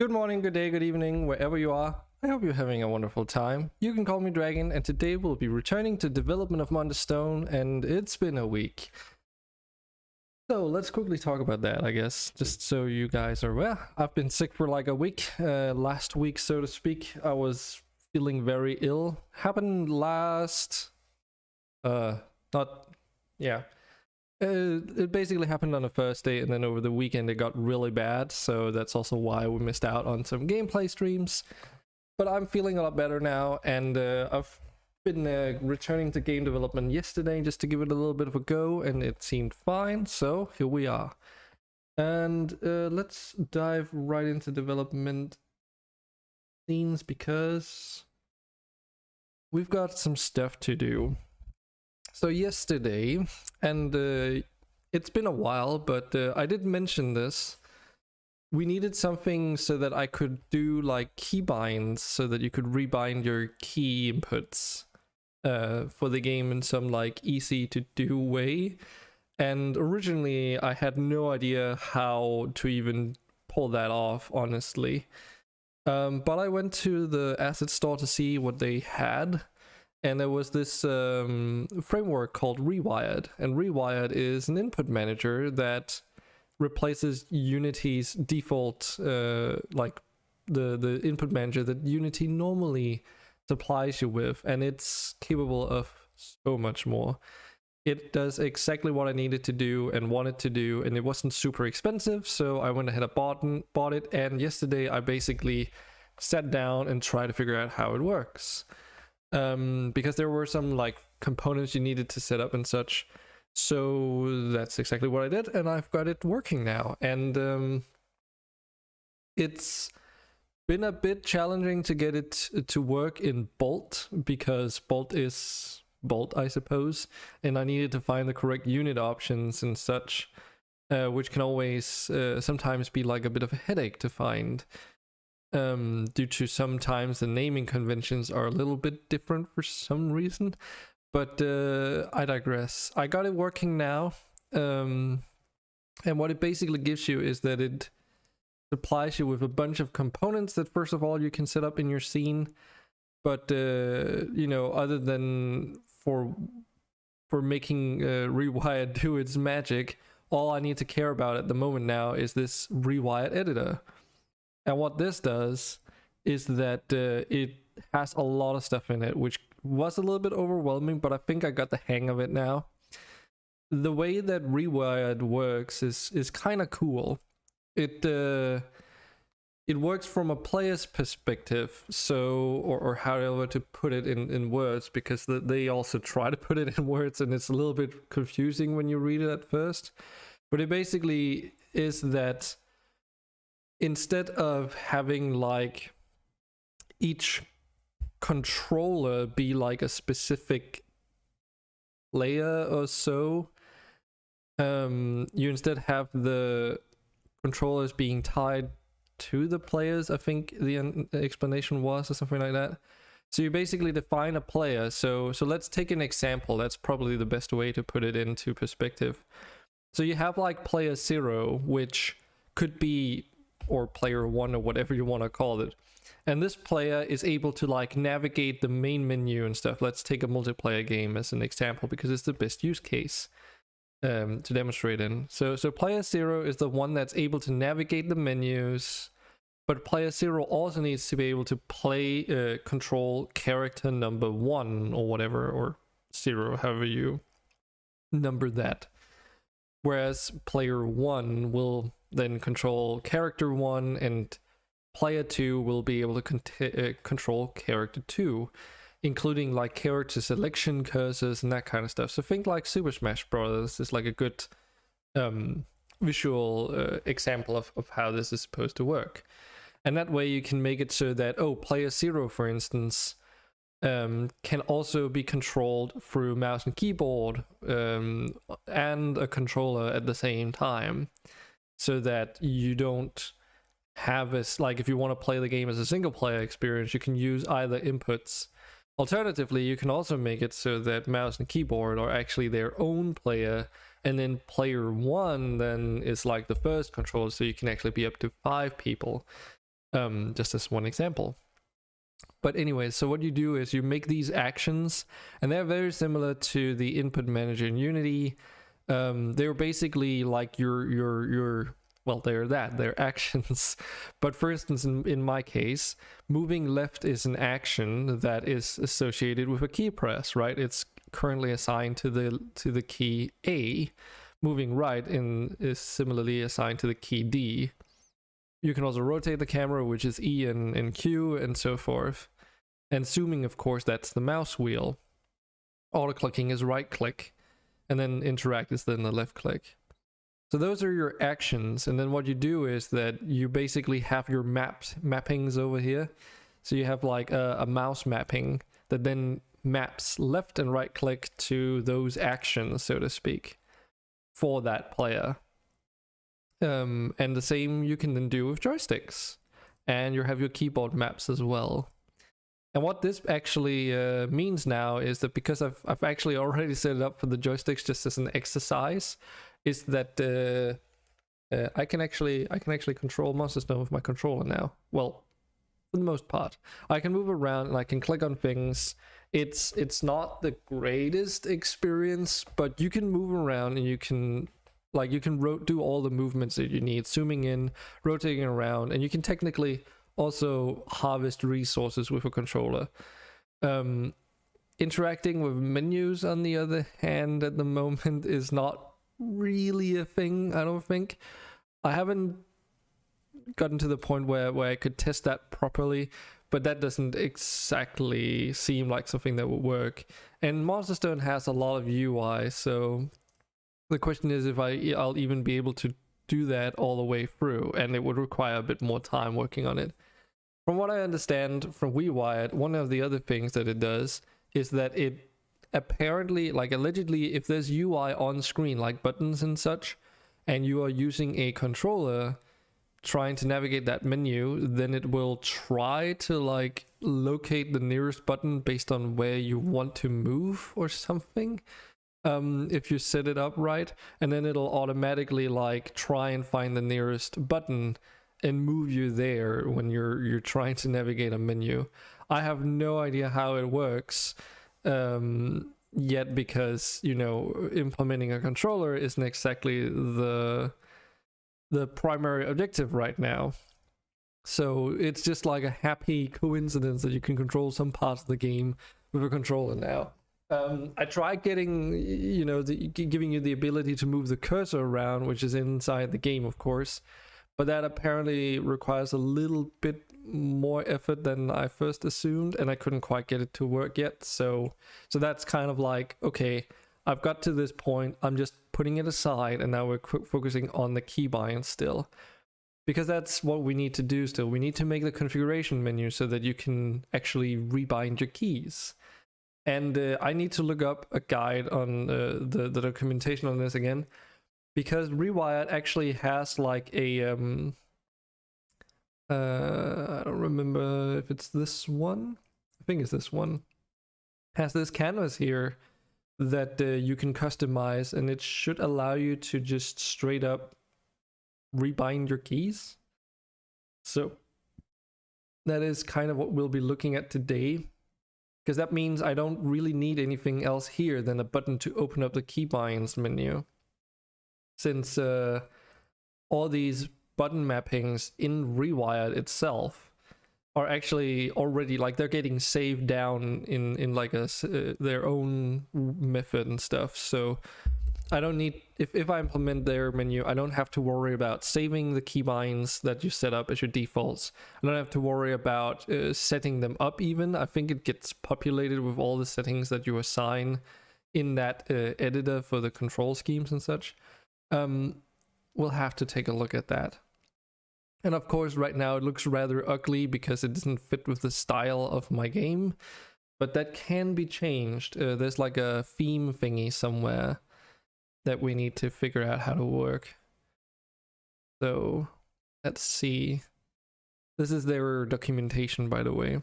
Good morning, good day, good evening, wherever you are. I hope you're having a wonderful time. You can call me Dragon, and today we'll be returning to development of MonsterStone, and it's been a week. So let's quickly talk about that, I guess, just so you guys are aware. I've been sick for like a week, last week, so to speak. I was feeling very ill. Happened last... It basically happened on the first day, and then over the weekend it got really bad, so that's also why we missed out on some gameplay streams. But I'm feeling a lot better now, and I've been returning to game development yesterday just to give it a little bit of a go, and it seemed fine, so here we are. And let's dive right into development scenes, because we've got some stuff to do. So yesterday, and it's been a while, but I did mention this. We needed something so that I could do like keybinds, so that you could rebind your key inputs for the game in some like easy to do way. And originally I had no idea how to even pull that off, honestly. But I went to the asset store to see what they had. And there was this framework called Rewired, and Rewired is an input manager that replaces Unity's default, like the input manager that Unity normally supplies you with, and it's capable of so much more. It does exactly what I needed to do and wanted to do, and it wasn't super expensive, so I went ahead and bought it, and yesterday I basically sat down and tried to figure out how it works. Because there were some like components you needed to set up and such. So that's exactly what I did, and I've got it working now. And it's been a bit challenging to get it to work in Bolt, because Bolt is Bolt, I suppose, and I needed to find the correct unit options and such, which can always sometimes be like a bit of a headache to find. Due to sometimes the naming conventions are a little bit different for some reason, but I digress. I got it working now, and what it basically gives you is that it supplies you with a bunch of components that first of all you can set up in your scene, but you know, other than for making Rewired do its magic, all I need to care about at the moment now is this Rewired editor. And what this does is that it has a lot of stuff in it, which was a little bit overwhelming, but I think I got the hang of it now. The way that Rewired works is kind of cool. It works from a player's perspective, so or however to put it in words, because they also try to put it in words, and it's a little bit confusing when you read it at first. But it basically is that instead of having like each controller be like a specific layer or so, you instead have the controllers being tied to the players, I think the explanation was, or something like that. So you basically define a player. So let's take an example. That's probably the best way to put it into perspective. So you have like player 0, which could be, or player 1, or whatever you want to call it, and this player is able to like navigate the main menu and stuff. Let's take a multiplayer game as an example, because it's the best use case to demonstrate in. So player 0 is the one that's able to navigate the menus, but player 0 also needs to be able to play control character number 1 or whatever, or 0, however you number that. Whereas player 1 will then control character 1, and player 2 will be able to control character 2, including like character selection cursors and that kind of stuff. So think like Super Smash Bros. Is like a good visual example of how this is supposed to work. And that way you can make it so that, player 0, for instance, can also be controlled through mouse and keyboard and a controller at the same time, so that you don't have as, like, if you want to play the game as a single player experience, you can use either inputs. Alternatively, you can also make it so that mouse and keyboard are actually their own player, and then player 1 then is like the first controller, so you can actually be up to 5 people. just as one example. But anyway, so what you do is you make these actions, and they're very similar to the input manager in Unity. They're basically like your well, they're actions. But for instance, in my case, moving left is an action that is associated with a key press, right? It's currently assigned to the key A. Moving right is similarly assigned to the key D. You can also rotate the camera, which is E and Q, and so forth. And zooming, of course, that's the mouse wheel. Auto-clicking is right-click, and then interact is then the left-click. So those are your actions, and then what you do is that you basically have your mappings over here. So you have like a mouse mapping that then maps left and right-click to those actions, so to speak, for that player. And the same you can then do with joysticks, and you have your keyboard maps as well. And what this actually means now is that because I've actually already set it up for the joysticks just as an exercise, is that I can actually control MonsterStone with my controller now. Well, for the most part, I can move around and I can click on things. It's not the greatest experience, but you can move around and you can do all the movements that you need, zooming in, rotating around, and you can technically also harvest resources with a controller. Interacting with menus, on the other hand, at the moment is not really a thing, I don't think. I haven't gotten to the point where I could test that properly, but that doesn't exactly seem like something that would work. And MonsterStone has a lot of UI, so the question is if I'll even be able to do that all the way through, and it would require a bit more time working on it. From what I understand from WeWired, one of the other things that it does is that it apparently, like allegedly, if there's UI on screen, like buttons and such, and you are using a controller trying to navigate that menu, then it will try to like locate the nearest button based on where you want to move or something. If you set it up right, and then it'll automatically like try and find the nearest button and move you there when you're trying to navigate a menu. I have no idea how it works yet, because implementing a controller isn't exactly the primary objective right now. So it's just like a happy coincidence that you can control some parts of the game with a controller now. I tried getting, giving you the ability to move the cursor around, which is inside the game, of course, but that apparently requires a little bit more effort than I first assumed, and I couldn't quite get it to work yet. So that's kind of like, okay, I've got to this point, I'm just putting it aside, and now we're focusing on the keybind still, because that's what we need to do still. We need to make the configuration menu so that you can actually rebind your keys. And I need to look up a guide on the documentation on this again, because Rewired actually has like a I don't remember if it's this one. I think it's this one. Has this canvas here that you can customize, and it should allow you to just straight up rebind your keys. So that is kind of what we'll be looking at today, because that means I don't really need anything else here than a button to open up the keybinds menu, since all these button mappings in Rewired itself are actually already, like, they're getting saved down in like their own method and stuff. So I don't need, if I implement their menu, I don't have to worry about saving the keybinds that you set up as your defaults. I don't have to worry about setting them up even. I think it gets populated with all the settings that you assign in that editor for the control schemes and such. We'll have to take a look at that. And of course, right now it looks rather ugly because it doesn't fit with the style of my game, but that can be changed. There's like a theme thingy somewhere that we need to figure out how to work. So let's see. This is their documentation, by the way.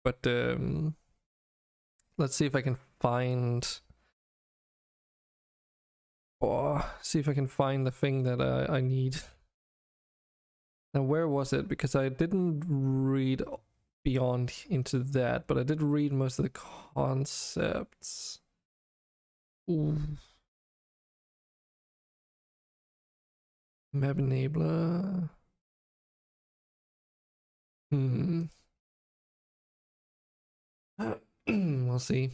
But let's see if I can find... see if I can find the thing that I need. Now, where was it? Because I didn't read beyond into that, but I did read most of the concepts. Ooh. Map enabler. We'll see.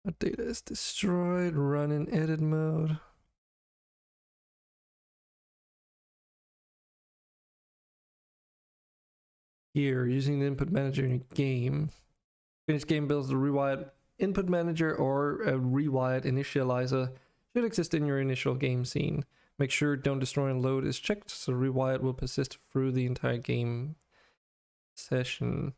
What data is destroyed? Run in edit mode. Here, using the input manager in a game. Finished game builds the rewired input manager or a rewired initializer should exist in your initial game scene. Make sure don't destroy and load is checked, so rewired will persist through the entire game session.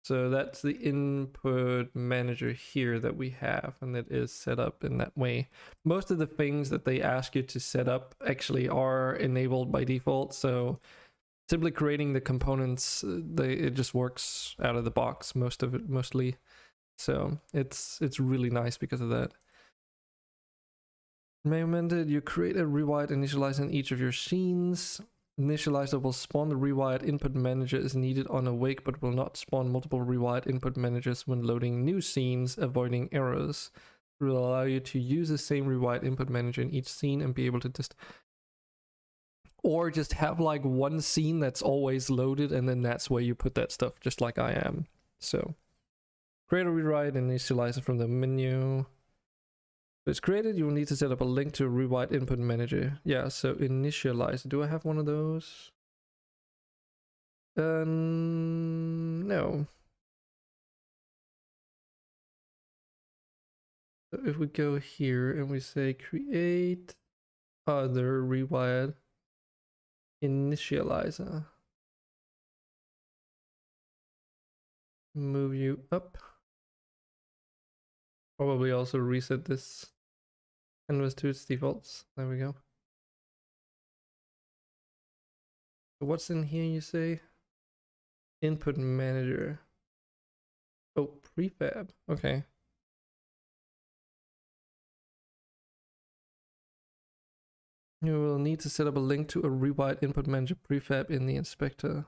So that's the input manager here that we have, and it is set up in that way. Most of the things that they ask you to set up actually are enabled by default, so simply creating the components, it just works out of the box, most of it, mostly. So it's really nice because of that. Recommended you create a rewired initializer in each of your scenes. Initializer will spawn the rewired input manager as needed on awake, but will not spawn multiple rewired input managers when loading new scenes, avoiding errors. It will allow you to use the same rewired input manager in each scene and be able to or just have like one scene that's always loaded, and then that's where you put that stuff, just like I am. So create a rewired initializer from the menu. If it's created, you will need to set up a link to a rewired input manager. Yeah, so initialize. Do I have one of those? No. So if we go here and we say create other rewired initializer, move you up. Probably also reset this canvas to its defaults. There we go. So what's in here, you say? Input manager. Oh, prefab. Okay. You will need to set up a link to a rewired input manager prefab in the inspector.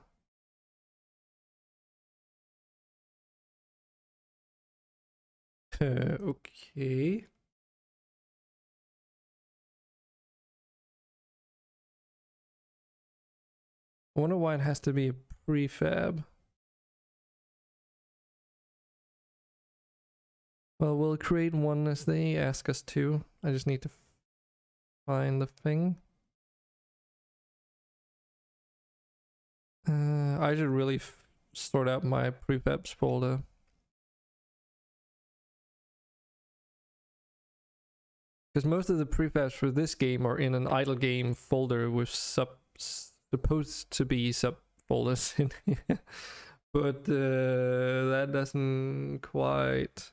Okay. I wonder why it has to be a prefab. Well, we'll create one as they ask us to. I just need to find the thing. I should really sort out my prefabs folder. Because most of the prefabs for this game are in an idle game folder with supposed to be subfolders in here. But that doesn't quite...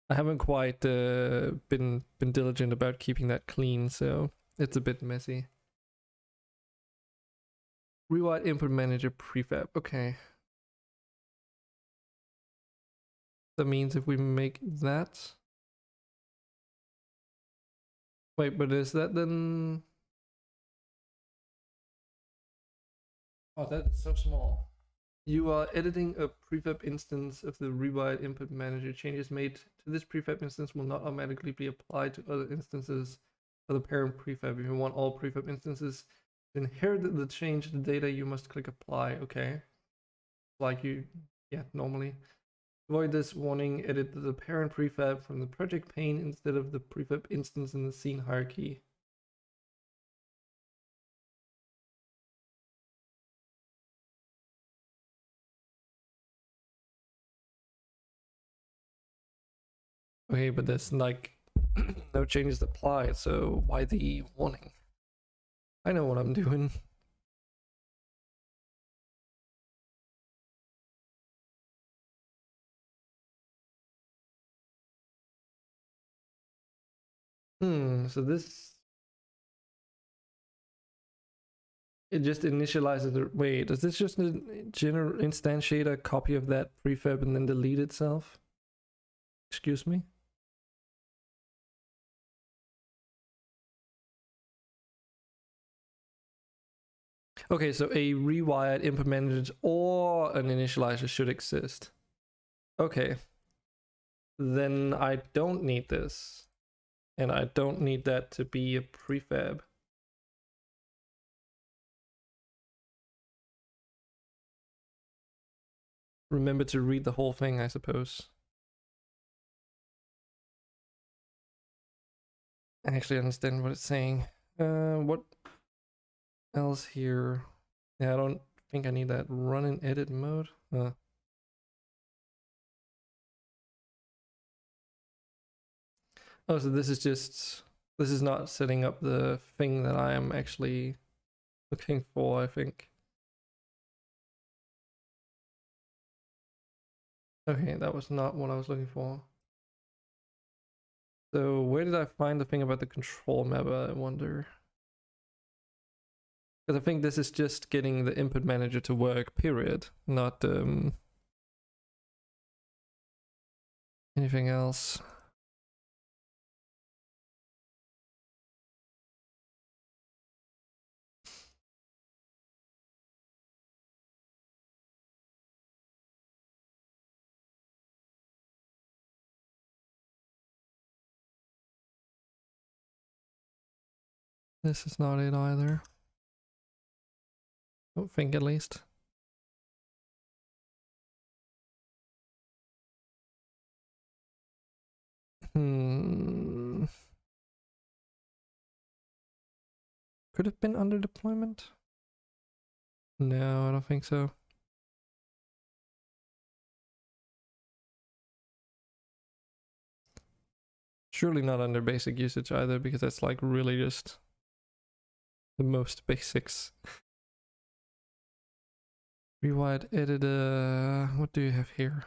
I haven't quite been diligent about keeping that clean, so it's a bit messy. Rewired input manager prefab. Okay. That means if we make that... Wait, but is that then... Oh, that's so small. You are editing a prefab instance of the rewired input manager. Changes made to this prefab instance will not automatically be applied to other instances of the parent prefab. If you want all prefab instances to inherit the change the data, you must click apply. Okay. Like you, yeah, normally. Avoid this warning, edit the parent prefab from the project pane instead of the prefab instance in the scene hierarchy. Okay, but there's like no changes applied, so why the warning? I know what I'm doing. So this... It just initializes the... Wait, does this just instantiate a copy of that prefab and then delete itself? Excuse me? Okay, so a rewired input manager or an initializer should exist. Okay. Then I don't need this. And I don't need that to be a prefab. Remember to read the whole thing, I suppose. I actually understand what it's saying. What else here? Yeah, I don't think I need that run and edit mode. Oh, so this is not setting up the thing that I am actually looking for, I think. Okay, that was not what I was looking for. So where did I find the thing about the control mapper, I wonder? Because I think this is just getting the input manager to work, period. Not anything else. This is not it either. Don't think, at least. Could have been under deployment? No, I don't think so. Surely not under basic usage either, because that's like really just the most basics. Rewired editor. What do you have here?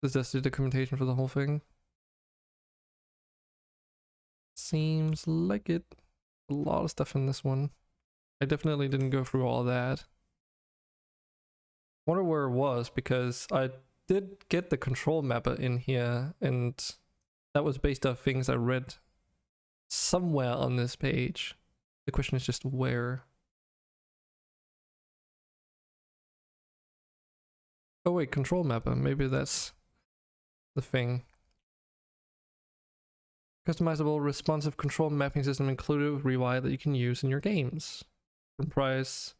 Is this the documentation for the whole thing? Seems like it. A lot of stuff in this one. I definitely didn't go through all that. Wonder where it was, because I did get the control mapper in here, and that was based off things I read somewhere on this page. The question is just where. Oh wait, control mapper. Maybe that's the thing. Customizable responsive control mapping system included with Rewire that you can use in your games. Comprise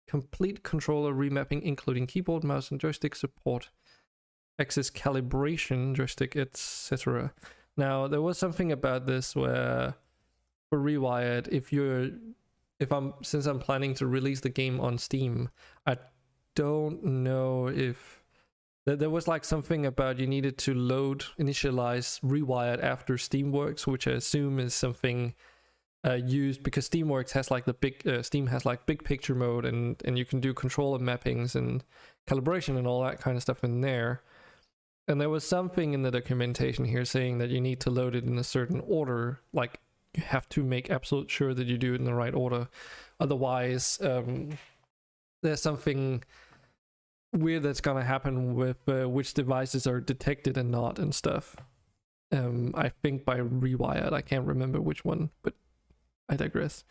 complete controller remapping including keyboard, mouse and joystick support, axis calibration, joystick, etc. Now there was something about this where for Rewired, since I'm planning to release the game on Steam, I don't know if there was like something about you needed to initialize Rewired after Steamworks, which I assume is something used because Steamworks has like the big Steam has like big picture mode, and you can do controller mappings and calibration and all that kind of stuff in there. And there was something in the documentation here saying that you need to load it in a certain order, like you have to make absolute sure that you do it in the right order, otherwise there's something weird that's gonna happen with which devices are detected and not and stuff. I think by Rewired, I can't remember which one, but I digress.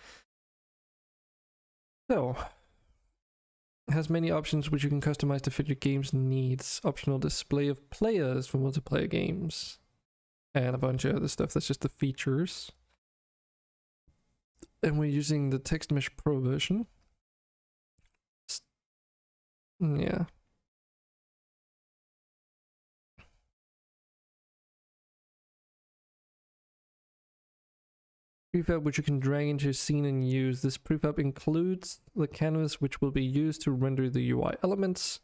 So, it has many options which you can customize to fit your game's needs. Optional display of players for multiplayer games, and a bunch of other stuff. That's just the features. And we're using the Text Mesh Pro version. Yeah. Prefab which you can drag into your scene and use. This prefab includes the canvas which will be used to render the UI elements.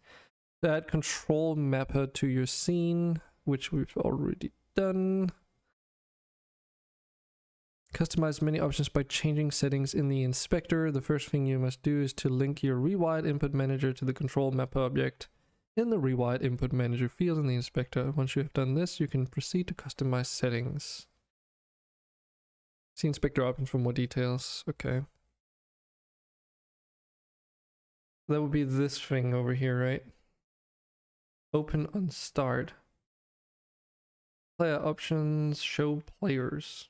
Add control mapper to your scene, which we've already done. Customize many options by changing settings in the inspector. The first thing you must do is to link your Rewired Input Manager to the control mapper object in the Rewired Input Manager field in the inspector. Once you have done this, you can proceed to customize settings. See inspector options for more details. Okay. That would be this thing over here, right? Open on start. Player options, show players.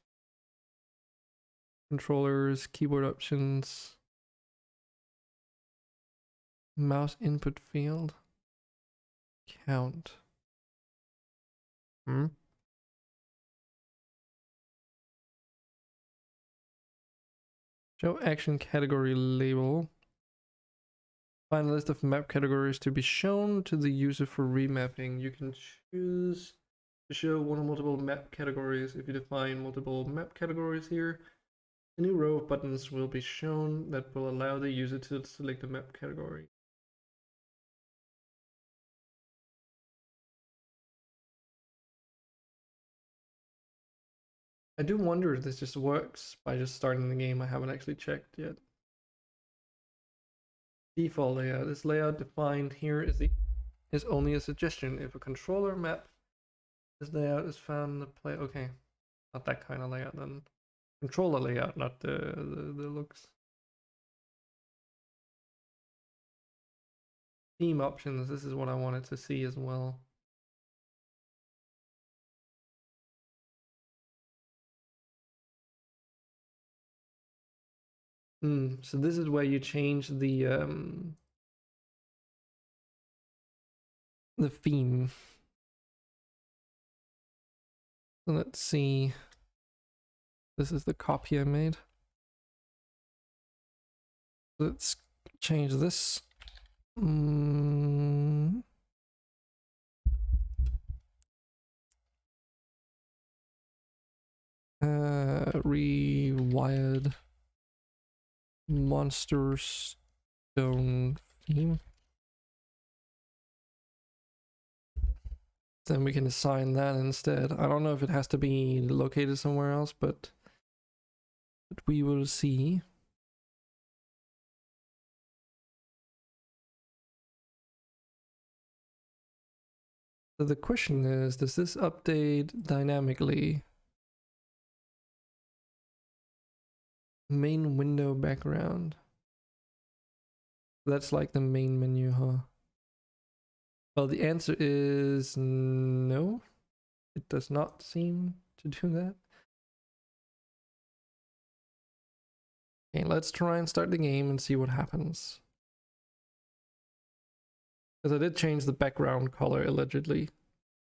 controllers, keyboard options, mouse input field, count. Show action category label. Find a list of map categories to be shown to the user for remapping. You can choose to show one or multiple map categories. If you define multiple map categories here, a new row of buttons will be shown that will allow the user to select a map category. I do wonder if this just works by just starting the game. I haven't actually checked yet. Default layout. This layout defined here is only a suggestion. If a controller map, this layout is found in the play. Okay, not that kind of layout then. Controller layout, not the looks. Theme options. This is what I wanted to see as well. So this is where you change the theme. So let's see. This is the copy I made. Let's change this. Rewired MonsterStone theme. Then we can assign that instead. I don't know if it has to be located somewhere else, but we will see. So the question is, does this update dynamically? Main window background. That's like the main menu, huh? Well, the answer is no. It does not seem to do that. Okay, let's try and start the game and see what happens. Because I did change the background color allegedly.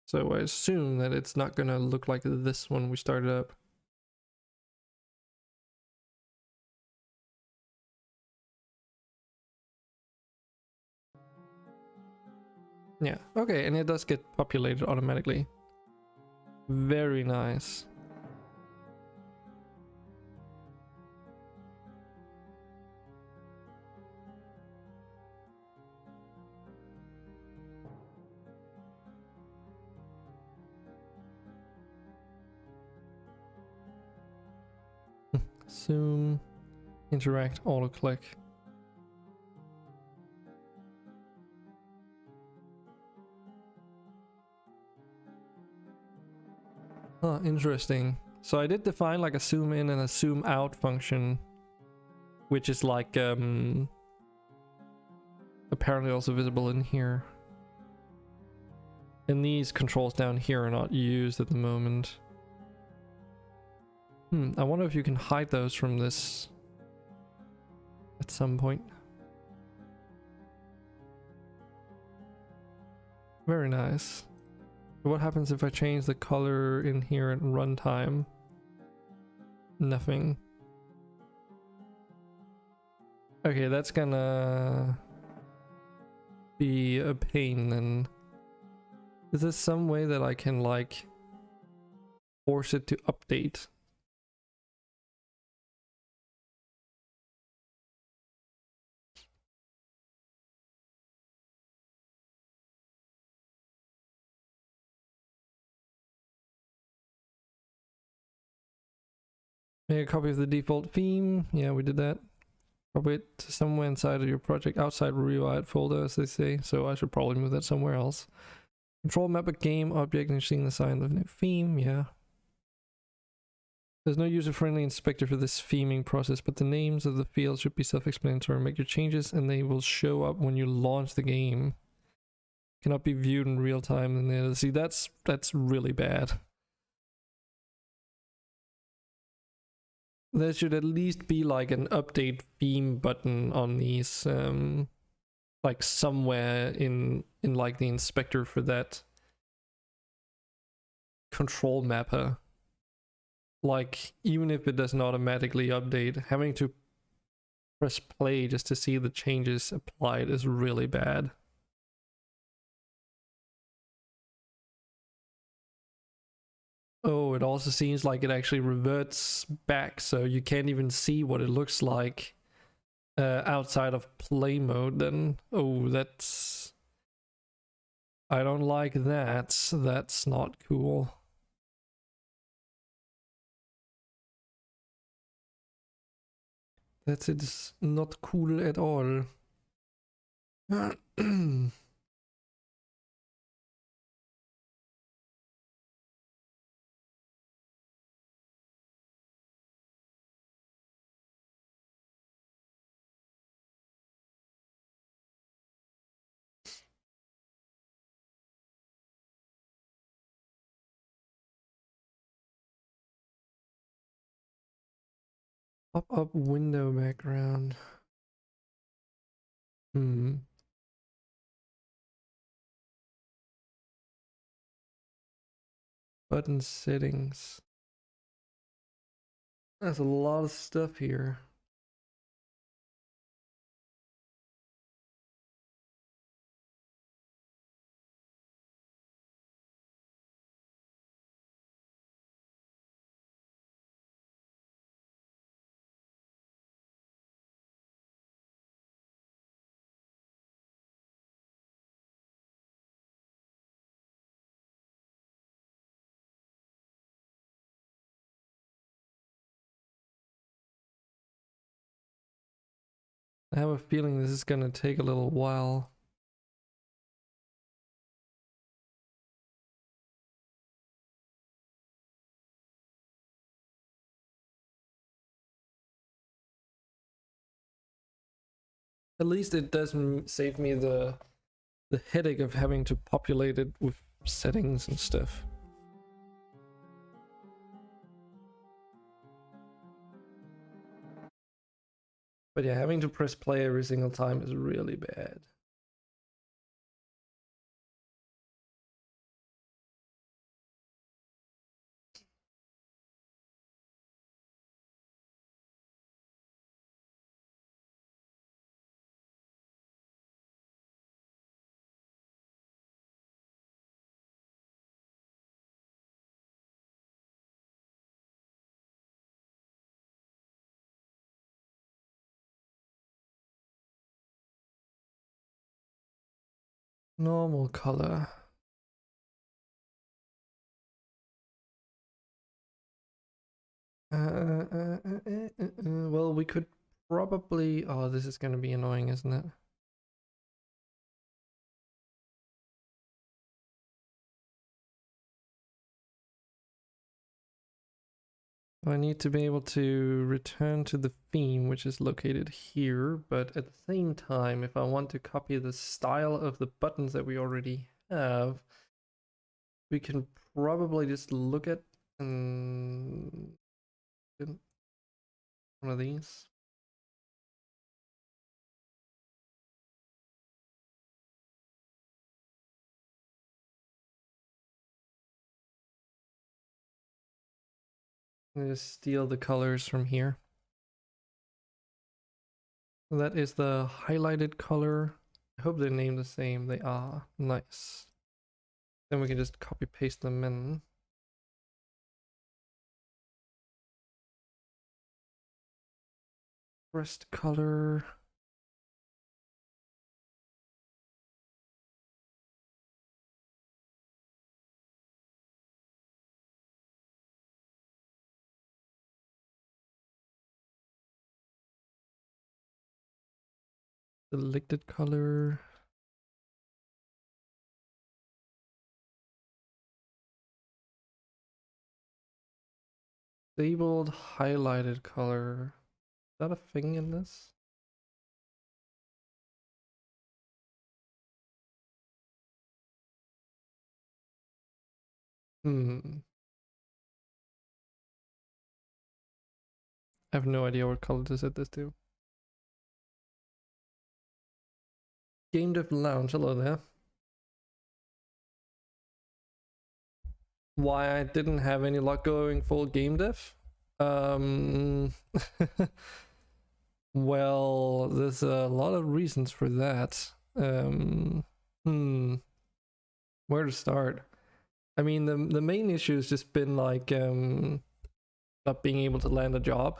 So I assume that it's not gonna look like this when we start it up. Yeah, okay, and it does get populated automatically. Very nice. Zoom, interact, auto-click. Huh, interesting. So I did define like a zoom in and a zoom out function, which is like apparently also visible in here. And these controls down here are not used at the moment. I wonder if you can hide those from this at some point. Very nice. What happens if I change the color in here at runtime? Nothing. Okay, that's gonna be a pain then. Is there some way that I can like force it to update? Make a copy of the default theme. Yeah, we did that. Copy it to somewhere inside of your project outside rewired folder, as they say. So I should probably move that somewhere else. Control map a game object and seeing the sign of the new theme. Yeah. There's no user-friendly inspector for this theming process, but the names of the fields should be self-explanatory. Make your changes and they will show up when you launch the game. Cannot be viewed in real time. And see, that's really bad. There should at least be like an update theme button on these, like somewhere in like the inspector for that control mapper. Like, even if it doesn't automatically update, having to press play just to see the changes applied is really bad. Oh, it also seems like it actually reverts back, so you can't even see what it looks like outside of play mode then. Oh, that's... I don't like that. That's not cool. It's not cool at all. Pop-up window background. Button settings. There's a lot of stuff here. I have a feeling this is gonna take a little while. At least it doesn't save me the headache of having to populate it with settings and stuff. But yeah, having to press play every single time is really bad. Normal color. Well, we could probably... Oh, this is gonna be annoying, isn't it? I need to be able to return to the theme, which is located here, but at the same time, if I want to copy the style of the buttons that we already have, we can probably just look at one of these. And just steal the colors from here. That is the highlighted color. I hope they're named the same. They are. Nice. Then we can just copy paste them in. Rest color. Selected color. Disabled highlighted color. Is that a thing in this? Hmm. I have no idea what color to set this to. Game Dev Lounge, hello there. Why I didn't have any luck going full game dev? Well, there's a lot of reasons for that. Where to start? I mean, the main issue has just been like not being able to land a job.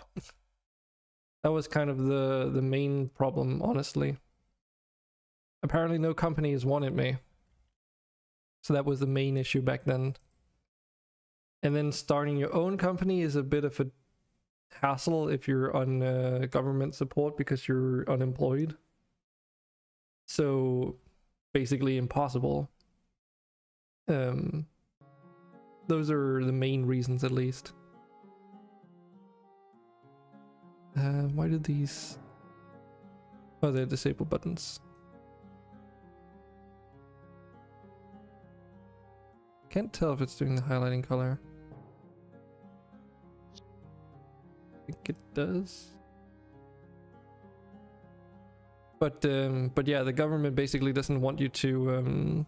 That was kind of the main problem, honestly. Apparently no companies wanted me. So that was the main issue back then. And then starting your own company is a bit of a hassle if you're on government support because you're unemployed. So basically impossible. Those are the main reasons, at least. Why did these... Oh, they're disable buttons. Can't tell if it's doing the highlighting color. I think it does. But yeah, the government basically doesn't want you to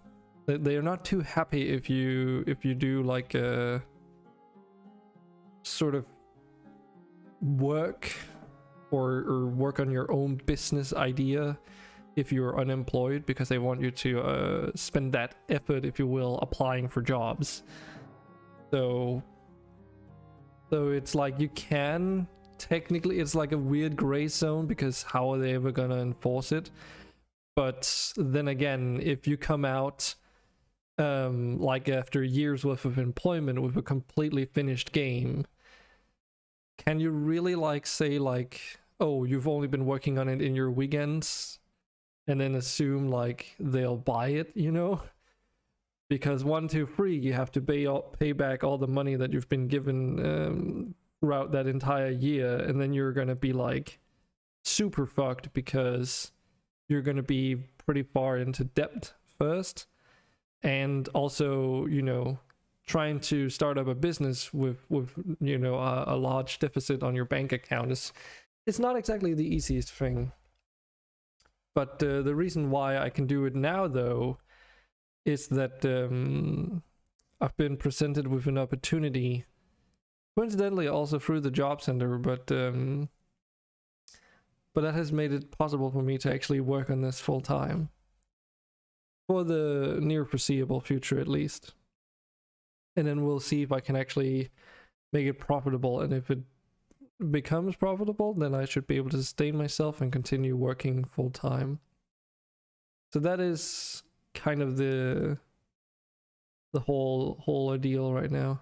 they are not too happy if you do like a sort of work or work on your own business idea if you're unemployed, because they want you to spend that effort, if you will, applying for jobs. So it's like you can technically, it's like a weird gray zone, because how are they ever gonna enforce it? But then again, if you come out like after years worth of employment with a completely finished game, can you really like say like, oh, you've only been working on it in your weekends, and then assume like they'll buy it, you know? Because 1, 2, 3, you have to pay back all the money that you've been given throughout that entire year, and then you're gonna be like super fucked because you're gonna be pretty far into debt first, and also, you know, trying to start up a business with you know, a large deficit on your bank account is, it's not exactly the easiest thing. But the reason why I can do it now, though, is that I've been presented with an opportunity, coincidentally also through the job center, but that has made it possible for me to actually work on this full time. For the near foreseeable future, at least. And then we'll see if I can actually make it profitable, and if it becomes profitable, then I should be able to sustain myself and continue working full time. So that is kind of the whole ordeal right now.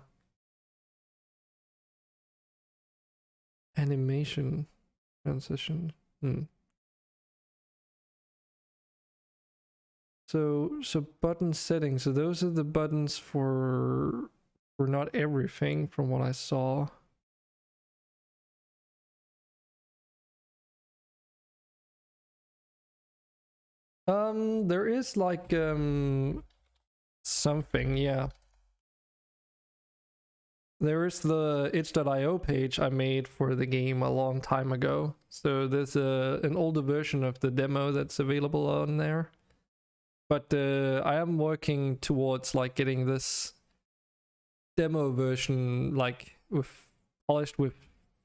Animation transition. So button settings. So those are the buttons for not everything, from what I saw. There is like something, yeah. There is the itch.io page I made for the game a long time ago. So there's an older version of the demo that's available on there. But I am working towards like getting this demo version like polished with,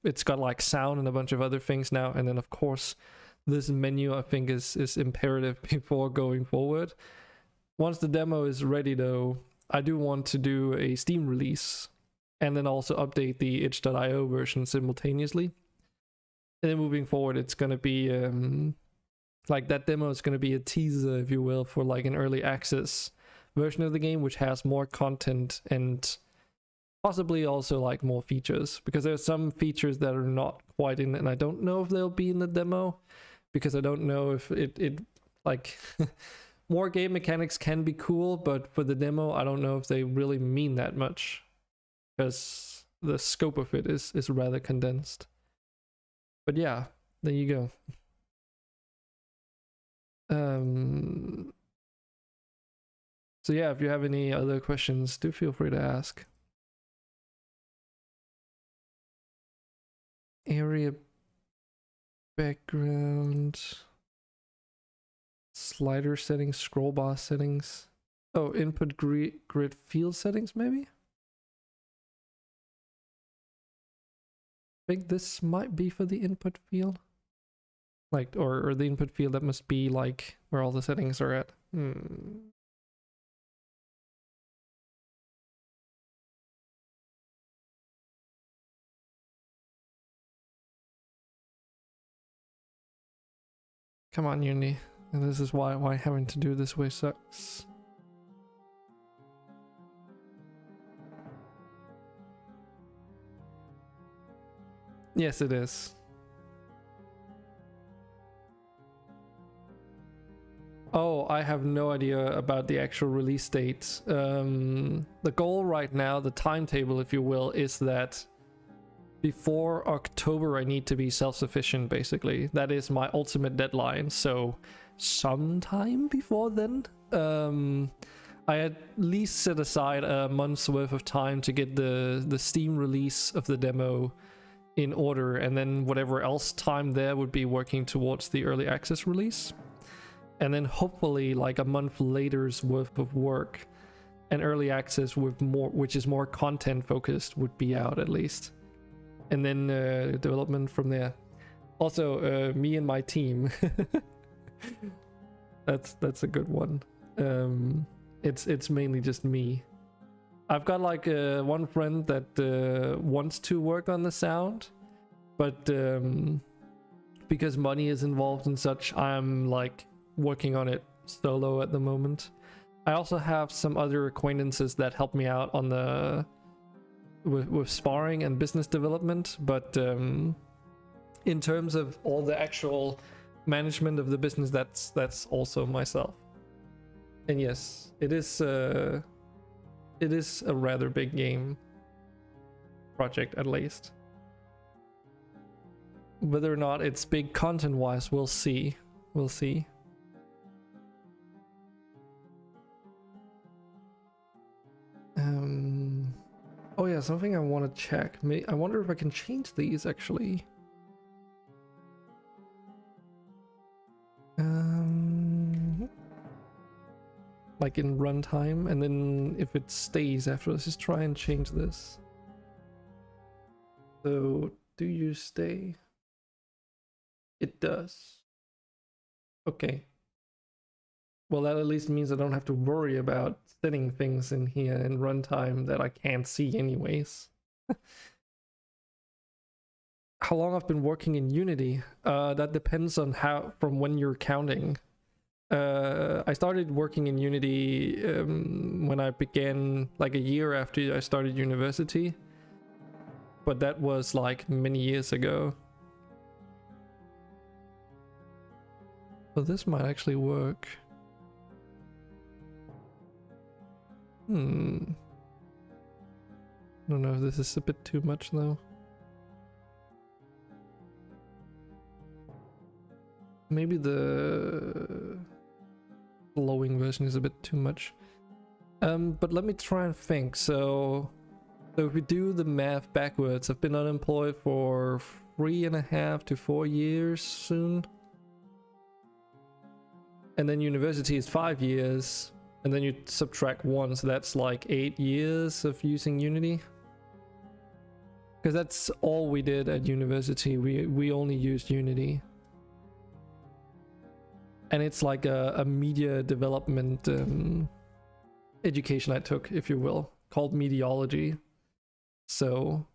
it's got like sound and a bunch of other things now, and then of course this menu I think is imperative before going forward. Once the demo is ready though, I do want to do a Steam release and then also update the itch.io version simultaneously. And then moving forward, it's gonna be like that demo is gonna be a teaser, if you will, for like an early access version of the game, which has more content and possibly also like more features, because there's some features that are not quite in, and I don't know if they'll be in the demo, because I don't know if it like more game mechanics can be cool, but for the demo I don't know if they really mean that much, because the scope of it is rather condensed. But yeah, there you go. So yeah, if you have any other questions, do feel free to ask. area background, slider settings, scroll bar settings. Oh, input grid field settings maybe? I think this might be for the input field. Like, or the input field that must be like where all the settings are at. Come on, Unity. And this is why having to do this way sucks. Yes, it is. Oh, I have no idea about the actual release date. The goal right now, the timetable, if you will, is that before October I need to be self-sufficient, basically. That is my ultimate deadline, so sometime before then. I at least set aside a month's worth of time to get the Steam release of the demo in order, and then whatever else time there would be working towards the early access release. And then hopefully like a month later's worth of work and early access with more, which is more content focused, would be out at least. And then development from there. Also, me and my team. That's a good one. It's mainly just me. I've got like one friend that wants to work on the sound, but because money is involved and such, I'm like working on it solo at the moment. I also have some other acquaintances that help me out on the with sparring and business development, but in terms of all the actual management of the business, that's also myself. And yes, it is a rather big game project, at least. Whether or not it's big content wise, we'll see. We'll see. Oh yeah, something I want to check. I wonder if I can change these actually. Like in runtime, and then if it stays after, let's just try and change this. So, do you stay? It does. Okay. Well, that at least means I don't have to worry about setting things in here in runtime that I can't see anyways. How long I've been working in Unity? That depends on from when you're counting. I started working in Unity when I began, like a year after I started university. But that was like many years ago. But this might actually work. I don't know if this is a bit too much though. Maybe the glowing version is a bit too much. But let me try and think. So if we do the math backwards, I've been unemployed for 3.5 to 4 years soon. And then university is 5 years. And then you subtract 1, so that's like 8 years of using Unity. Because that's all we did at university. We only used Unity. And it's like a media development education I took, if you will, called Mediology. So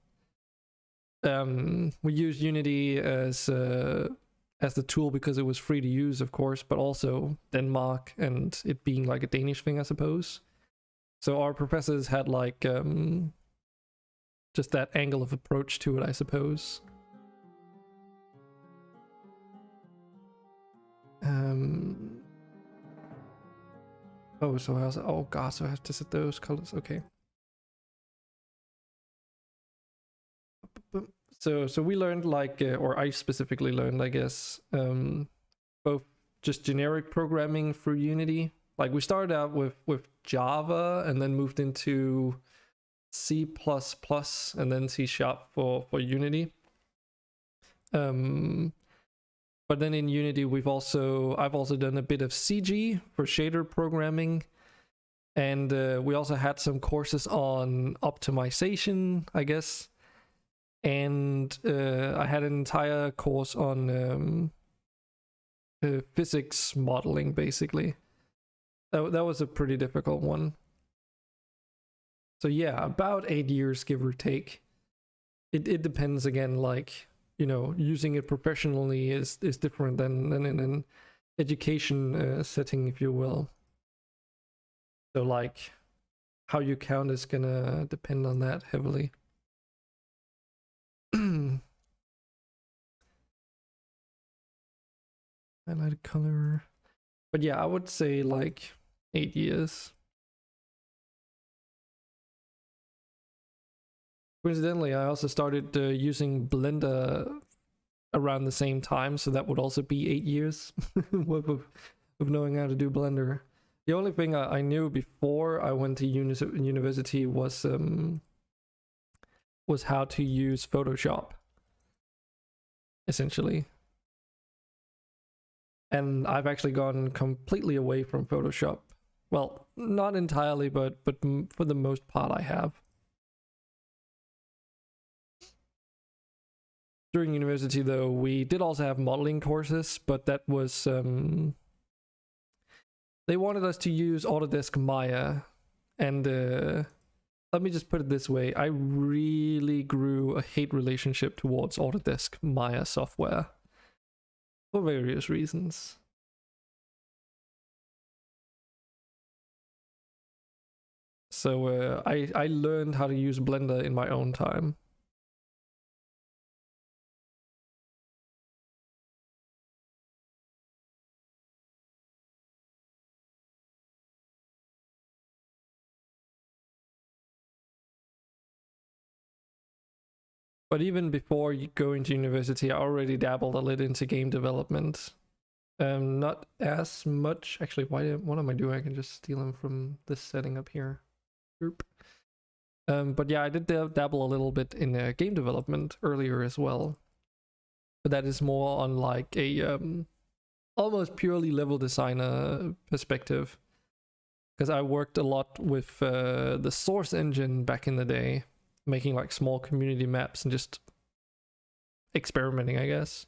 we used Unity as the tool because it was free to use, of course, but also Denmark and it being like a Danish thing, I suppose. So our professors had like just that angle of approach to it, I suppose. Oh, so I was, oh god, so I have to set those colors, okay. So we learned like, or I specifically learned, I guess, both just generic programming through Unity. Like we started out with Java and then moved into C++ and then C# for Unity. But then in Unity, I've also done a bit of CG for shader programming, and we also had some courses on optimization, I guess, and I had an entire course on physics modeling, basically. That was a pretty difficult one. So yeah, about 8 years, give or take. It depends again, like, you know, using it professionally is different than in an education setting, if you will. So like, how you count is gonna depend on that heavily. Highlighted color. But yeah, I would say like 8 years. Coincidentally, I also started using Blender around the same time, so that would also be 8 years worth of knowing how to do Blender. The only thing I knew before I went to university was how to use Photoshop, essentially. And I've actually gone completely away from Photoshop. Well, not entirely, but for the most part I have. During university, though, we did also have modeling courses, but that was they wanted us to use Autodesk Maya, and let me just put it this way: I really grew a hate relationship towards Autodesk Maya software for various reasons. So I learned how to use Blender in my own time. But even before you go into university, I already dabbled a little into game development. Not as much. Actually, what am I doing? I can just steal them from this setting up here. But yeah, I did dabble a little bit in game development earlier as well. But that is more on like a almost purely level designer perspective. Because I worked a lot with the Source engine back in the day, making like small community maps and just experimenting, I guess.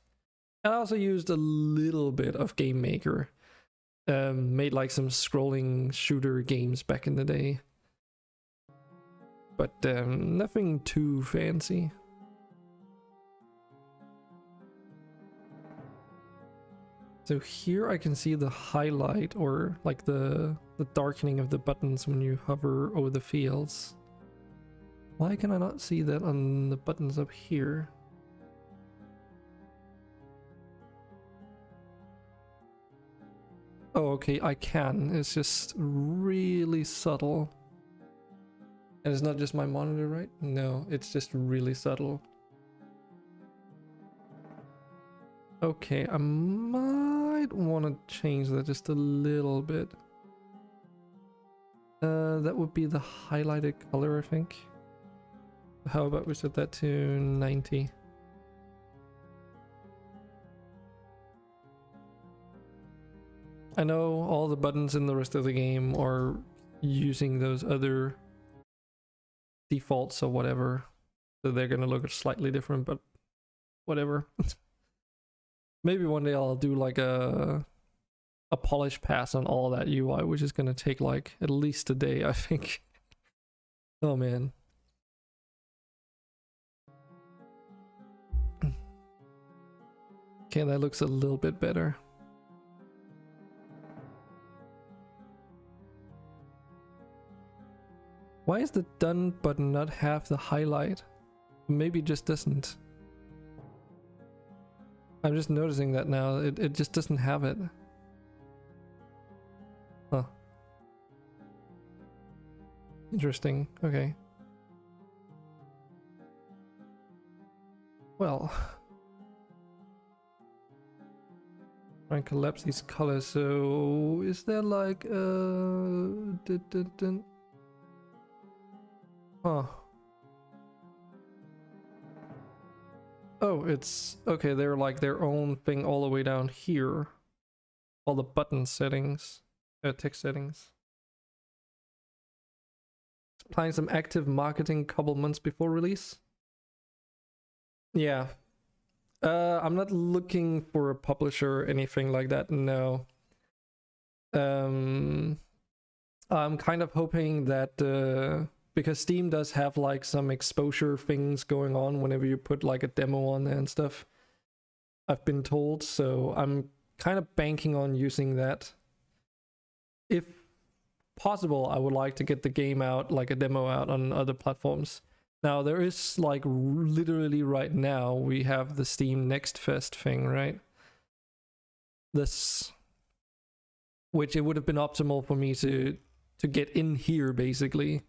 And I also used a little bit of Game Maker. Made like some scrolling shooter games back in the day. But nothing too fancy. So here I can see the highlight, or like the darkening of the buttons when you hover over the fields. Why can I not see that on the buttons up here? Oh, okay, I can. It's just really subtle. And it's not just my monitor, right? No, it's just really subtle. Okay, I might want to change that just a little bit. That would be the highlighted color, I think. How about we set that to 90? I know all the buttons in the rest of the game are using those other defaults or whatever, so they're gonna look slightly different, but whatever. Maybe one day I'll do like a polish pass on all that UI, which is gonna take like at least a day, I think. Oh man. Okay, that looks a little bit better. Why is the done button not have the highlight? Maybe it just doesn't. I'm just noticing that now. It just doesn't have it. Huh. Interesting. Okay. Well. Try and collapse these colors. So is there like Huh. Oh, it's okay. They're like their own thing all the way down here. All the button settings, text settings. Applying some active marketing couple months before release. Yeah. I'm not looking for a publisher or anything like that, no. I'm kind of hoping that because Steam does have like some exposure things going on whenever you put like a demo on there and stuff, I've been told, so I'm kind of banking on using that. If possible, I would like to get the game out, like a demo out on other platforms. Now there is like literally right now we have the Steam Next Fest thing, right? This, which it would have been optimal for me to get in here basically,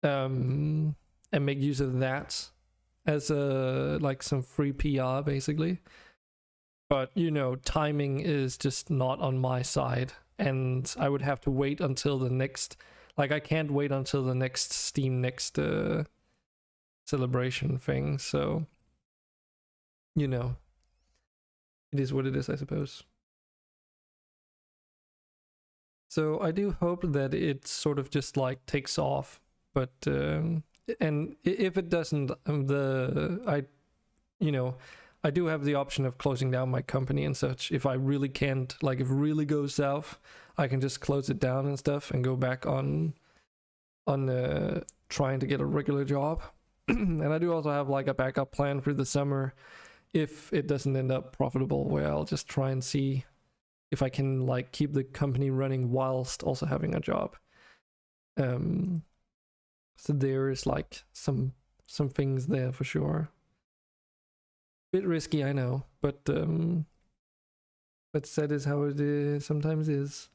and make use of that as a like some free PR basically. But you know, timing is just not on my side, and I would have to wait until the next, like I can't wait until the next Steam Next celebration thing, so you know, it is what it is, I suppose. So I do hope that it sort of just like takes off, but and if it doesn't, I do have the option of closing down my company and such. If I really can't, like if it really goes south, I can just close it down and stuff and go back on trying to get a regular job. And I do also have like a backup plan for the summer if it doesn't end up profitable, where I'll just try and see if I can like keep the company running whilst also having a job. So there is like some things there for sure. Bit risky, I know, but that is how it is, sometimes is.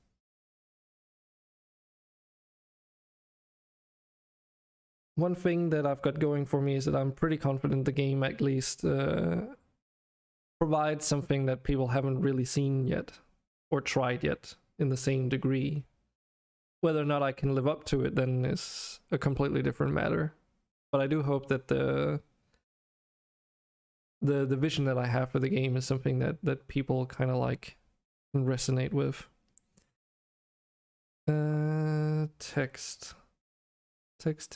One thing that I've got going for me is that I'm pretty confident the game at least provides something that people haven't really seen yet or tried yet in the same degree. Whether or not I can live up to it then is a completely different matter. But I do hope that the vision that I have for the game is something that people kind of like can resonate with. Text. Let's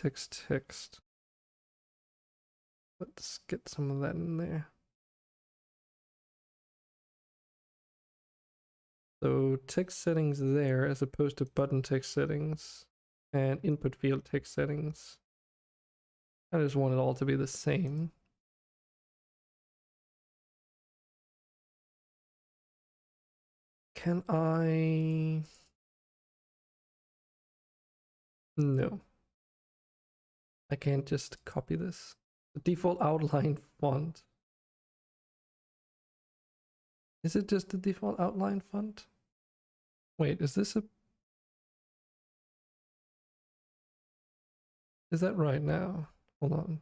get some of that in there. So text settings there as opposed to button text settings and input field text settings. I just want it all to be the same. Can I? No. I can't just copy this. The default outline font. Is it just the default outline font? Wait, is this a... Is that right now? Hold on.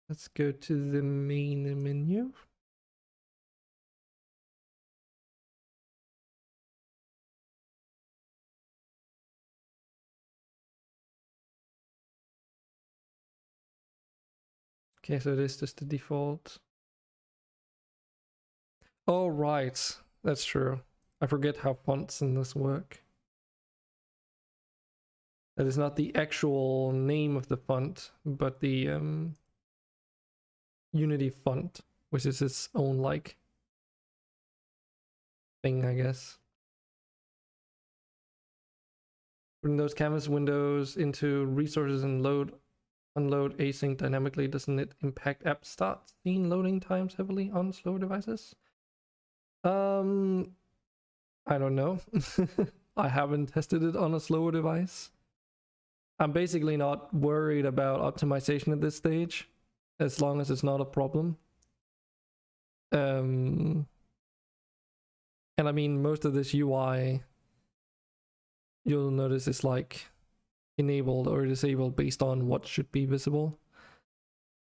Let's go to the main menu. Okay, so it is just the default. Oh, right. That's true. I forget how fonts in this work. That is not the actual name of the font, but the Unity font, which is its own like thing, I guess. Putting those canvas windows into resources and unload async dynamically, doesn't it impact app start scene loading times heavily on slower devices? I don't know. I haven't tested it on a slower device. I'm basically not worried about optimization at this stage, as long as it's not a problem. And I mean, most of this UI, you'll notice is like enabled or disabled based on what should be visible.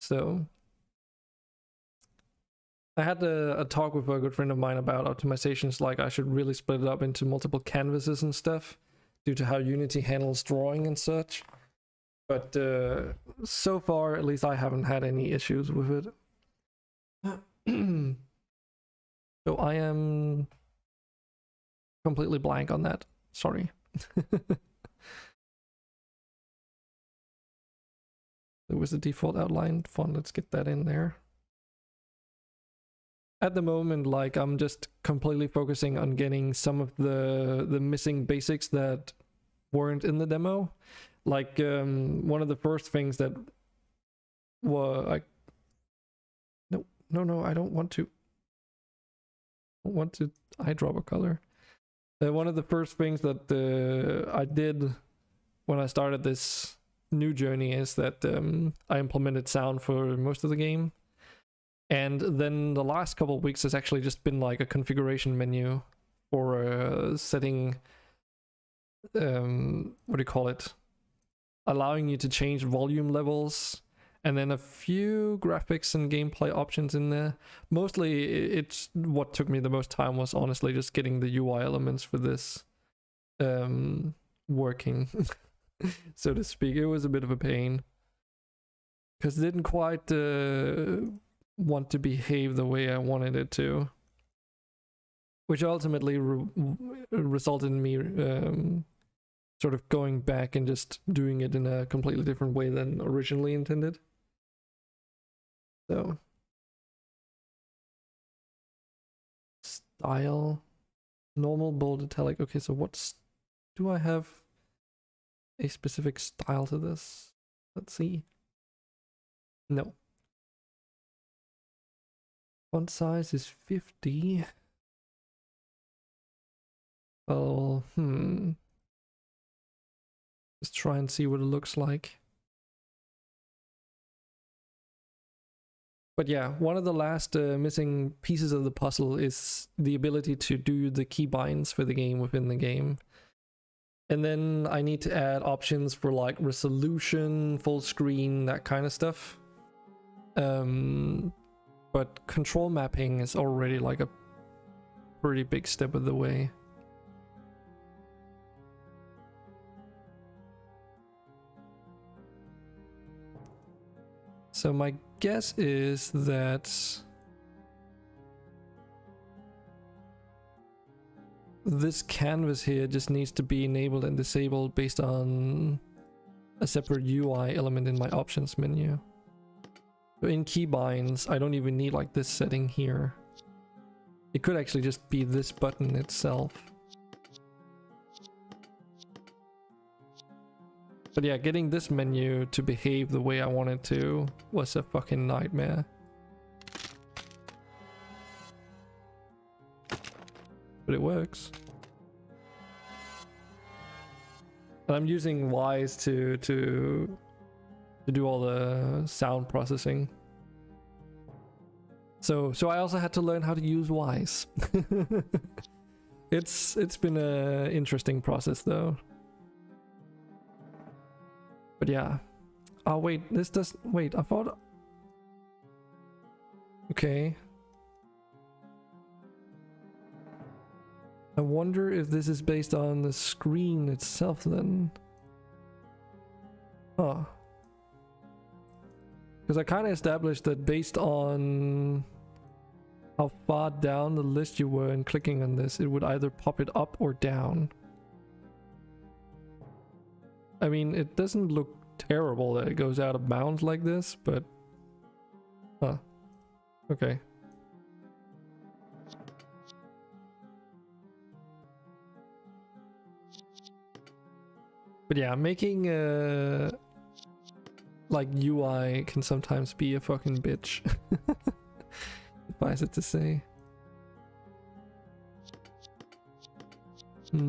So I had a talk with a good friend of mine about optimizations, like I should really split it up into multiple canvases and stuff due to how Unity handles drawing and such. But so far, at least I haven't had any issues with it. So I am completely blank on that. Sorry. There was a default outline font. Let's get that in there. At the moment, like, I'm just completely focusing on getting some of the missing basics that weren't in the demo. Like, one of the first things that was like, no, I don't want to eyedropper color. One of the first things that I did when I started this new journey is that I implemented sound for most of the game. And then the last couple of weeks has actually just been like a configuration menu for setting, what do you call it? Allowing you to change volume levels, and then a few graphics and gameplay options in there. Mostly, it's what took me the most time was honestly just getting the UI elements for this working, so to speak. It was a bit of a pain because it didn't quite want to behave the way I wanted it to, which ultimately resulted in me sort of going back and just doing it in a completely different way than originally intended. So, style, normal, bold, italic. Okay, so do I have a specific style to this? Let's see. No. Font size is 50. Oh, Just try and see what it looks like. But yeah, one of the last missing pieces of the puzzle is the ability to do the keybinds for the game within the game. And then I need to add options for like resolution, full screen, that kind of stuff. But control mapping is already like a pretty big step of the way. So my guess is that this canvas here just needs to be enabled and disabled based on a separate UI element in my options menu. So in keybinds, I don't even need like this setting here. It could actually just be this button itself. But yeah, getting this menu to behave the way I wanted to was a fucking nightmare. But it works. And I'm using Wise to do all the sound processing. So I also had to learn how to use Wise. It's been an interesting process though. But yeah. Oh wait, wait, I thought... Okay. I wonder if this is based on the screen itself then. Huh. Because I kind of established that based on how far down the list you were and clicking on this, it would either pop it up or down. I mean, it doesn't look terrible that it goes out of bounds like this, but... Huh. Okay. But yeah, making like UI can sometimes be a fucking bitch. Suffice it to say. Let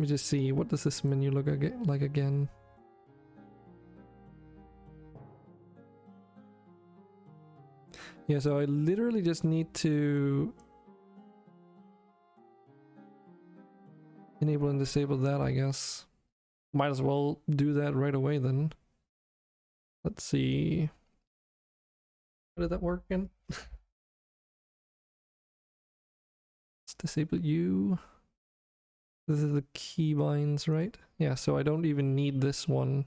me just see, what does this menu look like again? Yeah, so I literally just need to enable and disable that, I guess. Might as well do that right away then. Let's see. How did that work again? Let's disable you. This is the keybinds, right? Yeah, so I don't even need this one.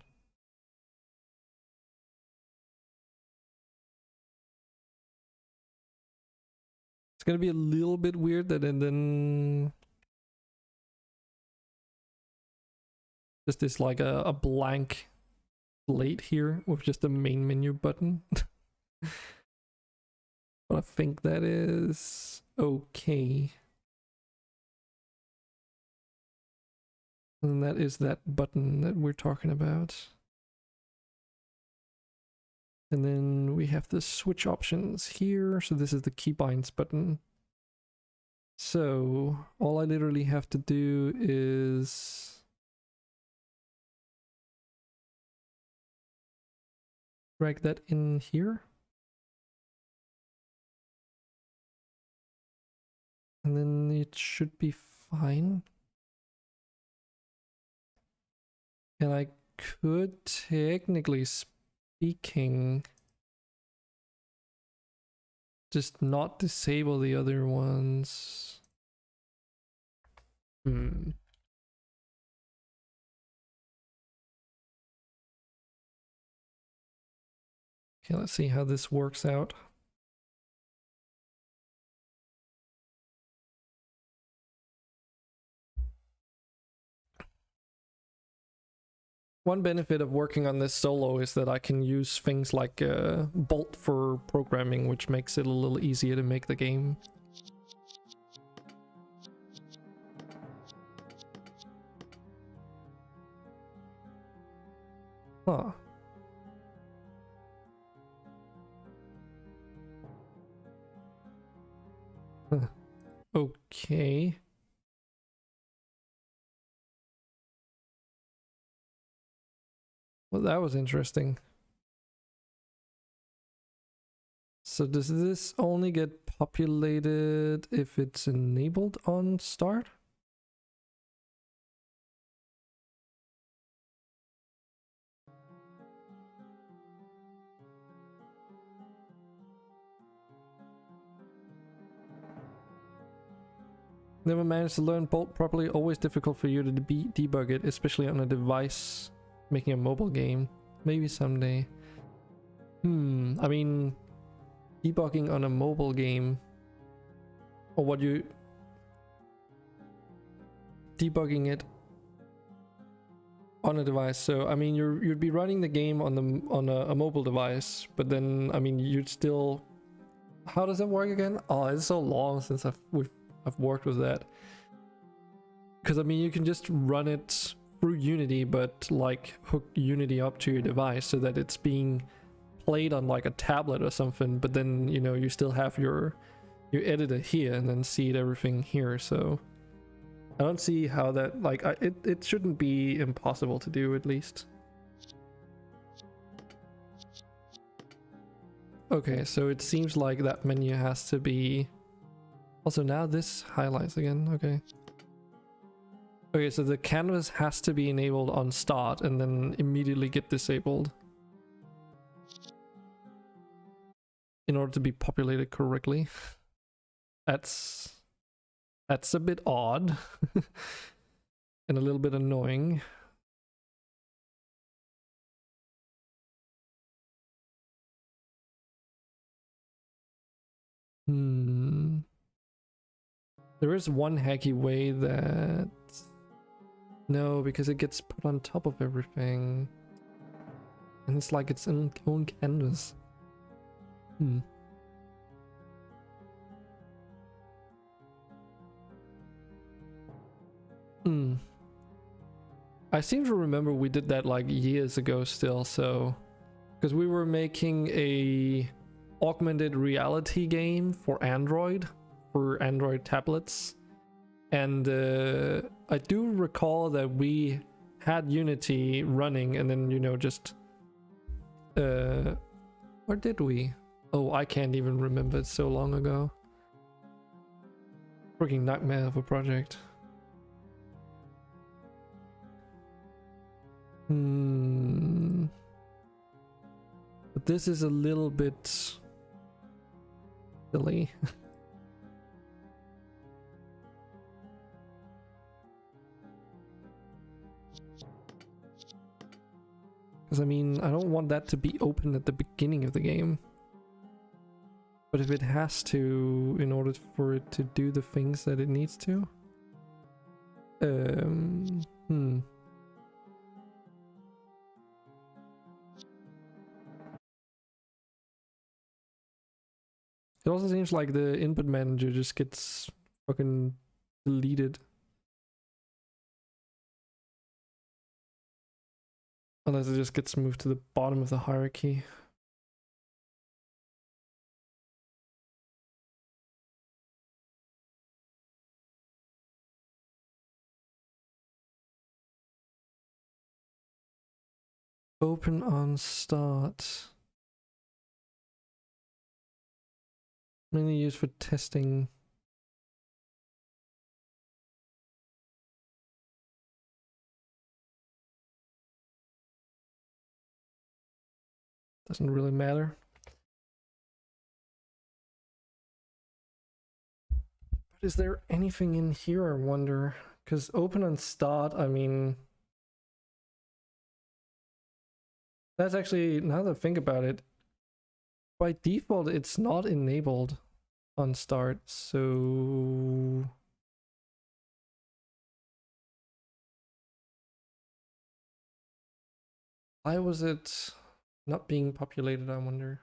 It's gonna be a little bit weird that and then just this like a blank slate here with just a main menu button. But I think that is okay. And that is that button that we're talking about. And then we have the switch options here. So this is the keybinds button. So all I literally have to do is drag that in here. And then it should be fine. And I could, technically speaking, just not disable the other ones. Okay, let's see how this works out. One benefit of working on this solo is that I can use things like Bolt for programming, which makes it a little easier to make the game. Huh. Okay. Well, that was interesting. So does this only get populated if it's enabled on start? Never managed to learn Bolt properly. Always difficult for you to debug it, especially on a device making a mobile game. Maybe someday. I mean, debugging on a mobile game, or what you debugging it on a device. So I mean, you'd be running the game on a mobile device, but then I mean, you'd still. How does that work again? Oh, it's so long since I've worked with that. Because I mean, you can just run it through Unity, but like hook Unity up to your device so that it's being played on like a tablet or something, but then you know you still have your editor here and then seed everything here. So I don't see how that, like, it shouldn't be impossible to do, at least. Okay, so it seems like that menu has to be also now this highlights again. Okay, so the canvas has to be enabled on start and then immediately get disabled in order to be populated correctly. That's a bit odd and a little bit annoying. There is one hacky way that... No, because it gets put on top of everything. And it's like its own canvas. I seem to remember we did that like years ago still, so... Because we were making a augmented reality game for Android tablets. And I do recall that we had Unity running and then, you know, just... Or did we? Oh, I can't even remember, it's so long ago. Freaking nightmare of a project. But this is a little bit silly. Because I mean, I don't want that to be open at the beginning of the game. But if it has to, in order for it to do the things that it needs to. It also seems like the input manager just gets fucking deleted. Unless it just gets moved to the bottom of the hierarchy. Open on start. Mainly used for testing. Doesn't really matter. But is there anything in here, I wonder? Because open on start, I mean... That's actually, now that I think about it, by default it's not enabled on start, so... Why was it not being populated, I wonder?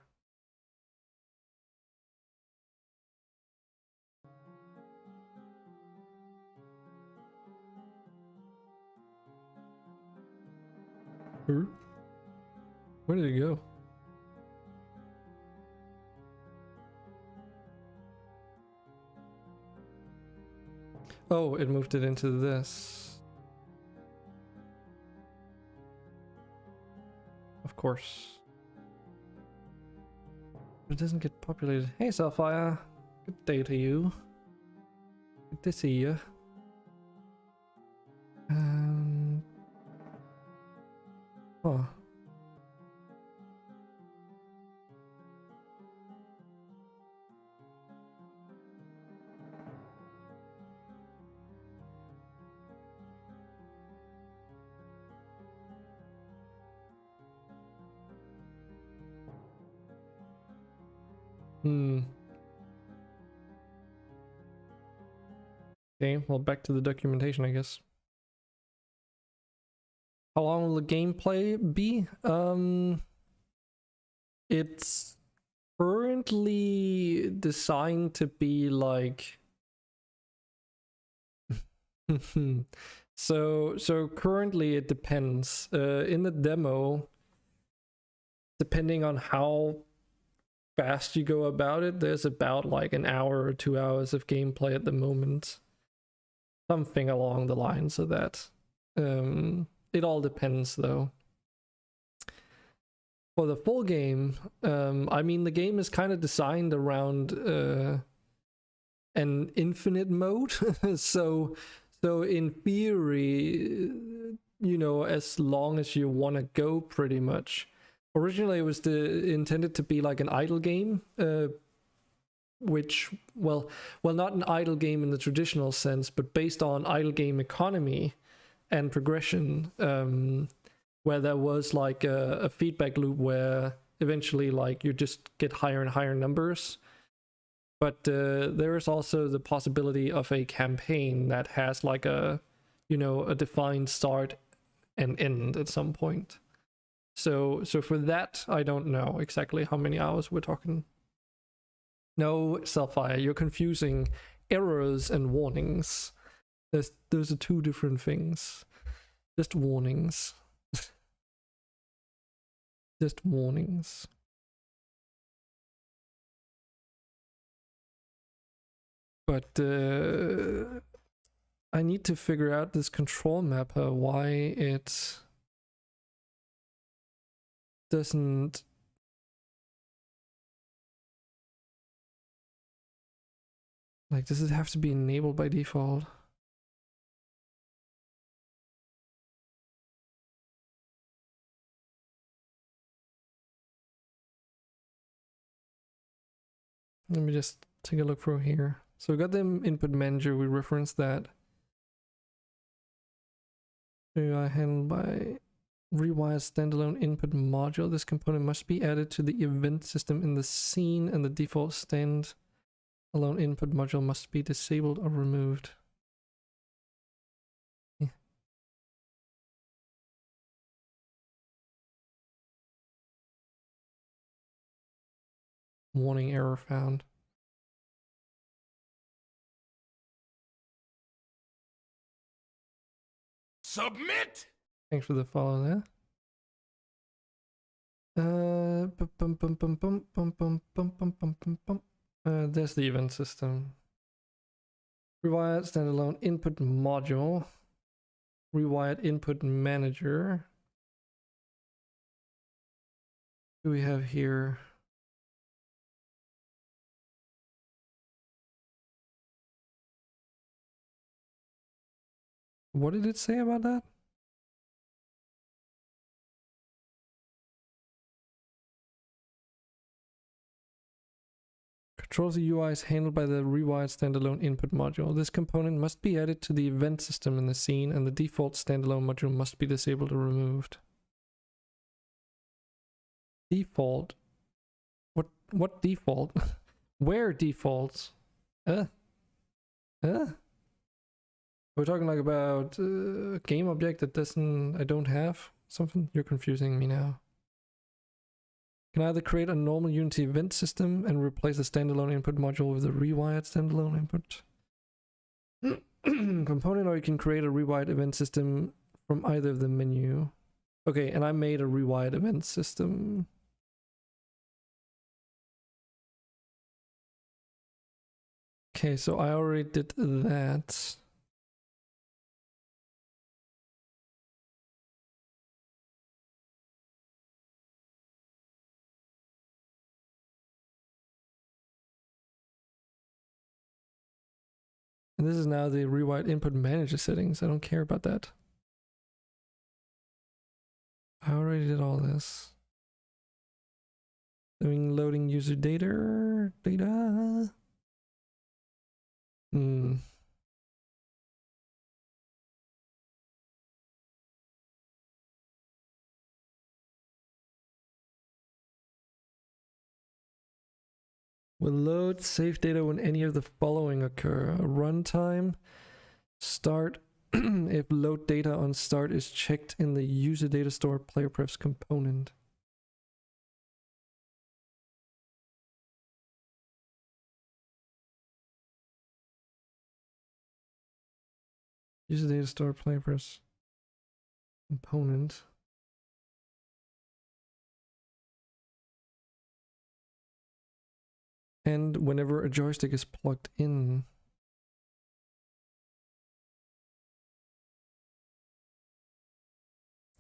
Where did it go? Oh, it moved it into this. Of course. It doesn't get populated. Hey, Sapphire. Good day to you. Good to see you. Oh. Okay, well, back to the documentation, I guess. How long will the gameplay be? It's currently designed to be like... So currently it depends. In the demo, depending on how fast you go about it, there's about like an hour or 2 hours of gameplay at the moment. Something along the lines of that. It all depends though. For the full game, I mean, the game is kind of designed around an infinite mode. so in theory, you know, as long as you want to go, pretty much. Originally, it was intended to be like an idle game, which, well, not an idle game in the traditional sense, but based on idle game economy and progression, where there was like a feedback loop where eventually, like, you just get higher and higher numbers. But there is also the possibility of a campaign that has like a, you know, a defined start and end at some point. So for that, I don't know exactly how many hours we're talking. No, Sapphire, you're confusing errors and warnings. Those are two different things. Just warnings. Just warnings. But I need to figure out this control mapper, why it doesn't... Like, does it have to be enabled by default? Let me just take a look through here. So we got the input manager, we referenced that. AI handled by Rewire standalone input module. This component must be added to the event system in the scene, and the default standalone input module must be disabled or removed. Yeah. Warning error found. Submit! Thanks for the follow there. There's the event system. Rewired standalone input module. Rewired input manager. What do we have here? What did it say about that? Controls the UI is handled by the rewired standalone input module. This component must be added to the event system in the scene, and the default standalone module must be disabled or removed. Default? What default? Where defaults? We're talking like about a game object that I don't have something? You're confusing me now. Can either create a normal Unity event system and replace the standalone input module with a rewired standalone input component, or you can create a rewired event system from either of the menu. Okay, and I made a rewired event system. Okay, so I already did that. And this is now the rewired input manager settings. I don't care about that. I already did all this. Doing loading user data. Will load save data when any of the following occur. Runtime, start, if load data on start is checked in the user data store player prefs component. User data store player prefs component. And whenever a joystick is plugged in.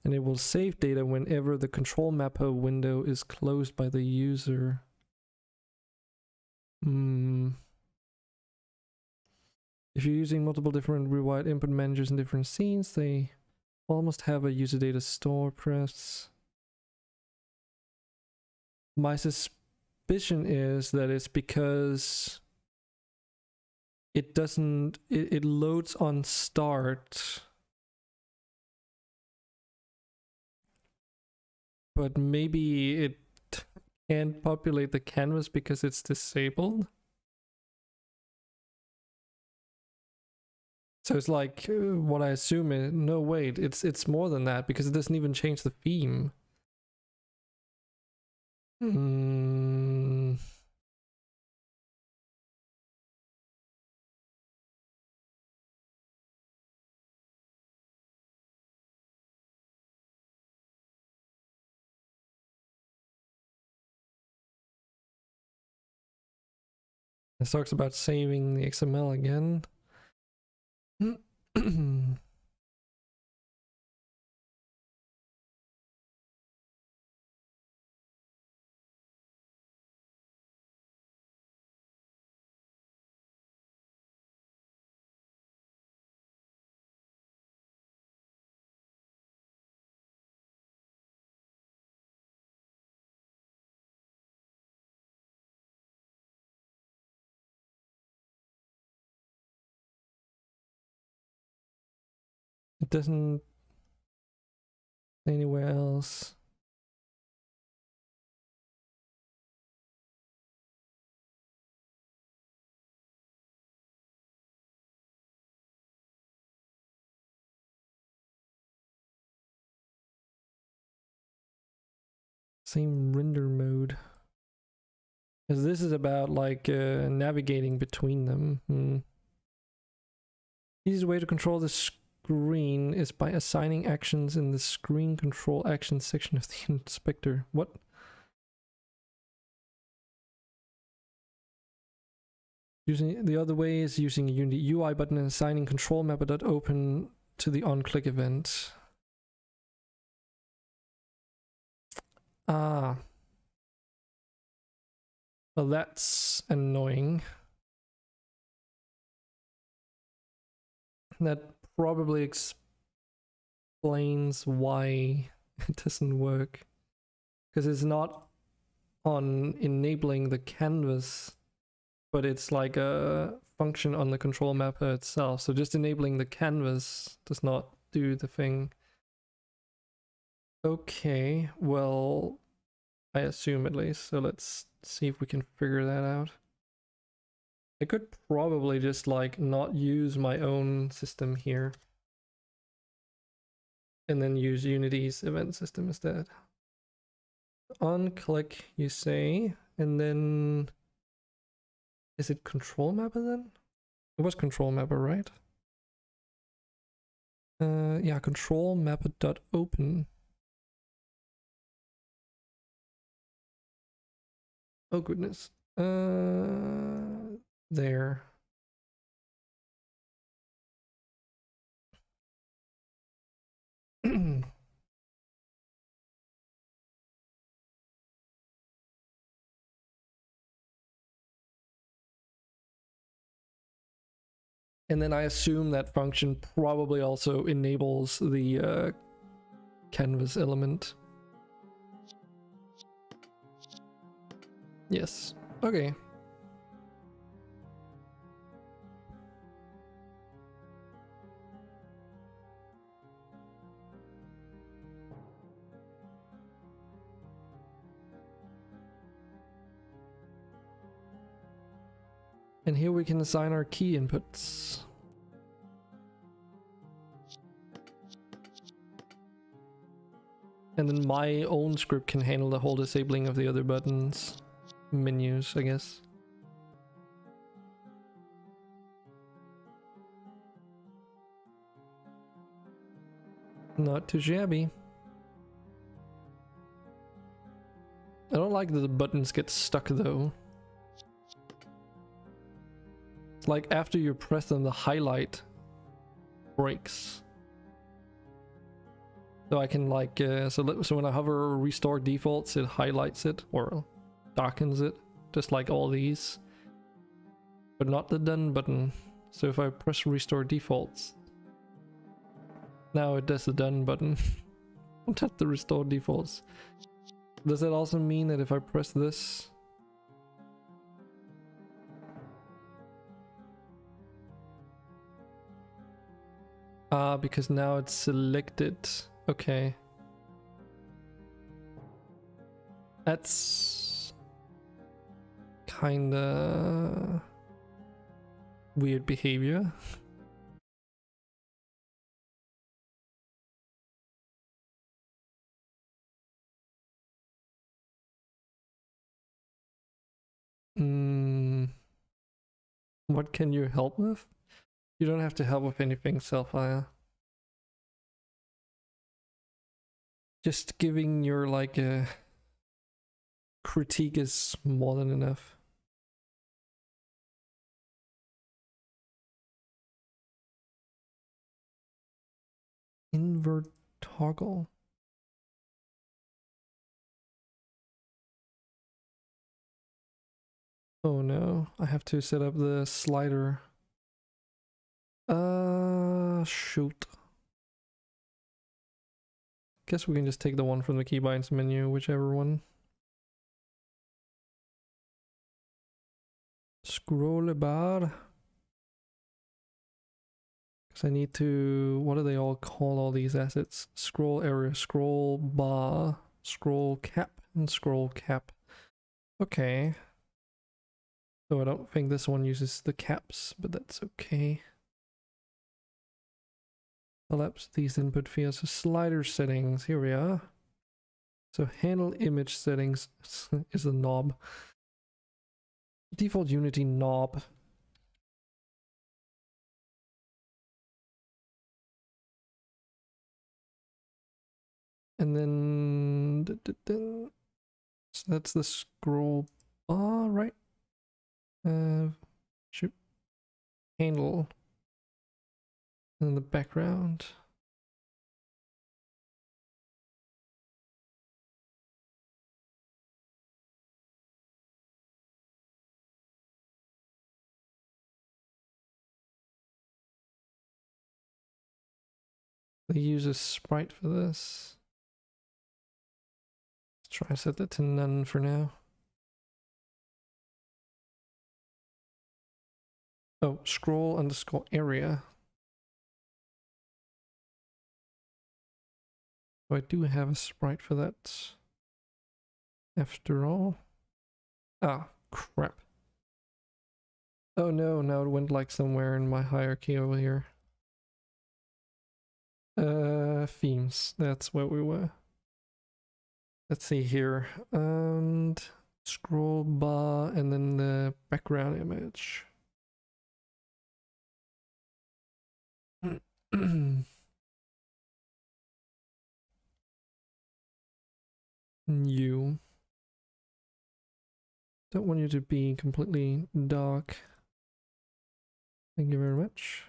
And it will save data whenever the control mapper window is closed by the user. If you're using multiple different rewired input managers in different scenes, they almost have a user data store press. My suspicion is that it's because it doesn't, it loads on start, but maybe it can't populate the canvas because it's disabled. So it's like what I assume is, no wait, it's more than that because it doesn't even change the theme. It talks about saving the XML again. It doesn't Anywhere else? Same render mode. Because this is about like navigating between them. Easiest way to control the screen is by assigning actions in the screen control actions section of the inspector. What? Using the other way is using a Unity UI button and assigning control mapper.open to the on-click event. Ah. Well, that's annoying. That probably explains why it doesn't work. Because it's not on enabling the canvas, but it's like a function on the control mapper itself. So just enabling the canvas does not do the thing. Okay, well, I assume at least. So let's see if we can figure that out. I could probably just like not use my own system here and then use Unity's event system instead. On click, you say, and then is it control mapper then? It was control mapper, right? Yeah, control mapper.open. Oh goodness. There. And then I assume that function probably also enables the canvas element. Yes. Okay. And here we can assign our key inputs. And then my own script can handle the whole disabling of the other buttons. Menus, I guess. Not too shabby. I don't like that the buttons get stuck though. It's like after you press them, the highlight breaks. So I can like, so when I hover restore defaults, it highlights it or darkens it, just like all these. But not the done button. So if I press restore defaults, now it does the done button. Not the restore defaults. Does that also mean that if I press this? Ah, because now it's selected. Okay. That's kinda weird behavior. What can you help with? You don't have to help with anything, Selfire. Just giving your like a critique is more than enough. Invert toggle. Oh no, I have to set up the slider. Shoot. Guess we can just take the one from the keybinds menu, whichever one. Scroll bar. Because I need to, what do they all call all these assets? Scroll area, scroll bar, scroll cap, and scroll cap. Okay. So I don't think this one uses the caps, but that's okay. Collapse these input fields to slider settings. Here we are. So handle image settings is a knob. Default Unity knob. And then so that's the scroll bar, right? Shoot. Handle. And the background. They use a sprite for this. Let's try to set that to none for now. Oh, scroll underscore area. So I do have a sprite for that. After all. Ah, crap. Oh no, now it went like somewhere in my hierarchy over here. Themes, that's where we were. Let's see here. And scroll bar and then the background image. New. Don't want you to be completely dark. Thank you very much.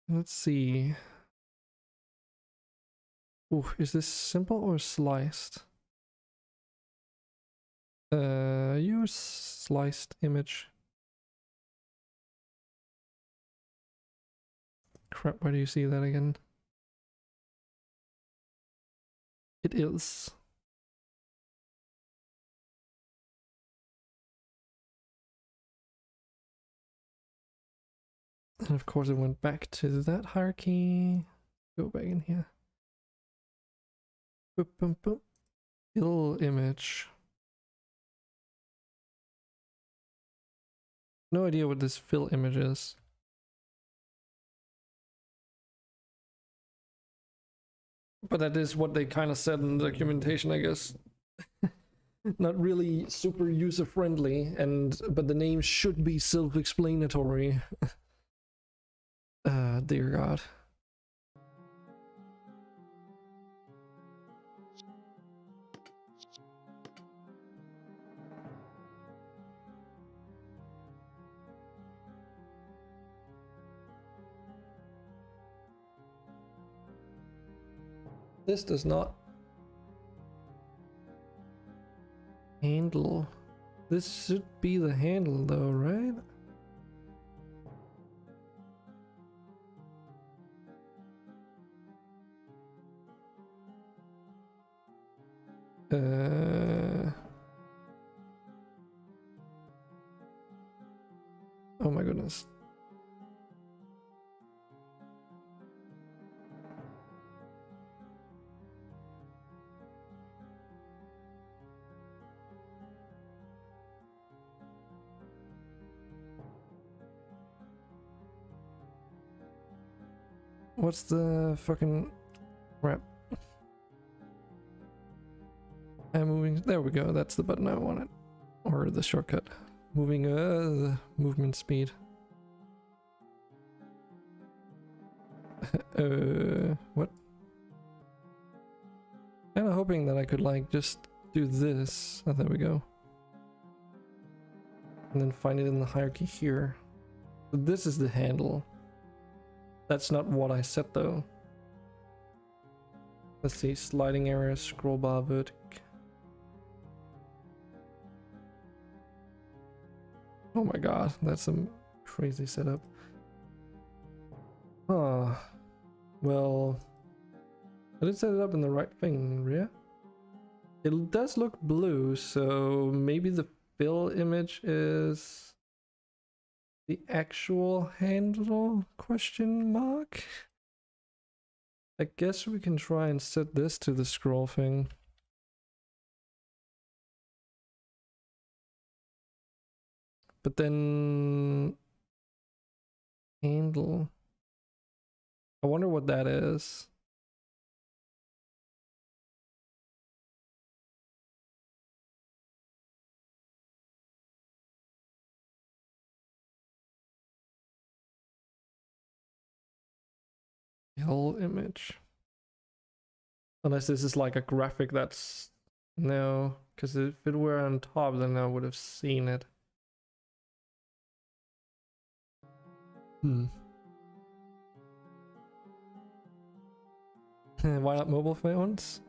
Let's see. Ooh, is this simple or sliced? Use sliced image. Crap, where do you see that again? It is. And of course it went back to that hierarchy. Go back in here. Boop, boop, boop. Fill image. No idea what this fill image is. But that is what they kind of said in the documentation, I guess. Not really super user friendly, but the name should be self-explanatory. Dear God. This does not handle. This should be the handle though, right? Oh my goodness. What's the fucking crap? I'm moving. There we go. That's the button I wanted. Or the shortcut. Moving the movement speed. What? Kinda hoping that I could like just do this. Oh, there we go. And then find it in the hierarchy here. So this is the handle. That's not what I set though. Let's see, sliding area, scroll bar, vertic. Oh my god, that's some crazy setup. Huh. Well, I did set it up in the right thing, yeah? It does look blue, so maybe the fill image is the actual handle question mark. I guess we can try and set this to the scroll thing. But then handle. I wonder what that is. Whole image. Unless this is like a graphic that's... No, because if it were on top, then I would have seen it. Why not mobile phones?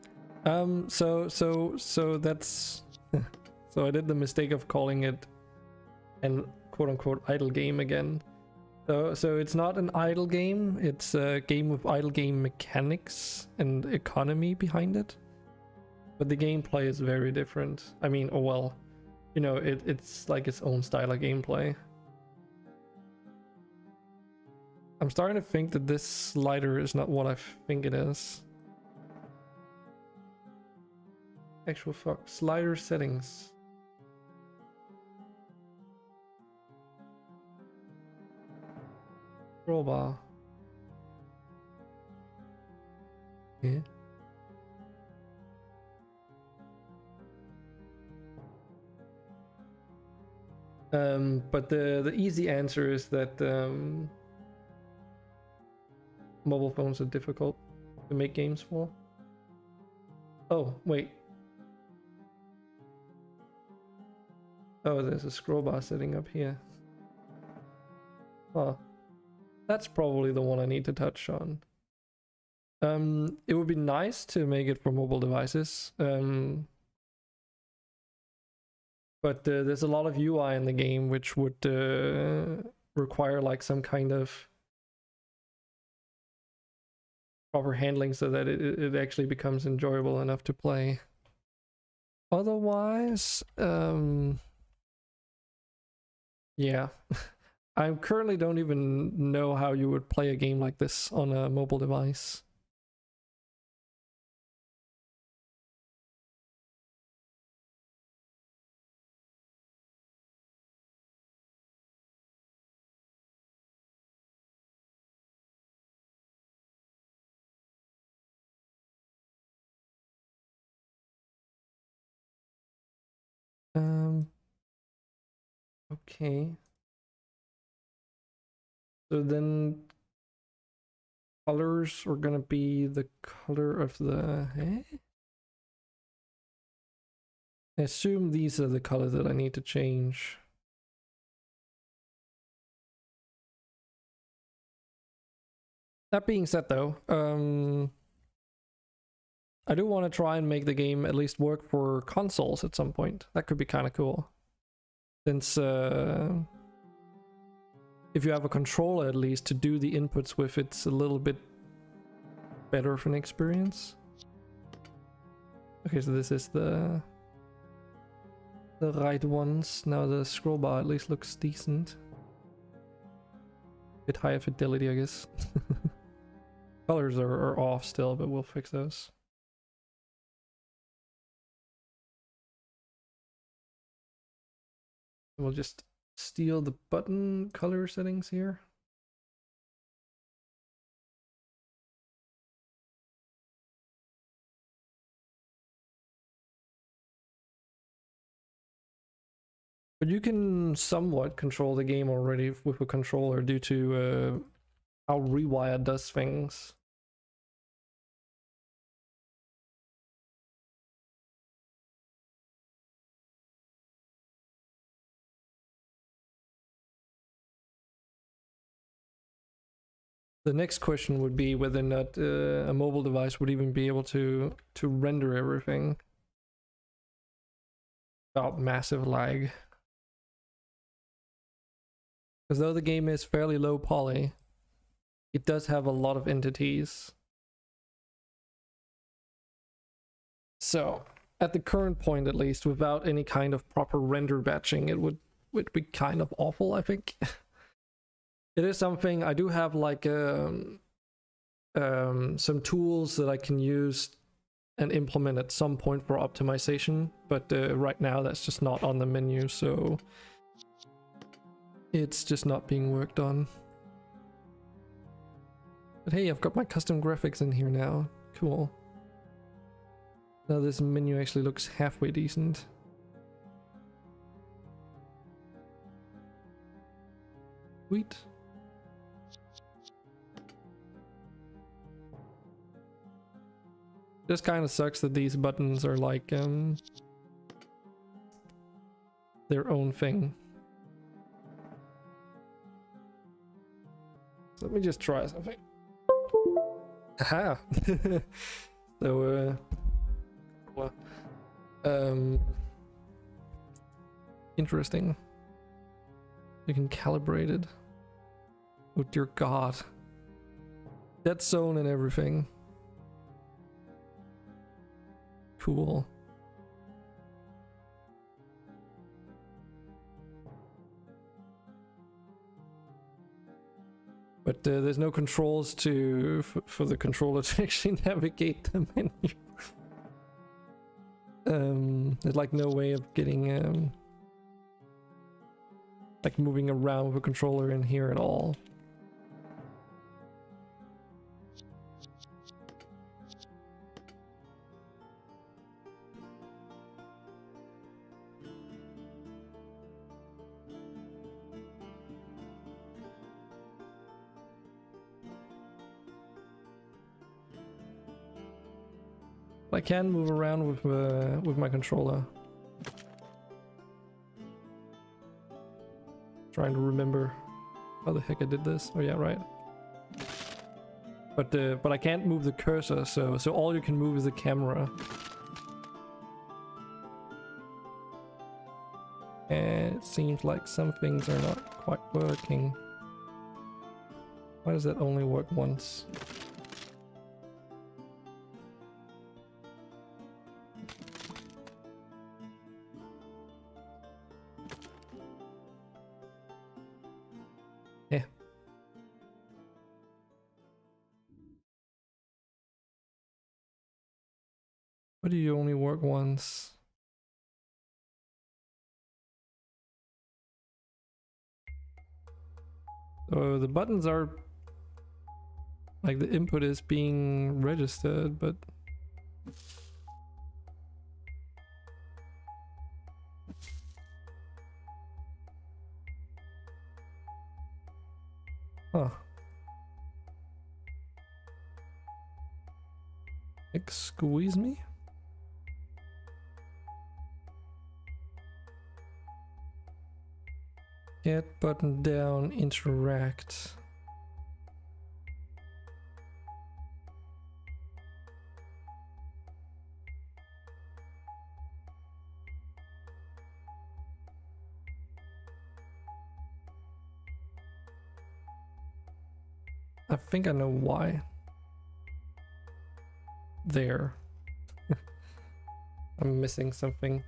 So that's... So I did the mistake of calling it an quote-unquote idle game again. So it's not an idle game, it's a game with idle game mechanics and economy behind it. But the gameplay is very different. I mean, oh well, you know, it's like its own style of gameplay. I'm starting to think that this slider is not what I think it is. Actual fuck, slider settings. Scroll bar. Yeah. But the easy answer is that mobile phones are difficult to make games for. Oh, wait. Oh, there's a scroll bar setting up here. Huh. That's probably the one I need to touch on. It would be nice to make it for mobile devices. But there's a lot of UI in the game which would require like some kind of proper handling so that it actually becomes enjoyable enough to play. Otherwise, yeah. I currently don't even know how you would play a game like this on a mobile device. Okay. So then colors are gonna be the color of the... I assume these are the colors that I need to change. That being said though, I do want to try and make the game at least work for consoles at some point. That could be kind of cool. Since if you have a controller at least to do the inputs with, it's a little bit better of an experience. Okay, so this is the right ones. Now the scroll bar at least looks decent. Bit higher fidelity, I guess. Colors are off still, but we'll fix those. We'll just steal the button color settings here. But you can somewhat control the game already with a controller due to how Rewire does things. The next question would be whether or not a mobile device would even be able to render everything without massive lag. Because though the game is fairly low poly, it does have a lot of entities. So, at the current point at least, without any kind of proper render batching, it would be kind of awful, I think. It is something I do have, like some tools that I can use and implement at some point for optimization, but right now that's just not on the menu, so it's just not being worked on. But hey, I've got my custom graphics in here now. Cool. Now this menu actually looks halfway decent. Sweet. Just kind of sucks that these buttons are like their own thing. So let me just try something. Aha! So interesting. You can calibrate it. Oh dear God. Dead zone and everything. Cool. But there's no controls for the controller to actually navigate the menu. There's like no way of getting like moving around with a controller in here at all. I can move around with my controller. Trying to remember how the heck I did this. Oh yeah, right. But I can't move the cursor, so all you can move is the camera. And it seems like some things are not quite working. Why does that only work once? Yeah. Why do you only work once? So the buttons are like the input is being registered, but huh. Excuse me? Get button down, interact. I think I know why. There. I'm missing something.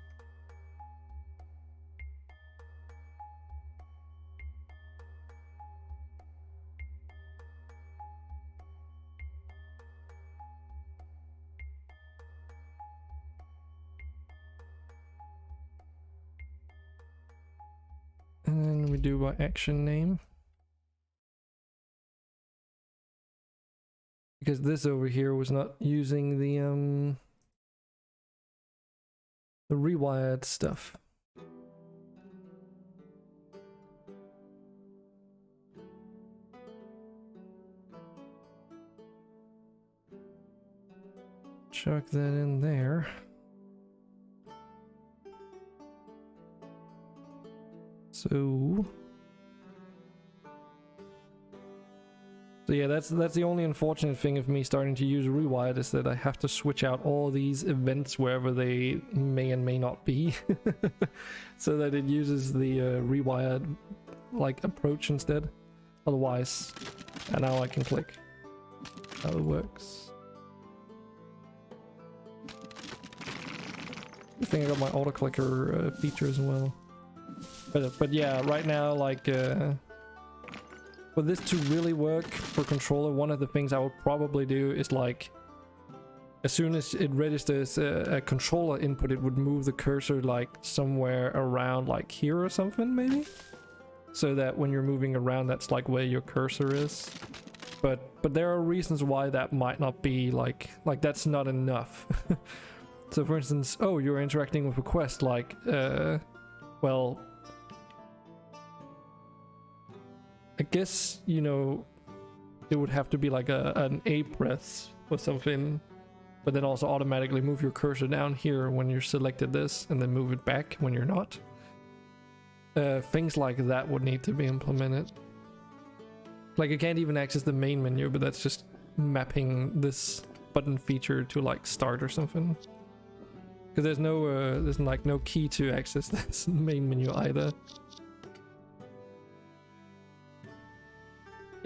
And then we do by action name. Because this over here was not using the rewired stuff. Chuck that in there. So yeah, that's the only unfortunate thing of me starting to use rewired is that I have to switch out all these events wherever they may and may not be, so that it uses the rewired like approach instead. Otherwise, and now I can click. How it works. I think I got my auto clicker feature as well. But yeah, right now like For this to really work for controller, one of the things I would probably do is like, as soon as it registers a controller input, it would move the cursor like somewhere around like here or something maybe, so that when you're moving around, that's like where your cursor is. But there are reasons why that might not be like that's not enough. So for instance, oh, you're interacting with a quest, like well, I guess, you know, it would have to be like an A press or something, but then also automatically move your cursor down here when you're selected this, and then move it back when you're not. Things like that would need to be implemented. Like, I can't even access the main menu, but that's just mapping this button feature to like start or something. Because there's like no key to access this main menu either.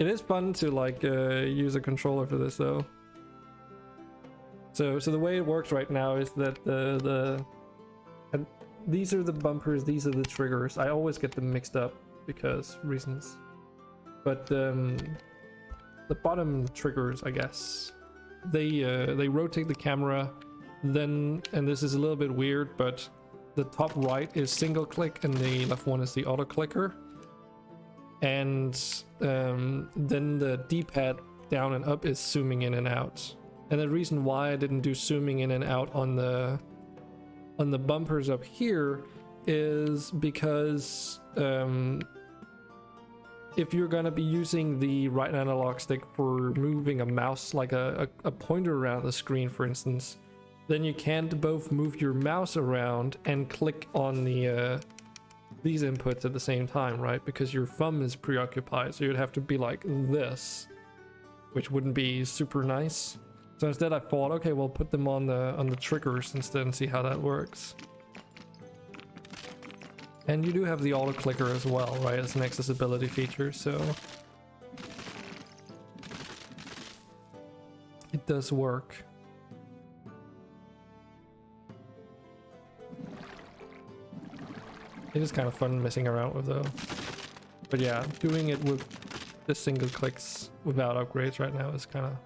It is fun to like use a controller for this though. So the way it works right now is that these are the bumpers, these are the triggers. I always get them mixed up because reasons. But the bottom triggers, I guess, they rotate the camera. Then, and this is a little bit weird, but the top right is single click and the left one is the auto clicker. And then the D-pad down and up is zooming in and out. And the reason why I didn't do zooming in and out on the bumpers up here is because if you're gonna be using the right analog stick for moving a mouse, like a pointer around the screen, for instance, then you can't both move your mouse around and click on the these inputs at the same time, right? Because your thumb is preoccupied, so you'd have to be like this, which wouldn't be super nice. So instead I thought, okay, we'll put them on the triggers instead and see how that works. And you do have the auto clicker as well, right? It's an accessibility feature, so it does work. It is kind of fun messing around with though. But yeah, doing it with the single clicks without upgrades right now is kind of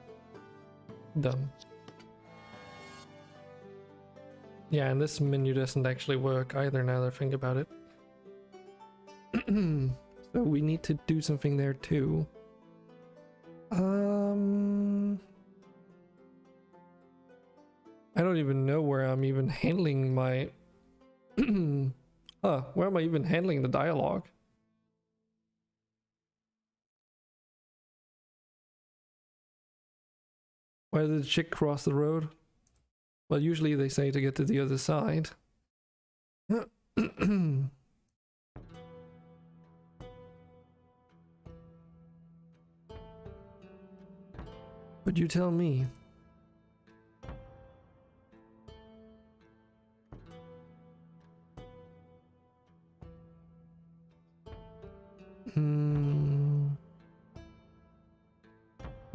dumb. Yeah, and this menu doesn't actually work either now that I think about it. So we need to do something there too. I don't even know where I'm even handling my where am I even handling the dialogue? Why did the chick cross the road? Well, usually they say to get to the other side. But you tell me.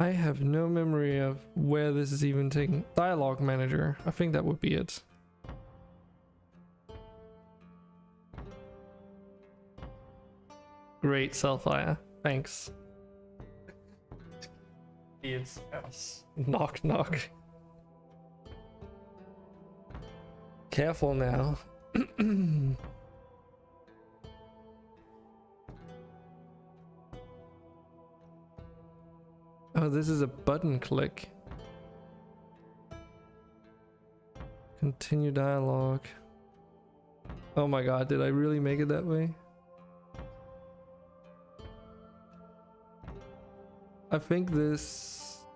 I have no memory of where this is even taking. Dialogue manager. I think that would be it. Great, Selfire. Thanks. It's house. Knock, knock. Careful now. Oh, this is a button click. Continue dialogue. Oh my god, did I really make it that way? I think this...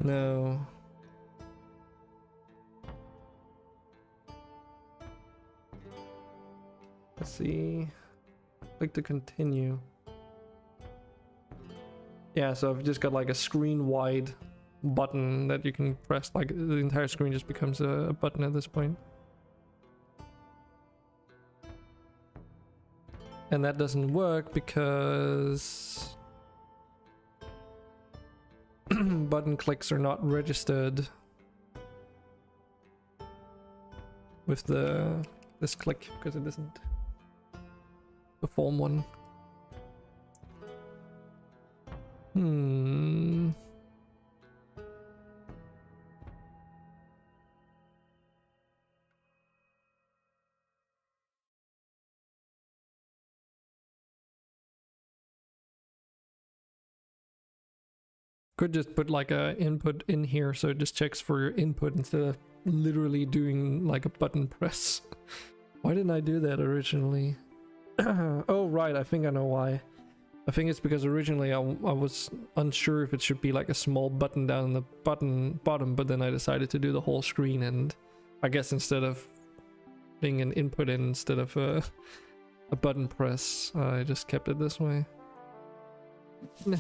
No. Let's see. Click to continue. Yeah, so I've just got like a screen wide button that you can press, like the entire screen just becomes a button at this point. And that doesn't work because button clicks are not registered with this click, because it isn't the form one. Hmm. Could just put like a input in here so it just checks for your input instead of literally doing like a button press. Why didn't I do that originally? Oh right, I think I know why. I think it's because originally I was unsure if it should be like a small button down in the bottom, but then I decided to do the whole screen, and I guess instead of being an input in instead of a button press, I just kept it this way. Nah.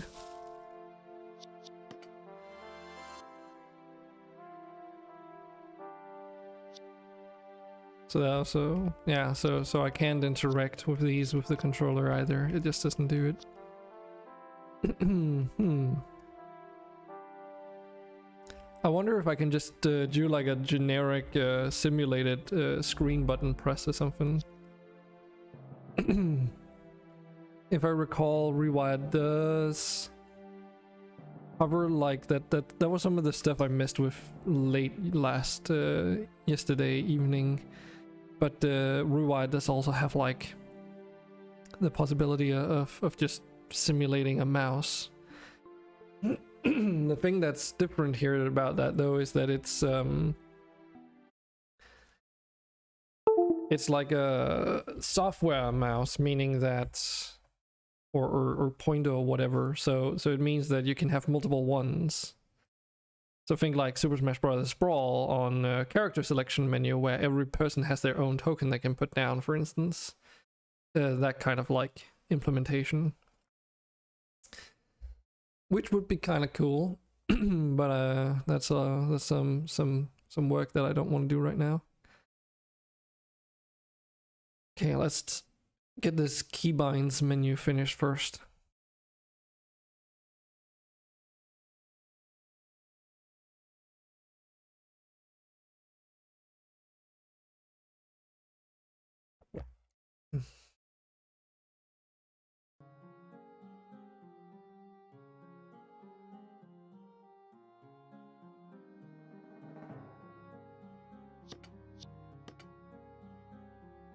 So yeah, so I can't interact with these with the controller either. It just doesn't do it. I wonder if I can just do like a generic simulated screen button press or something. If I recall, Rewired does hover like that. That was some of the stuff I missed with late last yesterday evening. But Rewired does also have like the possibility of just simulating a mouse. The thing that's different here about that though is that it's like a software mouse, meaning that or pointer or whatever. So it means that you can have multiple ones. So think like Super Smash Bros. Brawl on a character selection menu where every person has their own token they can put down, for instance. That kind of like implementation. Which would be kind of cool. But that's some work that I don't want to do right now. Okay, let's get this keybinds menu finished first.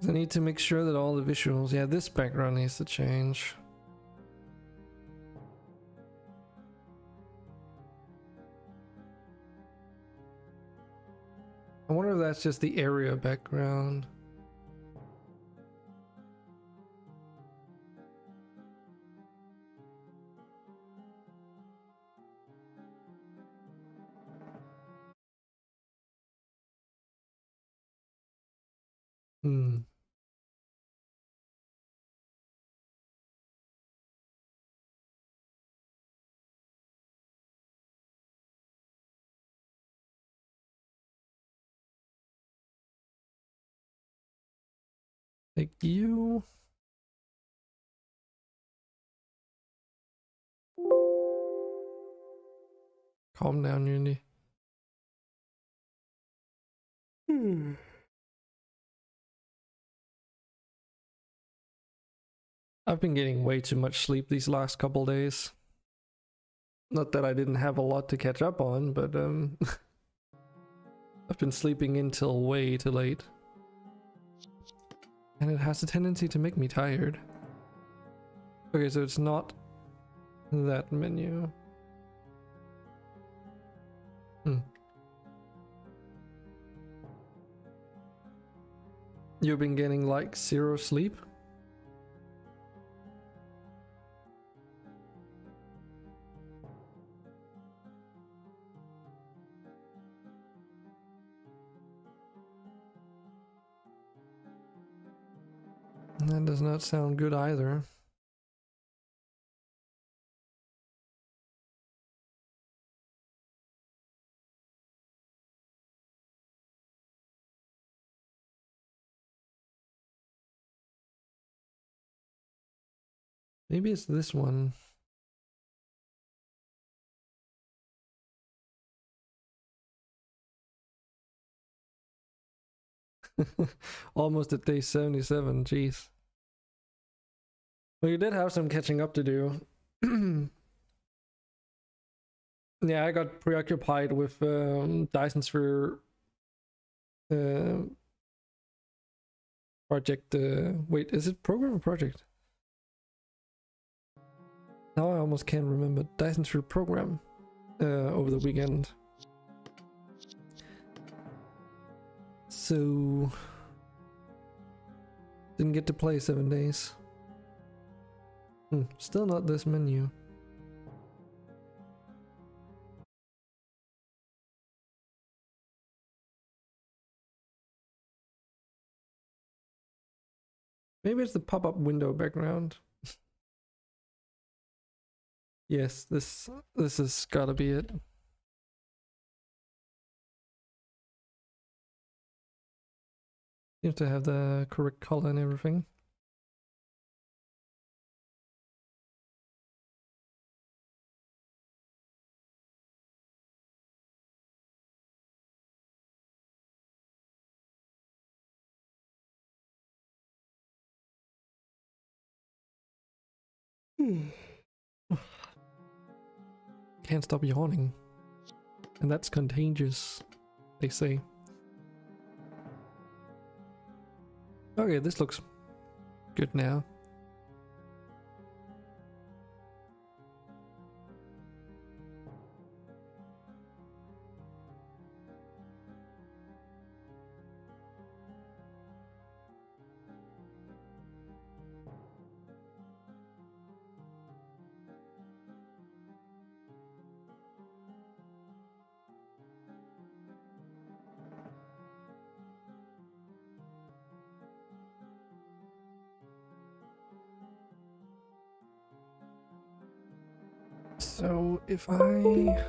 I need to make sure that all the visuals, yeah, this background needs to change. I wonder if that's just the area background. Thank you. Calm down, Unity. I've been getting way too much sleep these last couple days. Not that I didn't have a lot to catch up on, but I've been sleeping in till way too late. And it has a tendency to make me tired. Okay, so it's not that menu. You've been getting like 0 sleep? That does not sound good either. Maybe it's this one. Almost at day 77, jeez. Well, you did have some catching up to do. Yeah, I got preoccupied with Dyson Sphere project. Wait, is it program or project? Now I almost can't remember. Dyson Sphere program over the weekend. So didn't get to play 7 days. Still not this menu. Maybe it's the pop-up window background. Yes, this has gotta be it. Seems to have the correct color and everything. Can't stop yawning. And that's contagious, they say. Okay, this looks good now. So if I...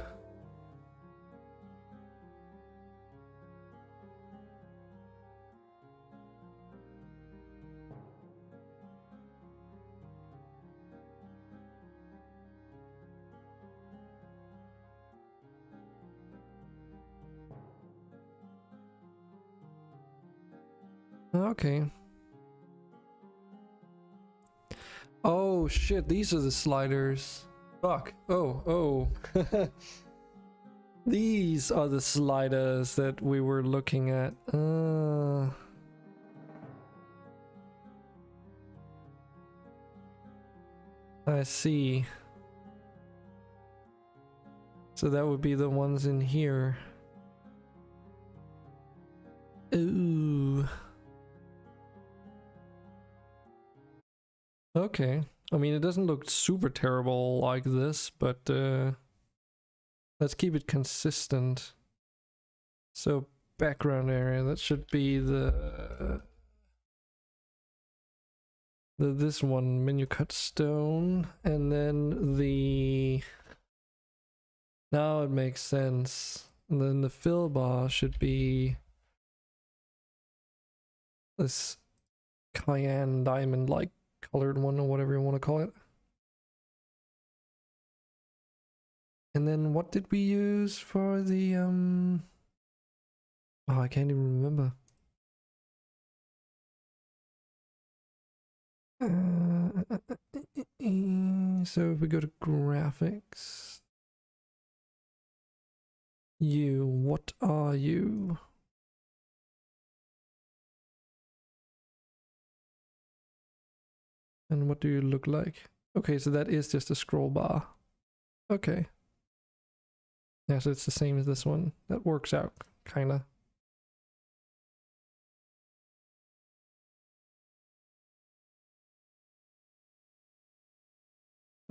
Okay. Oh shit, these are the sliders. Fuck. Oh. These are the sliders that we were looking at. I see. So that would be the ones in here. Ooh. Okay. I mean, it doesn't look super terrible like this, but let's keep it consistent. So background area, that should be the this one, menu cut stone, and then the... Now it makes sense. And then the fill bar should be this cayenne diamond like colored one, or whatever you want to call it. And then what did we use for the oh, I can't even remember. So if we go to graphics, what are you? And what do you look like? Okay, so that is just a scroll bar. Okay. Yeah, so it's the same as this one. That works out, kinda.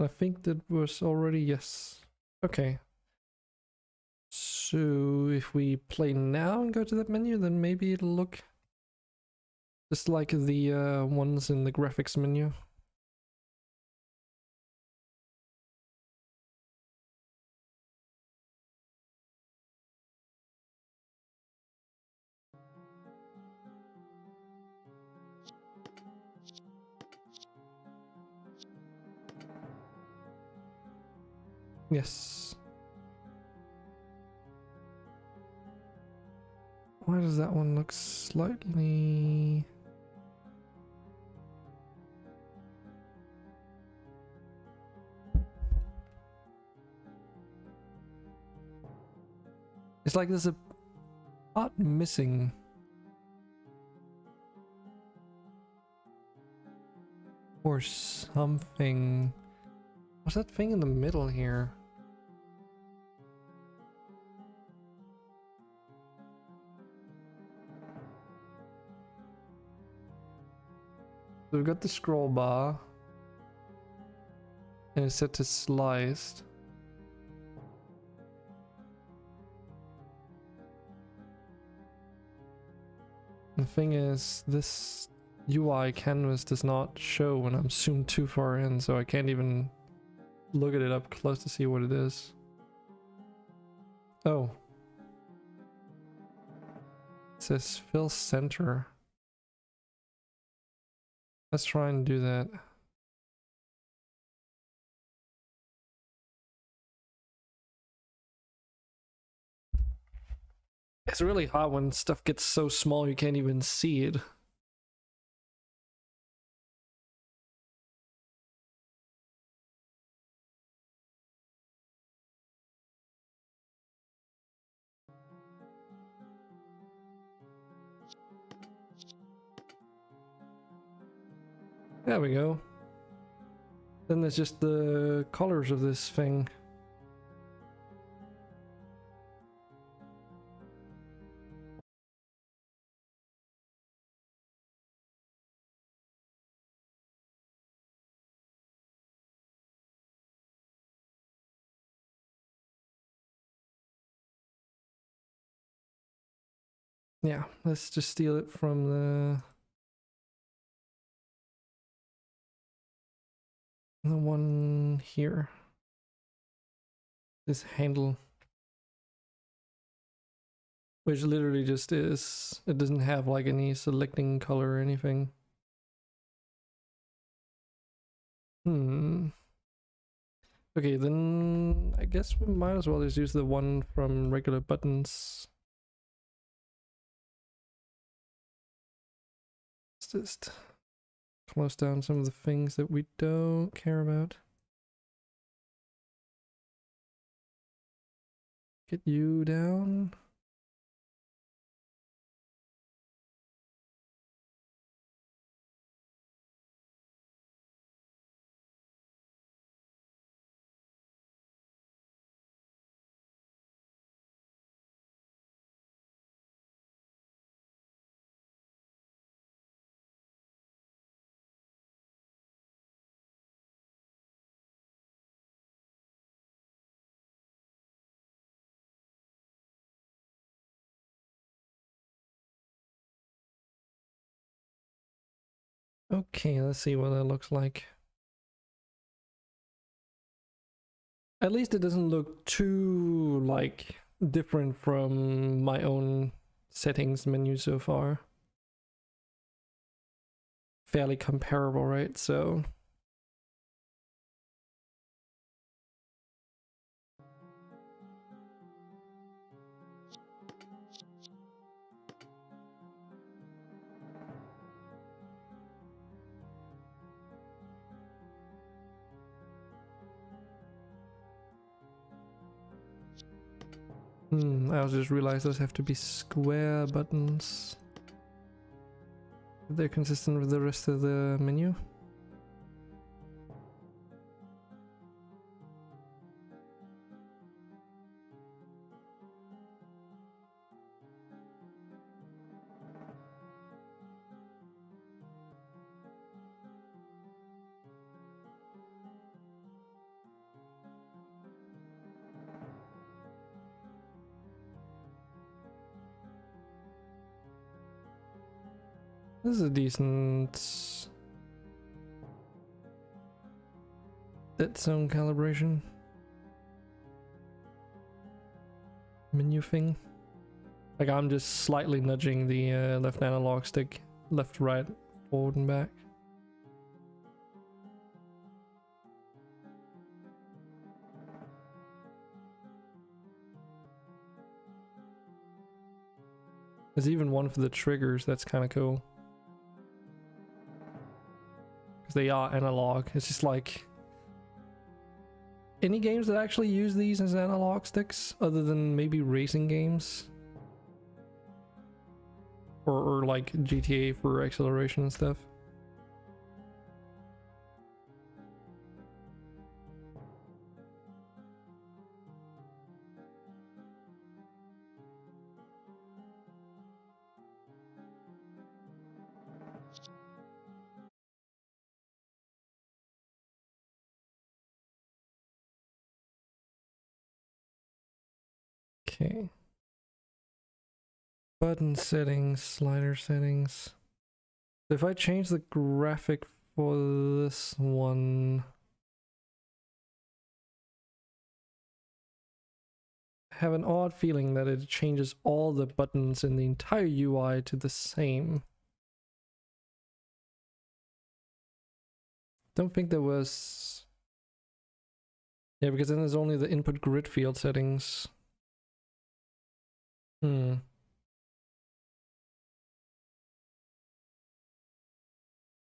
I think that was already, yes. Okay. So if we play now and go to that menu, then maybe it'll look just like the ones in the graphics menu. Yes. Why does that one look slightly... It's like there's a part missing. Or something. What's that thing in the middle here? So we've got the scroll bar. And it's set to sliced. The thing is, this UI canvas does not show when I'm zoomed too far in, so I can't even look at it up close to see what it is. Oh. It says fill center. Let's try and do that. It's really hard when stuff gets so small you can't even see it. There we go. Then there's just the colors of this thing. Yeah, let's just steal it from the one here. This handle. Which literally just is, it doesn't have like any selecting color or anything. Okay, then I guess we might as well just use the one from regular buttons. Let's just close down some of the things that we don't care about. Get you down. Okay, let's see what that looks like. At least it doesn't look too, like, different from my own settings menu so far. Fairly comparable, right? So... I also just realized those have to be square buttons. They're consistent with the rest of the menu. This is a decent dead zone calibration menu thing. Like I'm just slightly nudging the left analog stick left, right, forward and back. There's even one for the triggers that's kind of cool. Because they are analog. It's just like any games that actually use these as analog sticks other than maybe racing games? Or like GTA for acceleration and stuff? Okay. Button settings, slider settings. So if I change the graphic for this one, I have an odd feeling that it changes all the buttons in the entire UI to the same. Don't think there was... Yeah, because then there's only the input grid field settings.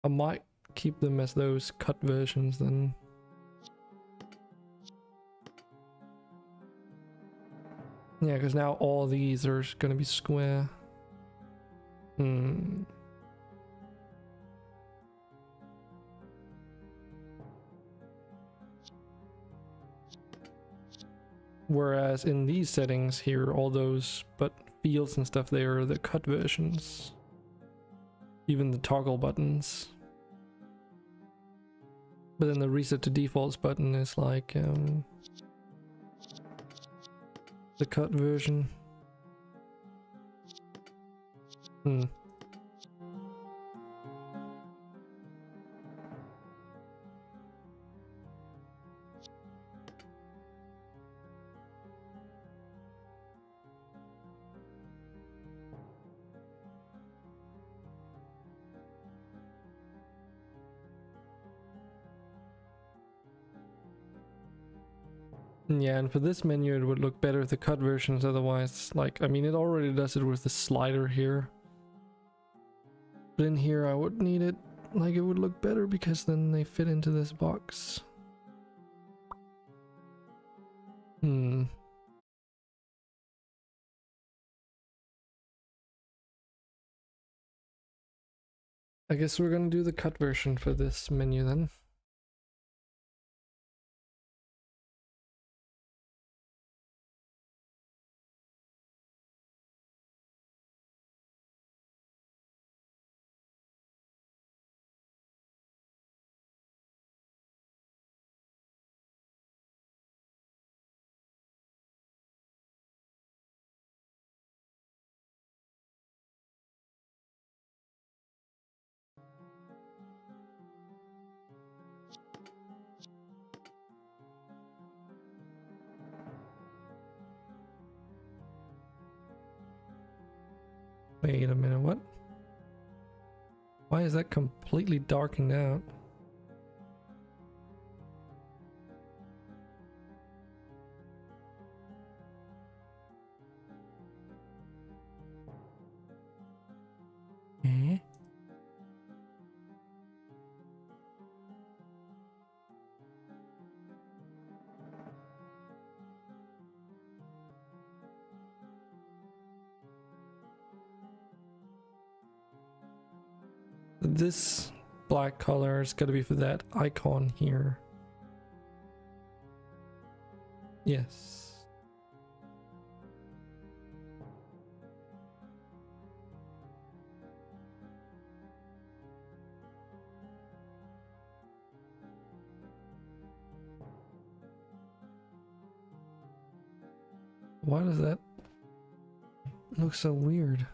I might keep them as those cut versions then. Yeah, because now all these are gonna be square. Whereas in these settings here, all those but fields and stuff, they are the cut versions. Even the toggle buttons. But then the reset to defaults button is like the cut version. Yeah, and for this menu it would look better with the cut versions, otherwise, like, I mean, it already does it with the slider here. But in here I would need it, like, it would look better because then they fit into this box. I guess we're gonna do the cut version for this menu then. Wait a minute, what? Why is that completely darkened out? Eh? This black color is gotta be for that icon here. Yes. Why does that look so weird?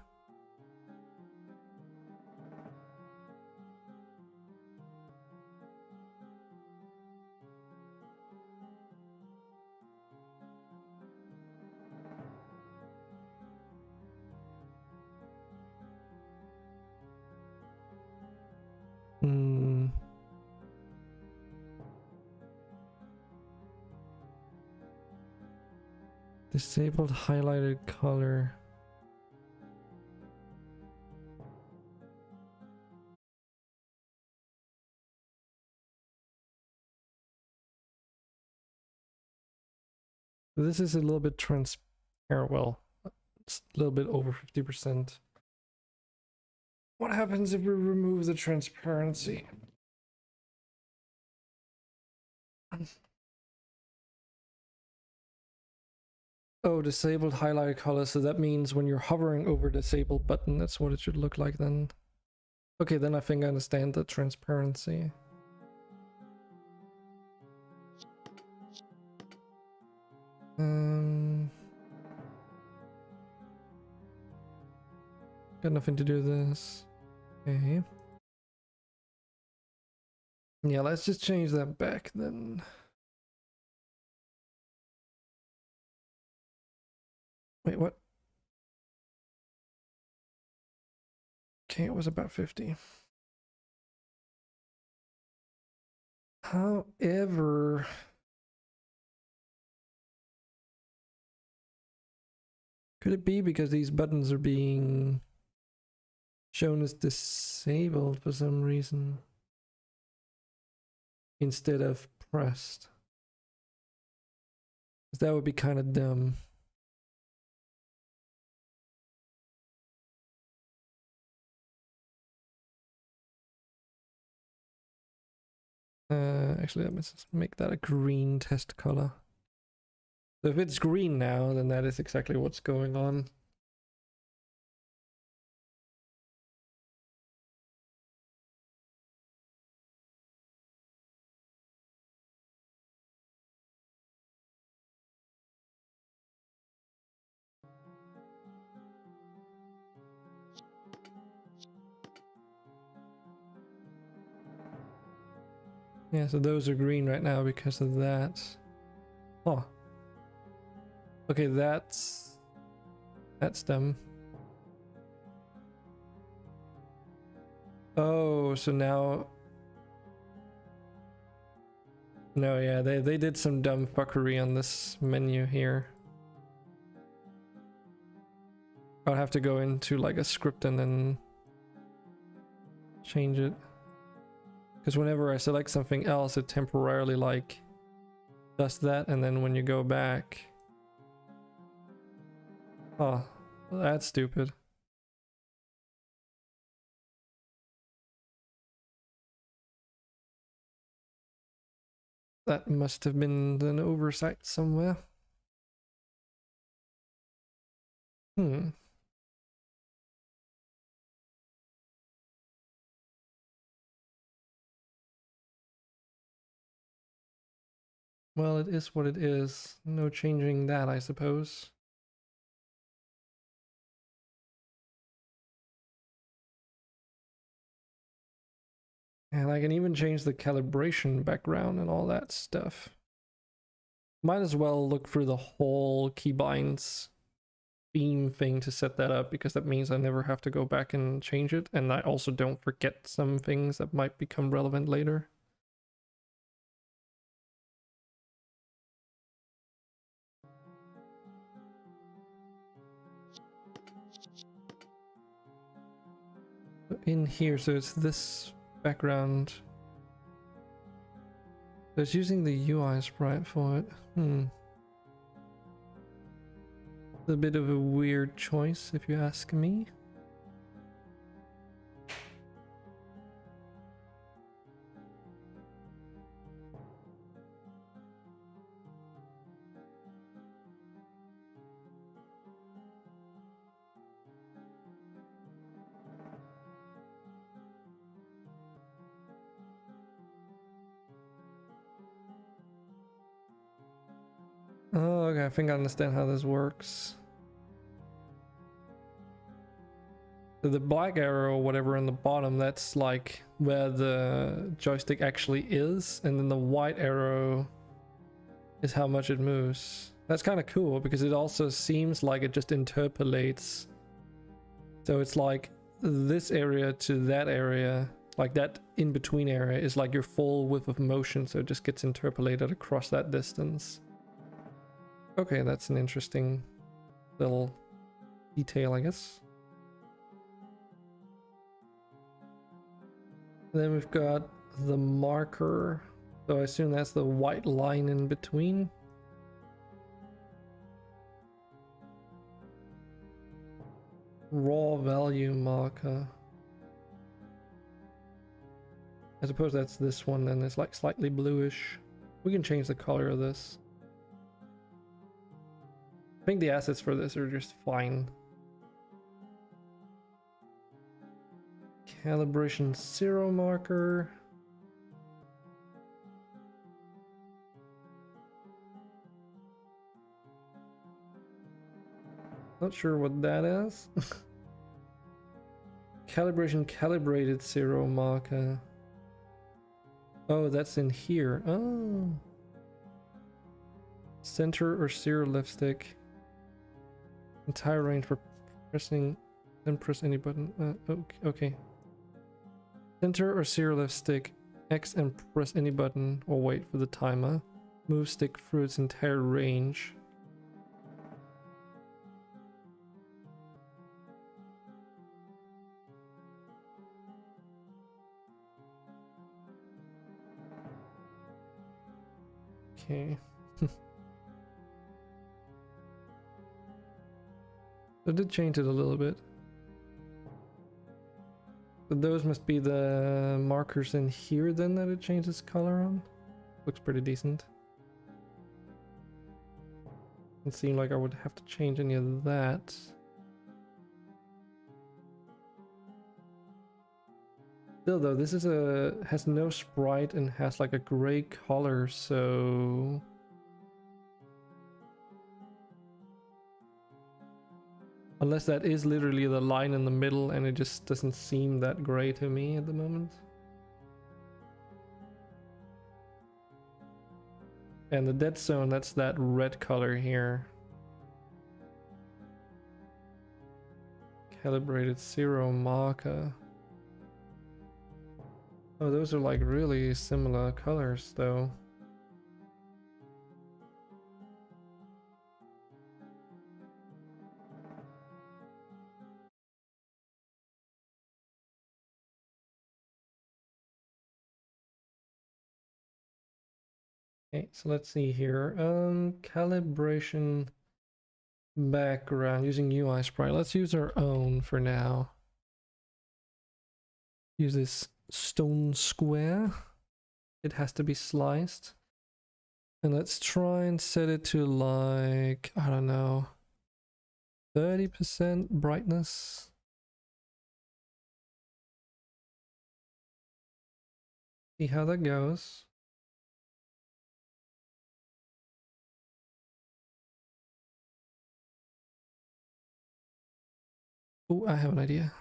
Disabled highlighted color. This is a little bit transparent. Well, it's a little bit over 50%. What happens if we remove the transparency? Oh, disabled highlight color. So that means when you're hovering over disabled button, that's what it should look like then. Okay, then I think I understand the transparency. Got nothing to do with this. Okay. Yeah, let's just change that back then. Wait, what? Okay, it was about 50. However, could it be because these buttons are being shown as disabled for some reason instead of pressed? That would be kind of dumb. Actually, let me just make that a green test color. So if it's green now, then that is exactly what's going on. Yeah, so those are green right now because of that. Oh. Okay, that's them. Oh, so now... No, yeah, they did some dumb fuckery on this menu here. I'll have to go into like a script and then change it. Because whenever I select something else, it temporarily like does that, and then when you go back... Oh, that's stupid. That must have been an oversight somewhere. Hmm. Well, it is what it is. No changing that, I suppose. And I can even change the calibration background and all that stuff. Might as well look through the whole keybinds theme thing to set that up, because that means I never have to go back and change it, and I also don't forget some things that might become relevant later. In here, so it's this background. So it's using the UI sprite for it. It's a bit of a weird choice, if you ask me. Oh, okay, I think I understand how this works. So the black arrow or whatever in the bottom, that's like where the joystick actually is, and then the white arrow is how much it moves. That's kind of cool, because it also seems like it just interpolates. So it's like this area to that area, like that in-between area is like your full width of motion, so it just gets interpolated across that distance. Okay, that's an interesting little detail, I guess. Then we've got the marker, so I assume that's the white line in between. Raw value marker. I suppose that's this one, and it's like slightly bluish. We can change the color of this. I think the assets for this are just fine. Calibration 0 marker. Not sure what that is. Calibration calibrated 0 marker. Oh, that's in here. Oh. Center or zero left stick. Entire range for pressing, then press any button. Okay. Center or zero left stick. X and press any button or wait for the timer. Move stick through its entire range. Okay. I did change it a little bit. But those must be the markers in here then that it changes color on. Looks pretty decent. Doesn't seem like I would have to change any of that. Still though, this is has no sprite and has like a gray color, so unless that is literally the line in the middle and it just doesn't seem that gray to me at the moment. And the dead zone, that's that red color here. Calibrated 0 marker. Oh, those are like really similar colors though. Okay, so let's see here. Calibration background using UI sprite. Let's use our own for now. Use this stone square. It has to be sliced. And let's try and set it to like, I don't know, 30% brightness. See how that goes. Oh, I have an idea.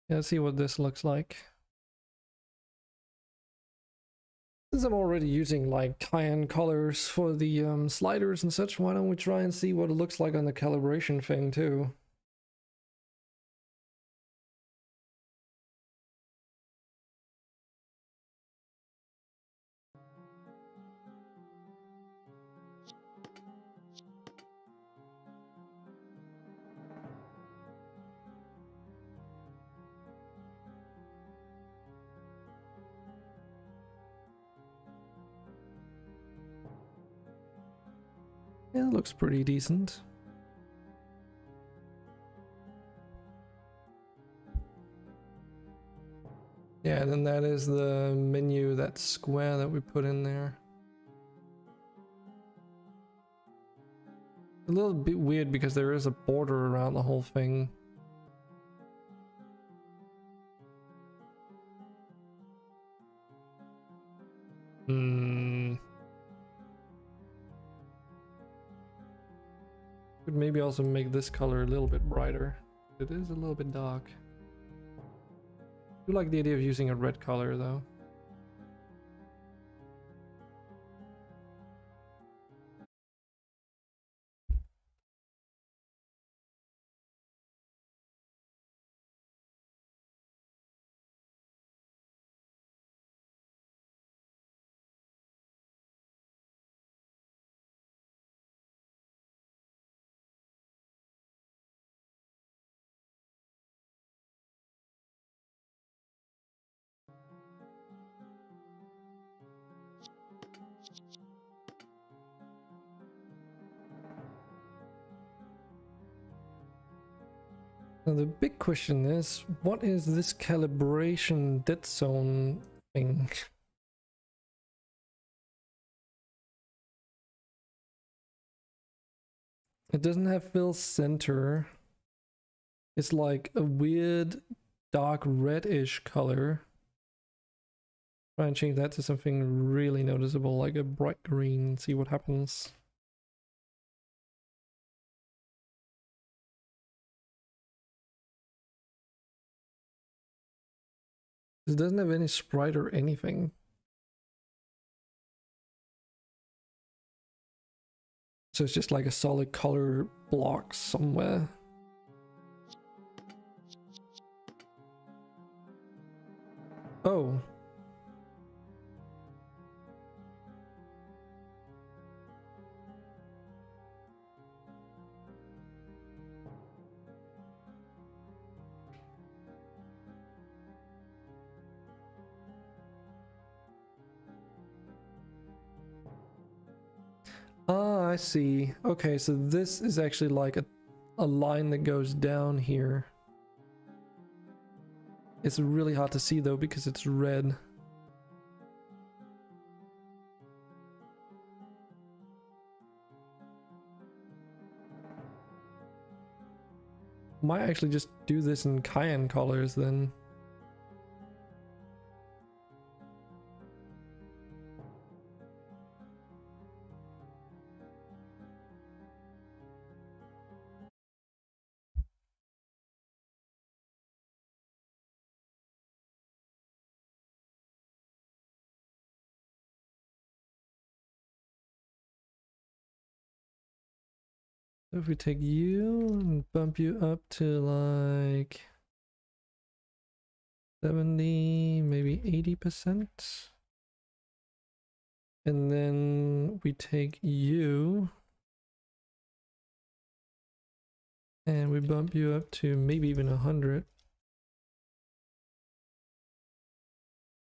Yeah, let's see what this looks like. Since I'm already using like cyan colors for the sliders and such, why don't we try and see what it looks like on the calibration thing too? Yeah, it looks pretty decent. Yeah, and then that is the menu, that square that we put in there. A little bit weird because there is a border around the whole thing. Could maybe also make this color a little bit brighter. It is a little bit dark. I do like the idea of using a red color though. Now the big question is, what is this calibration dead zone thing? It doesn't have fill center. It's like a weird dark reddish color. Try and change that to something really noticeable, like a bright green, see what happens. This doesn't have any sprite or anything. So it's just like a solid color block somewhere. Oh. Ah, I see. Okay, so this is actually like a line that goes down here. It's really hard to see though because it's red. Might actually just do this in cayenne colors then. So if we take you and bump you up to like 70, maybe 80%. And then we take you and we bump you up to maybe even 100.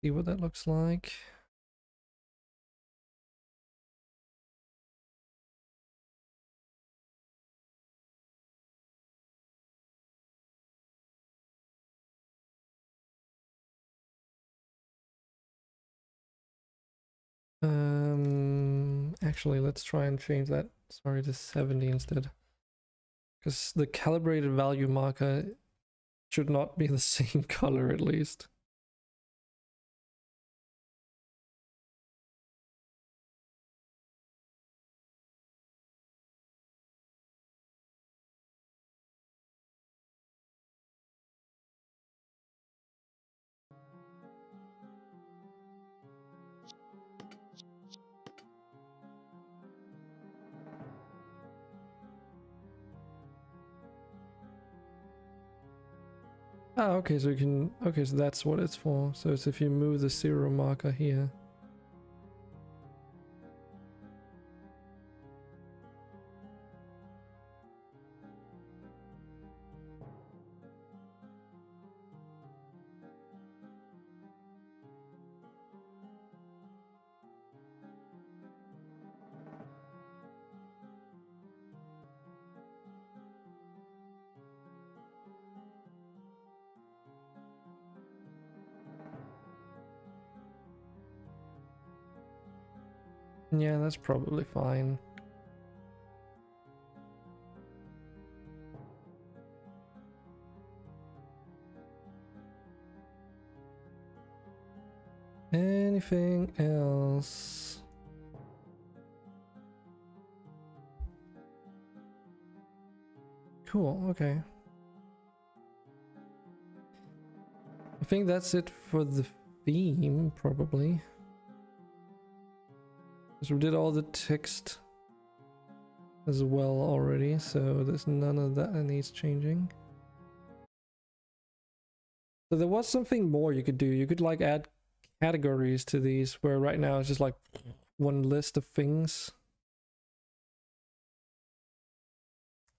See what that looks like. Actually, let's try and change that, sorry, to 70 instead. Because the calibrated value marker should not be the same color at least. Ah, okay, so you can, okay, so that's what it's for. So it's if you move the 0 marker here. Yeah, that's probably fine. Anything else? Cool, okay. I think that's it for the theme, probably. Because we did all the text as well already, so there's none of that needs changing. So there was something more you could do. You could like add categories to these, where right now it's just like one list of things.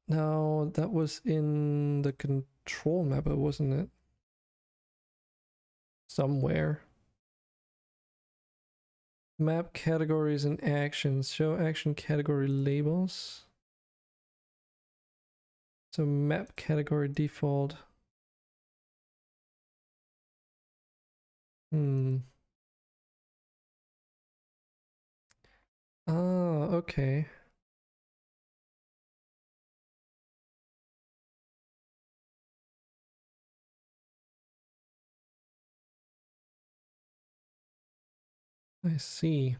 Now that was in the control mapper, wasn't it? Somewhere. Map categories and actions. Show action category labels. So map category default. Oh, okay. I see.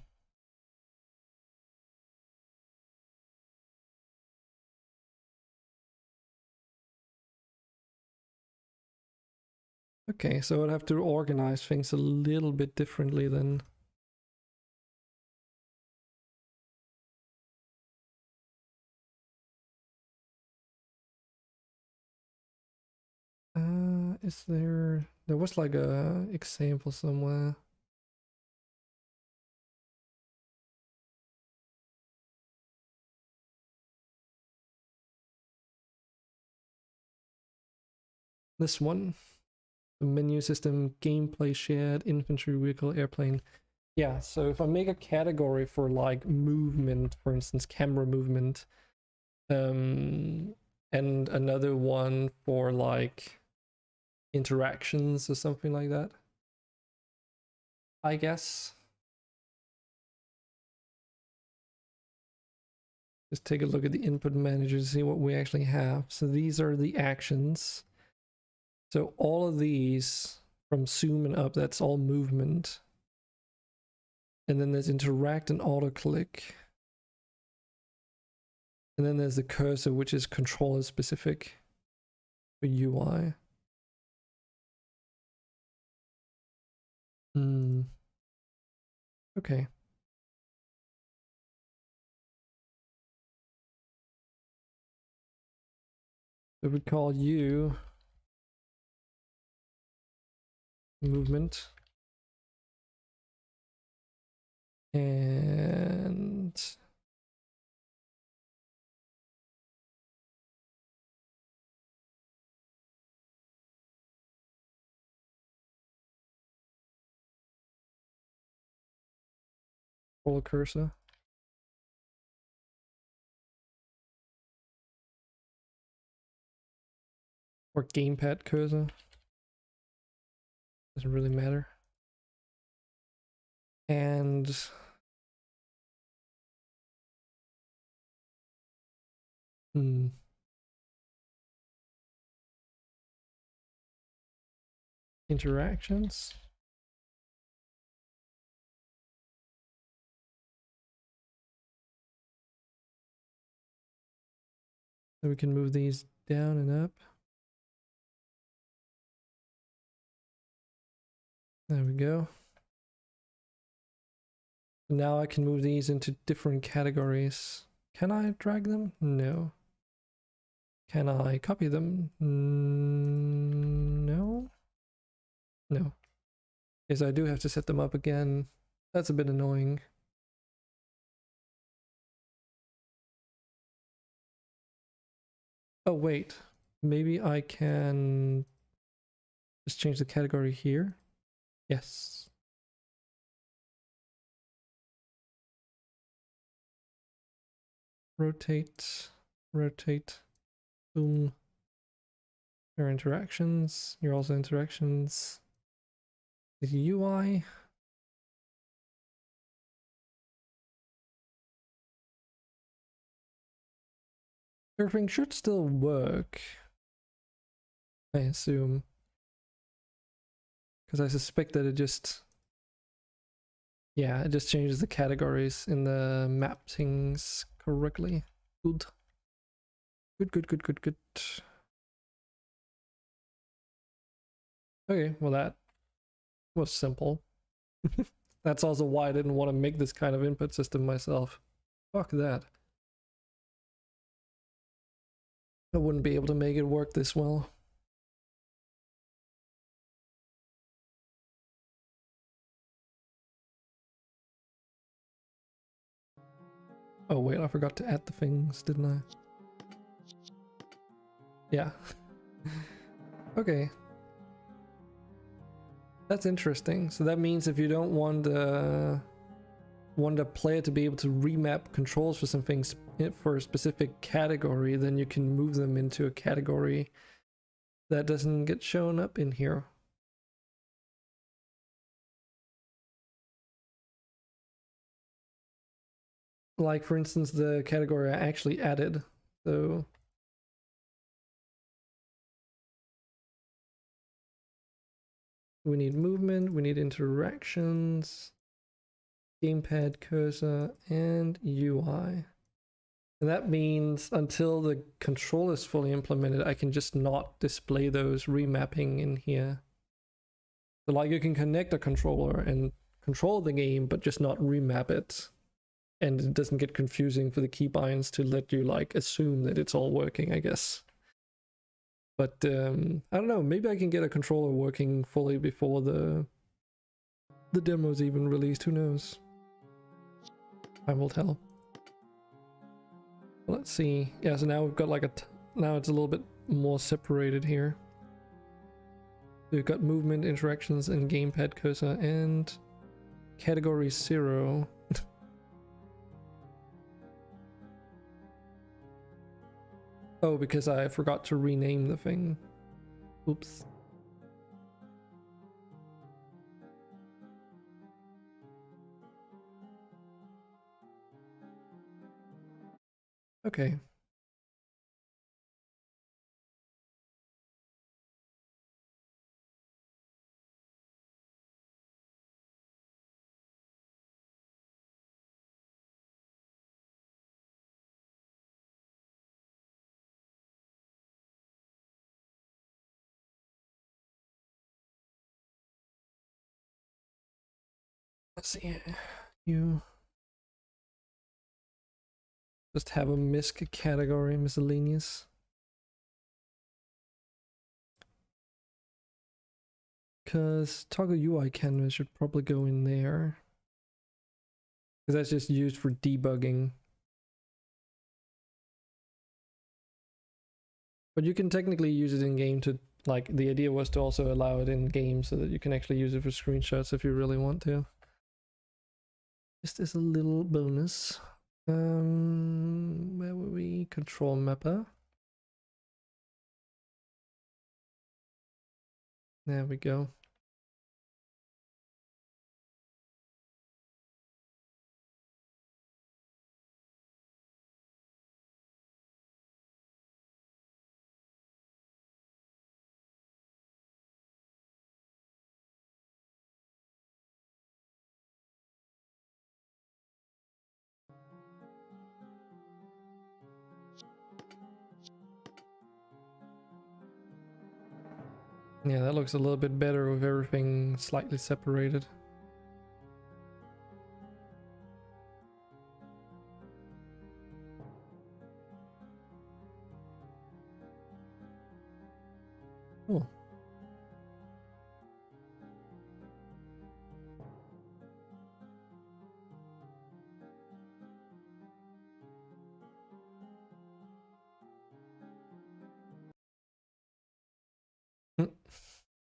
Okay, so I'd have to organize things a little bit differently then. Is there was like a example somewhere. This one. The menu system, gameplay shared, infantry vehicle, airplane. Yeah, so if I make a category for like movement, for instance, camera movement, and another one for like interactions or something like that, I guess. Just take a look at the input manager to see what we actually have. So these are the actions. So all of these from zoom and up, that's all movement. And then there's interact and auto click. And then there's the cursor, which is controller specific for UI. Okay. So we call you movement. And roll cursor. Or gamepad cursor. Doesn't really matter. And interactions. So we can move these down and up. There we go. Now I can move these into different categories. Can I drag them? No. Can I copy them? No. No. Yes, I do have to set them up again. That's a bit annoying. Oh, wait. Maybe I can just change the category here. Yes. Rotate, rotate, boom. Your interactions, your also interactions. The UI. Everything should still work, I assume. Because I suspect that it just... Yeah, it just changes the categories in the map things correctly. Good. Good. Okay, well that was simple. That's also why I didn't want to make this kind of input system myself. Fuck that. I wouldn't be able to make it work this well. Oh wait, I forgot to add the things, didn't I? Yeah. Okay. That's interesting. So that means if you don't want want a player to be able to remap controls for something for a specific category, then you can move them into a category that doesn't get shown up in here. Like for instance, the category I actually added. So we need movement, we need interactions, gamepad, cursor, and UI. And that means until the control is fully implemented, I can just not display those remapping in here. So like you can connect a controller and control the game, but just not remap it. And it doesn't get confusing for the keybinds to let you like assume that it's all working, I guess. But I don't know, maybe I can get a controller working fully before the demo's even released, who knows? Time will tell. Let's see. Yeah, so now we've got like now it's a little bit more separated here. We've got movement, interactions, and gamepad cursor, and category 0. Oh, because I forgot to rename the thing. Oops. Okay. Let's see. You just have a MISC category, miscellaneous. Because toggle UI canvas should probably go in there. Because that's just used for debugging. But you can technically use it in game to, like, the idea was to also allow it in game so that you can actually use it for screenshots if you really want to. Just as a little bonus. Where were we? Control mapper. There we go. Yeah, that looks a little bit better with everything slightly separated. Cool.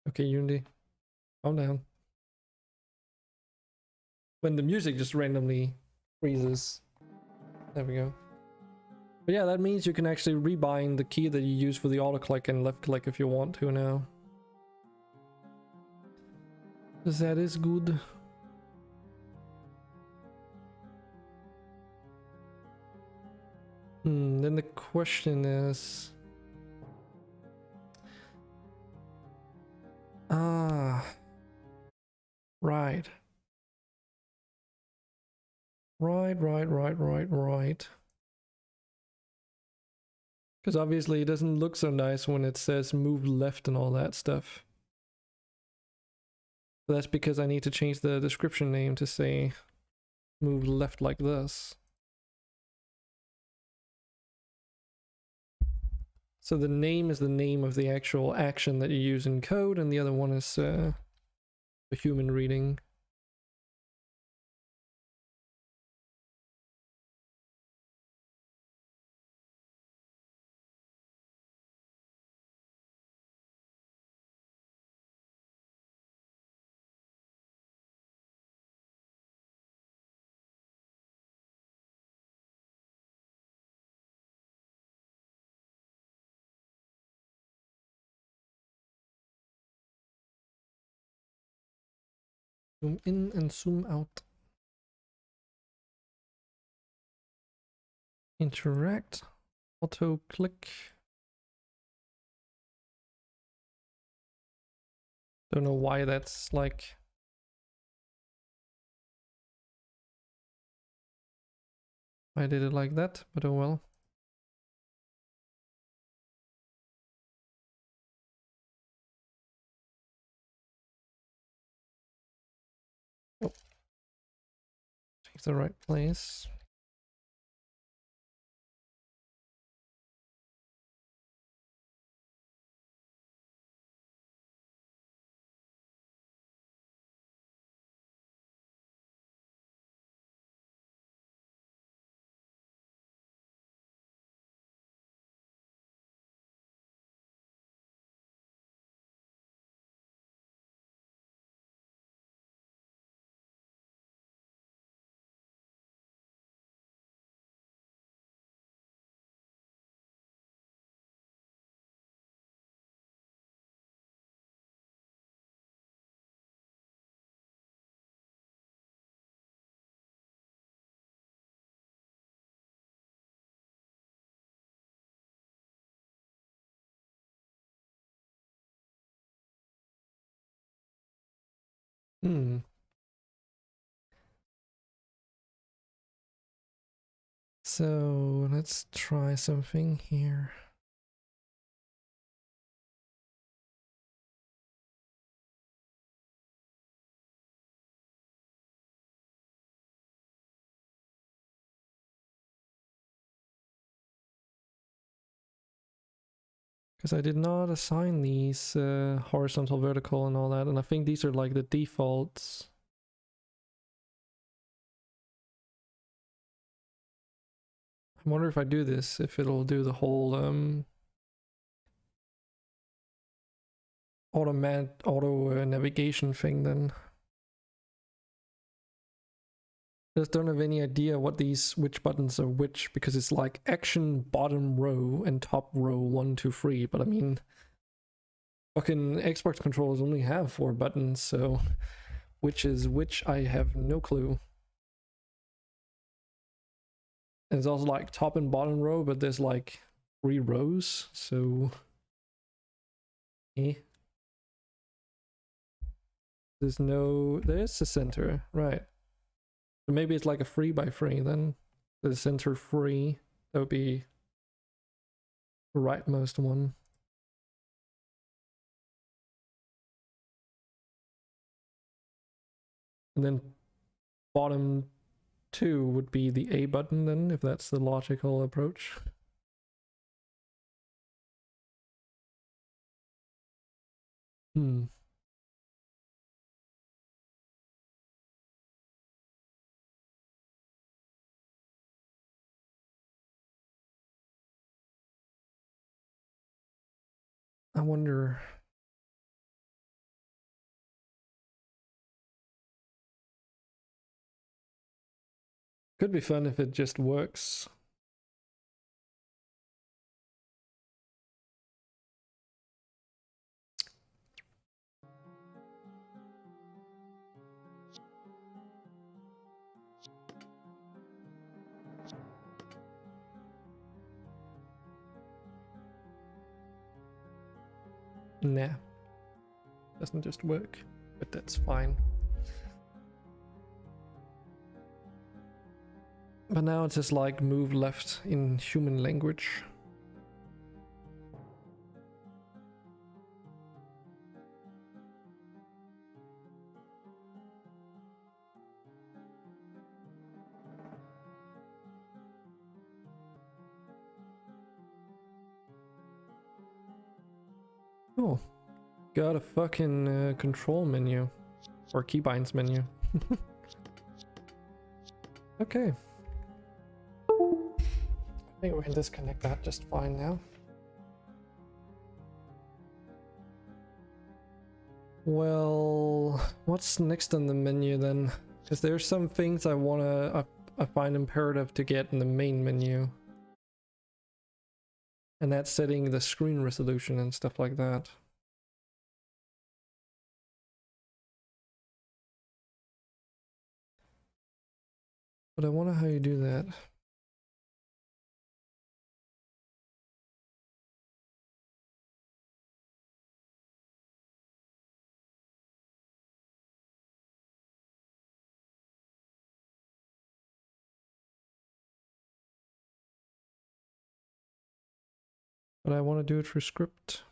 Okay, Unity, calm down. When the music just randomly freezes. There we go. But yeah, that means you can actually rebind the key that you use for the auto click and left click if you want to now. That is good. Then the question is... Right. Right. Because obviously it doesn't look so nice when it says move left and all that stuff. But that's because I need to change the description name to say move left like this. So the name is the name of the actual action that you use in code, and the other one is the human reading. Zoom in and zoom out. Interact. Auto click. Don't know why that's like. I did it like that, but oh well. Oh. Take the right place. So let's try something here. Because I did not assign these horizontal, vertical and all that, and I think these are like the defaults. I wonder if I do this, if it'll do the whole auto navigation thing then. Just don't have any idea what which buttons are which, because it's like action bottom row and top row 1, 2, 3. But I mean, fucking Xbox controllers only have 4 buttons, so which is which, I have no clue. And it's also like top and bottom row, but there's like 3 rows, so there's the center, right? So maybe it's like a 3 by 3 then. The center 3, that would be the rightmost one. And then bottom 2 would be the A button then, if that's the logical approach. I wonder. Could be fun if it just works. Nah. Doesn't just work, but that's fine. But now it's just like move left in human language. Cool. Got a fucking control menu. Or keybinds menu. Okay. I think we can disconnect that just fine now. Well, what's next on the menu then? Because there's some things I find imperative to get in the main menu. And that's setting the screen resolution and stuff like that. But I wonder how you do that. But I want to do it through script.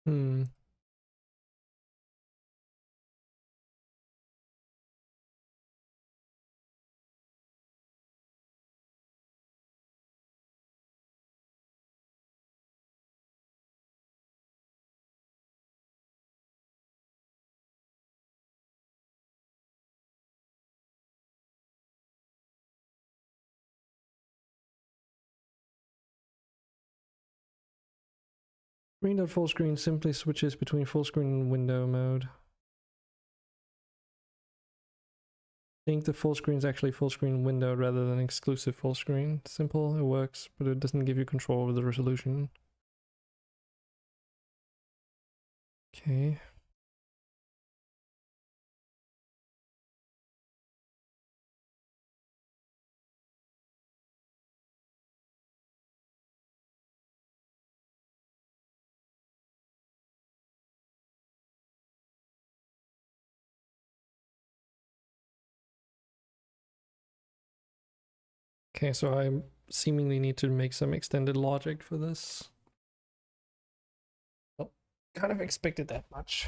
Hmm. Screen full screen simply switches between full screen and window mode. I think the full screen is actually full screen window rather than exclusive full screen. Simple, it works, but it doesn't give you control over the resolution. Okay. Okay, so I seemingly need to make some extended logic for this. Well, kind of expected that much.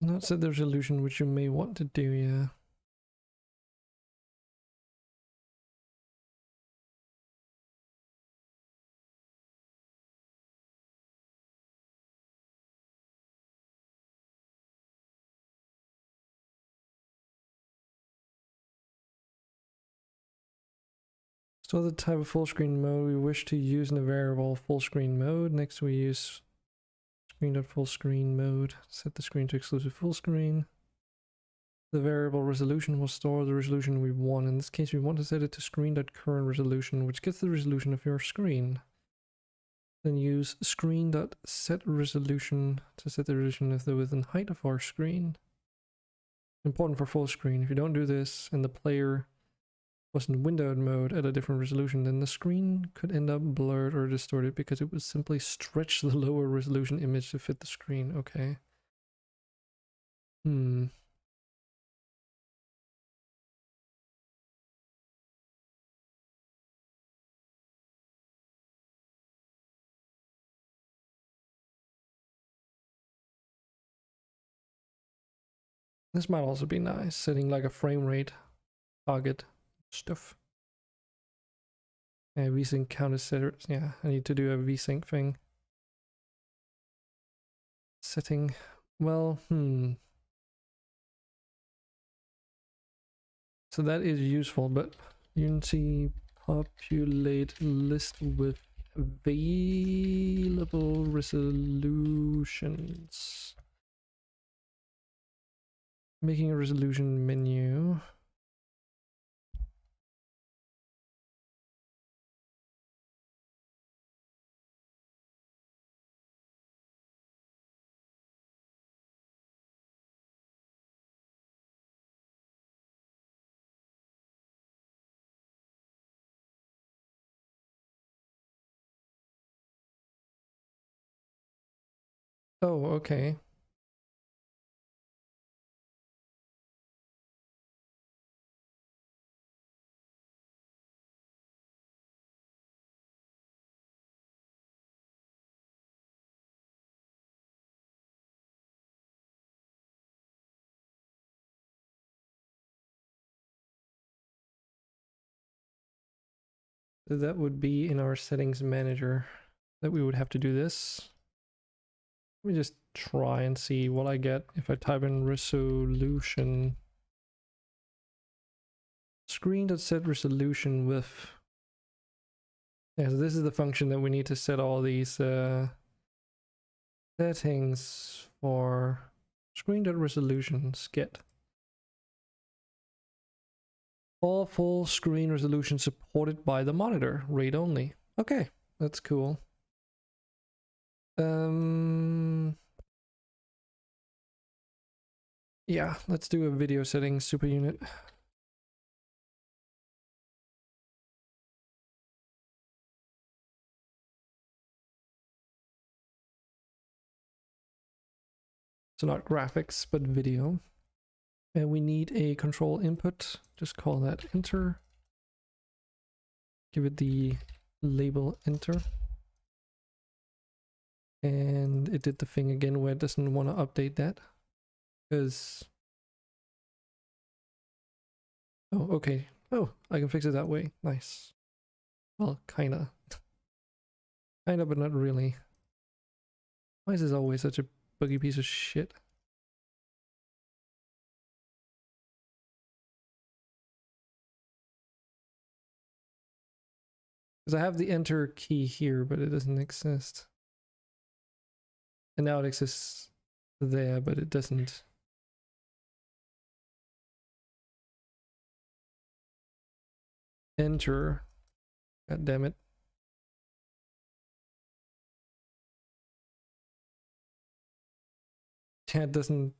Not set the resolution which you may want to do, yeah. So the type of full screen mode we wish to use in the variable full screen mode. Next we use screen.full screen mode. Set the screen to exclusive full screen. The variable resolution will store the resolution we want. In this case, we want to set it to screen.current resolution, which gets the resolution of your screen. Then use screen.setResolution to set the resolution of the width and height of our screen. Important for full screen. If you don't do this and the player was in windowed mode at a different resolution, then the screen could end up blurred or distorted because it would simply stretch the lower resolution image to fit the screen. Okay. This might also be nice, setting like a frame rate target stuff. Yeah, VSync counter setters. Yeah, I need to do a VSync thing. Setting. Well, so that is useful, but Unity populate list with available resolutions. Making a resolution menu. Oh, okay. that would be in our settings manager that we would have to do this. Let me just try and see what I get if I type in resolution. Screen.set resolution with. Yeah, so this is the function that we need to set all these settings for. Screen.resolutions get. All full screen resolution supported by the monitor, read only. Okay, that's cool. Yeah, let's do a video settings super unit. So not graphics, but video. And we need a control input. Just call that enter. Give it the label enter. And it did the thing again where it doesn't want to update that. Because... oh, okay. Oh, I can fix it that way. Nice. Well, kinda. Kinda, but not really. Why is this always such a buggy piece of shit? Because I have the enter key here, but it doesn't exist. And now it exists there, but it doesn't. Enter. God damn it. Chat doesn't.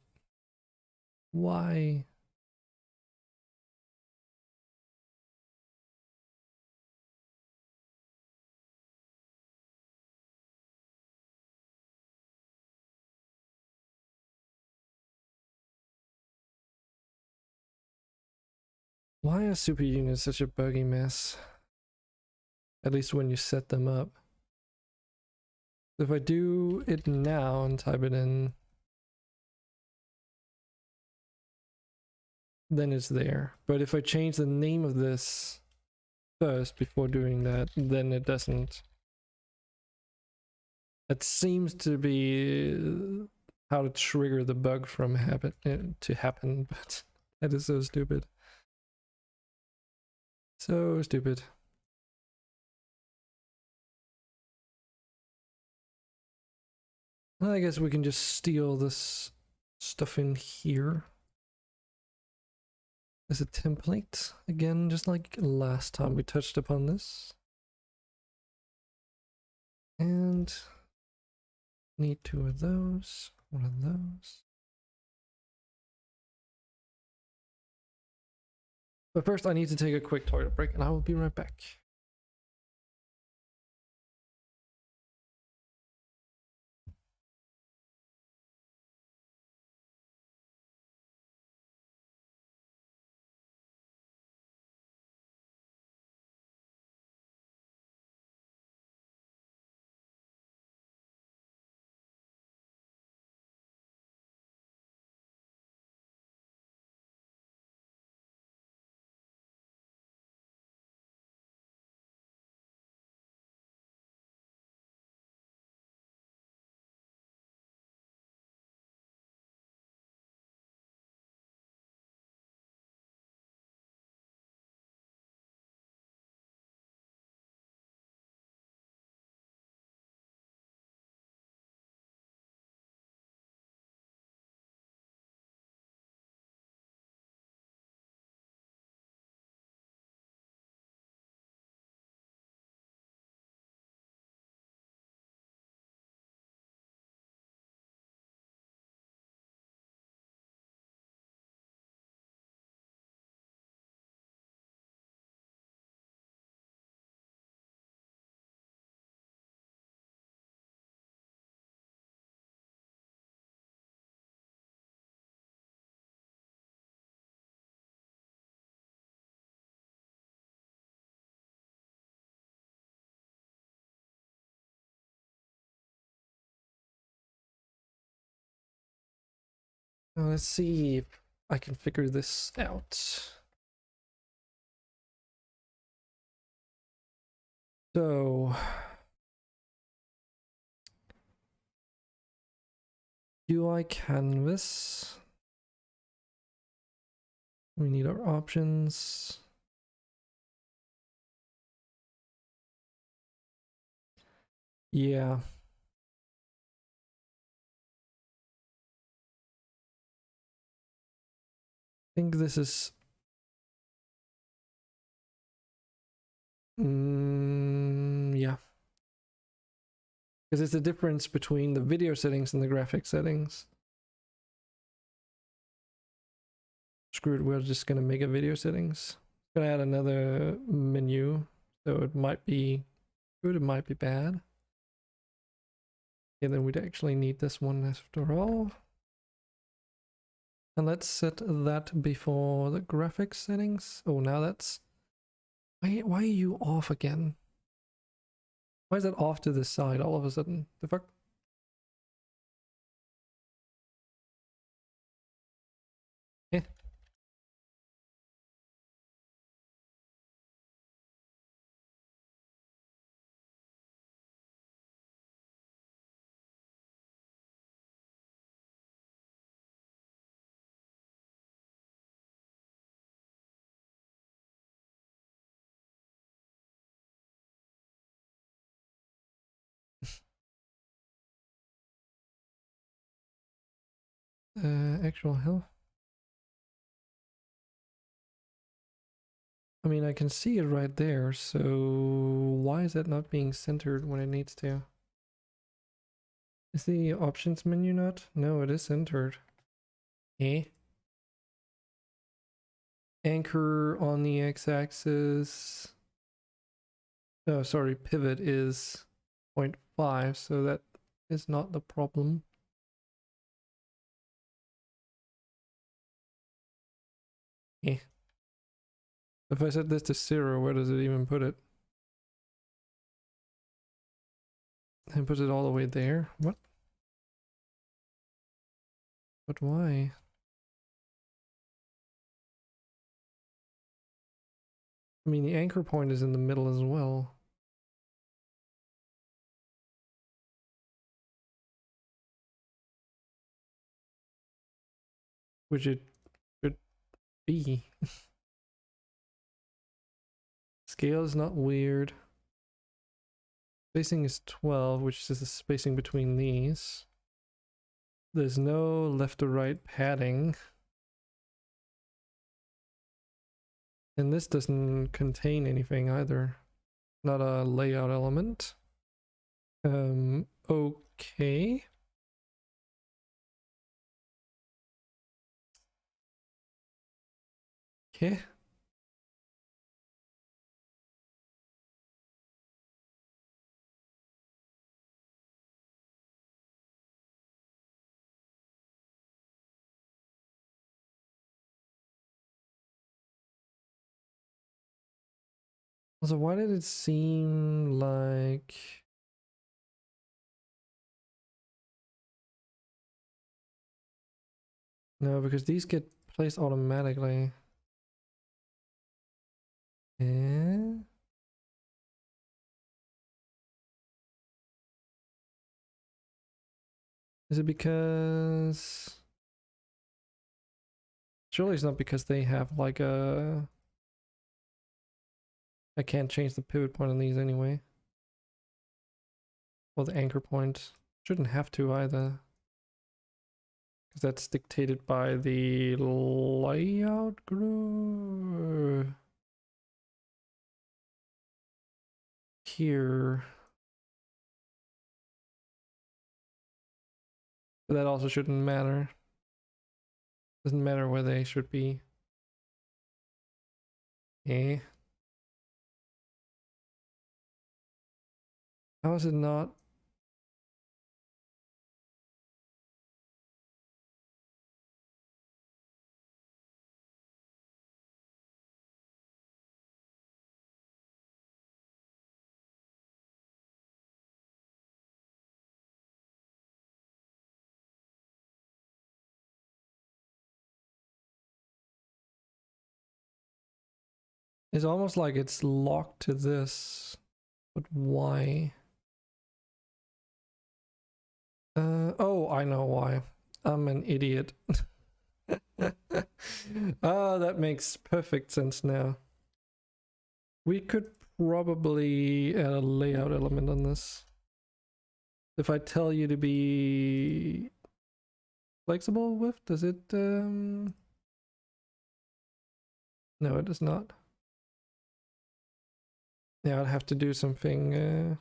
Why? Why are super units such a buggy mess? At least when you set them up. If I do it now and type it in, then it's there. But if I change the name of this first before doing that, then it doesn't. That seems to be how to trigger the bug from to happen, but that is so stupid. So stupid. Well, I guess we can just steal this stuff in here as a template. Again, just like last time we touched upon this. And need 2 of those, 1 of those. But first I need to take a quick toilet break and I will be right back. Now let's see if I can figure this out. So UI canvas. We need our options. Yeah. I think this is yeah. Because it's the difference between the video settings and the graphic settings. Screw it, we're just gonna make a video settings. Gonna add another menu, so it might be good, it might be bad. And then we'd actually need this one after all. And let's set that before the graphics settings. Oh, now that's... Why are you off again? Why is that off to the side all of a sudden? The fuck? Eh. Actual health. I mean, I can see it right there, so why is that not being centered when it needs to? Is the options menu not? No, it is centered. Eh? Anchor on the x-axis. Oh, sorry, pivot is 0.5, so that is not the problem. Eh. If I set this to 0, where does it even put it? And put it all the way there? What? But why? I mean, the anchor point is in the middle as well. Which it should be. Scale is not weird. Spacing is 12, which is the spacing between these. There's no left or right padding. And this doesn't contain anything either. Not a layout element. Okay. Okay. So why did it seem like... No, because these get placed automatically. Eh? Is it because... Surely it's not because they have like a... I can't change the pivot point on these anyway. Or the anchor point. Shouldn't have to either. Because that's dictated by the layout group. Here. But that also shouldn't matter. Doesn't matter where they should be. Eh? How is it not? It's almost like it's locked to this. But why? Oh, I know why. I'm an idiot. Ah, that makes perfect sense now. We could probably add a layout element on this. If I tell you to be flexible with, does it no, it does not. Yeah, I'd have to do something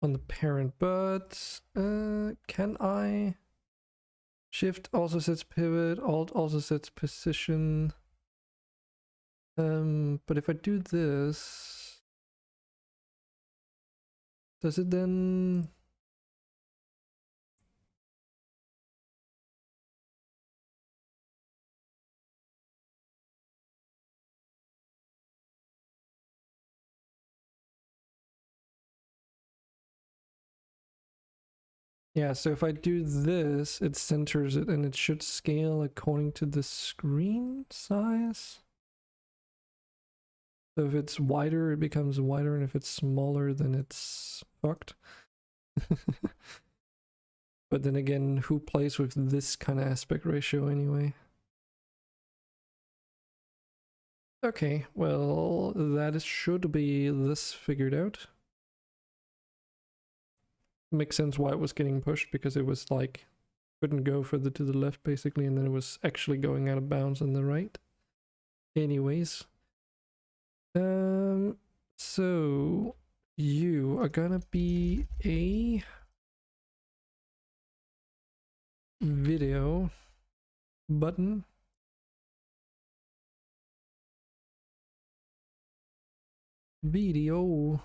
on the parent, but can I? Shift also sets pivot, Alt also sets position. But if I do this, does it then? Yeah, so if I do this, it centers it and it should scale according to the screen size. So if it's wider, it becomes wider, and if it's smaller, then it's fucked. But then again, who plays with this kind of aspect ratio anyway? Okay, well, that should be this figured out. Makes sense why it was getting pushed, because it was like couldn't go further to the left basically, and then it was actually going out of bounds on the right. Anyways, so you are gonna be a video button. Video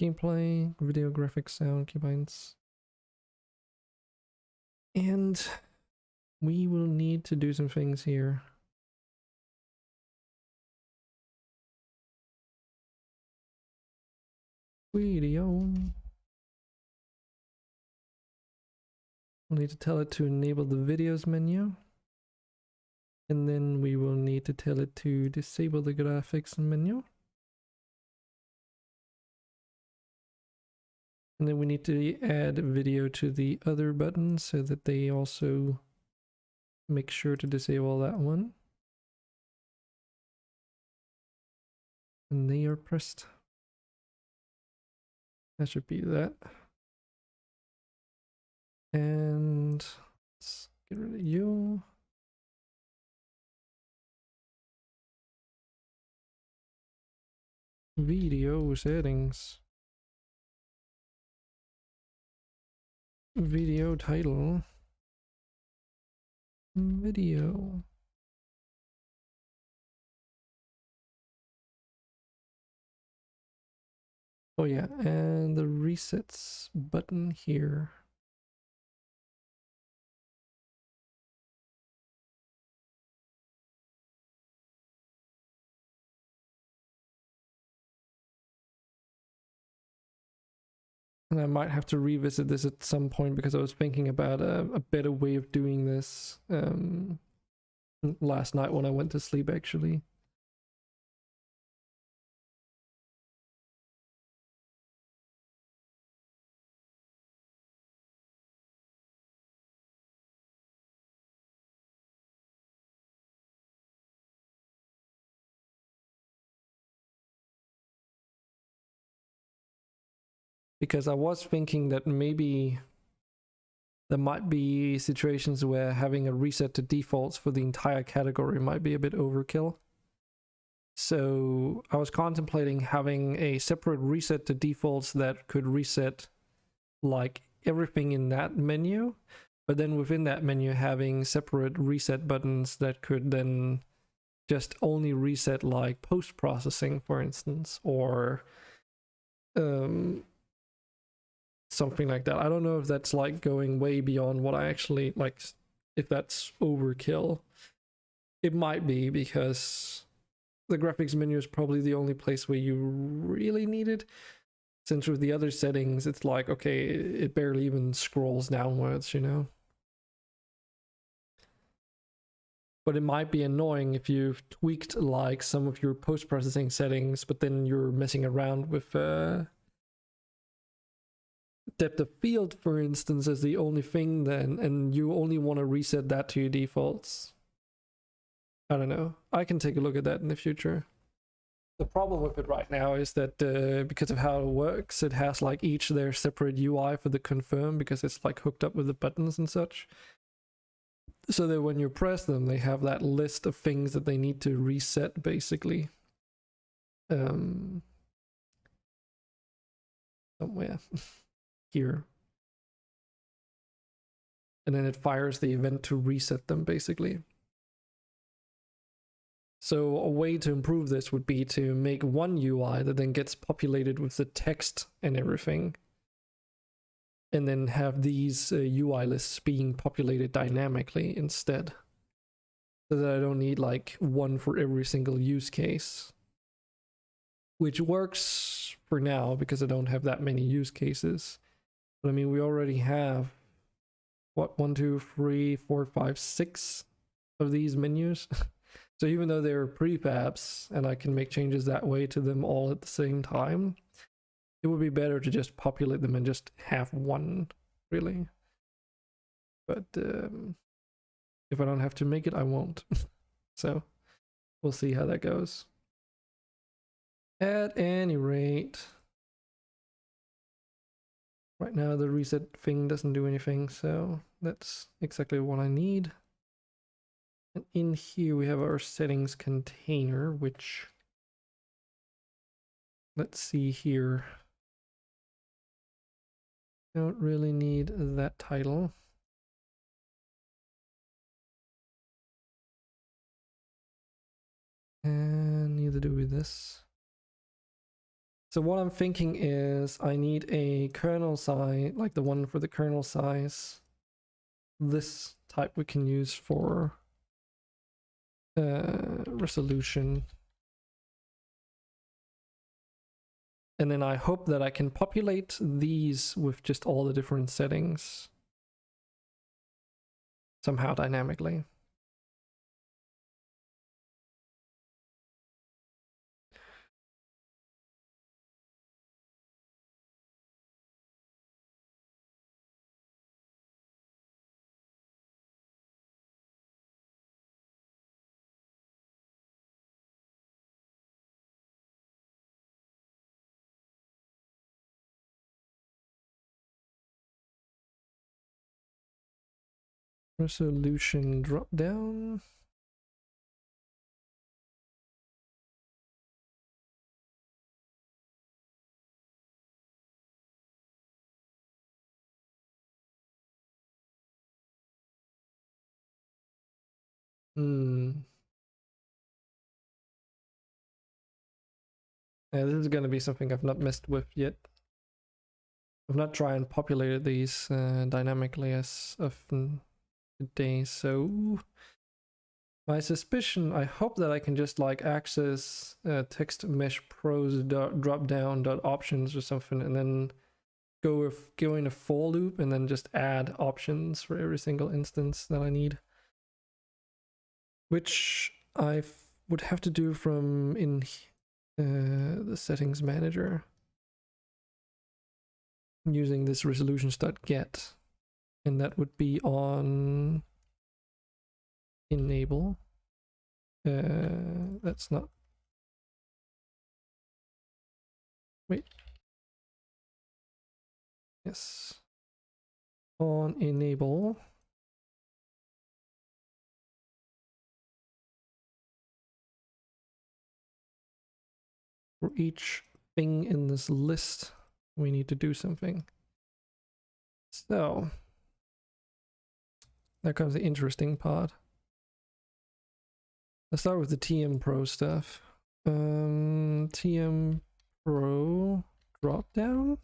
gameplay, video graphics, sound, keybinds. And we will need to do some things here. Video. We'll need to tell it to enable the videos menu. And then we will need to tell it to disable the graphics menu. And then we need to add video to the other buttons so that they also make sure to disable that one. And they are pressed. That should be that. And let's get rid of you. Video settings. Video title. Video. Oh yeah, and the resets button here. And I might have to revisit this at some point, because I was thinking about a better way of doing this last night when I went to sleep, actually. Because I was thinking that maybe there might be situations where having a reset to defaults for the entire category might be a bit overkill. So I was contemplating having a separate reset to defaults that could reset like everything in that menu, but then within that menu having separate reset buttons that could then just only reset like post-processing, for instance, or something like that. I don't know if that's like going way beyond what I actually like, if that's overkill. It might be, because the graphics menu is probably the only place where you really need it, since with the other settings it's like, okay, it barely even scrolls downwards, you know. But it might be annoying if you've tweaked like some of your post-processing settings, but then you're messing around with depth of field, for instance, as the only thing then, and you only want to reset that to your defaults. I don't know. I can take a look at that in the future. The problem with it right now is that because of how it works, it has like each their separate UI for the confirm, because it's like hooked up with the buttons and such. So that when you press them, they have that list of things that they need to reset, basically. Somewhere. Here. And then it fires the event to reset them, basically. So a way to improve this would be to make one UI that then gets populated with the text and everything. And then have these UI lists being populated dynamically instead. So that I don't need like one for every single use case. Which works for now because I don't have that many use cases. But I mean, we already have, what, 1, 2, 3, 4, 5, 6 of these menus. So even though they're prefabs and I can make changes that way to them all at the same time, it would be better to just populate them and just have one, really. But if I don't have to make it, I won't. So we'll see how that goes. At any rate, right now the reset thing doesn't do anything, so that's exactly what I need. And in here we have our settings container, which, let's see here. Don't really need that title. And neither do we this. So what I'm thinking is I need a kernel size, like the one for the kernel size. This type we can use for resolution. And then I hope that I can populate these with just all the different settings somehow dynamically. Resolution drop down. Yeah, this is going to be something I've not messed with yet. I've not tried and populated these dynamically as often today, so my suspicion, I hope that I can just like access text mesh pros drop down options or something, and then go in a for loop and then just add options for every single instance that I need, which I would have to do from in the settings manager using this resolutions.get, and that would be on enable. That's not, wait, yes, on enable. For each thing in this list, we need to do something. So there comes the interesting part. Let's start with the TM Pro stuff. TM Pro drop down.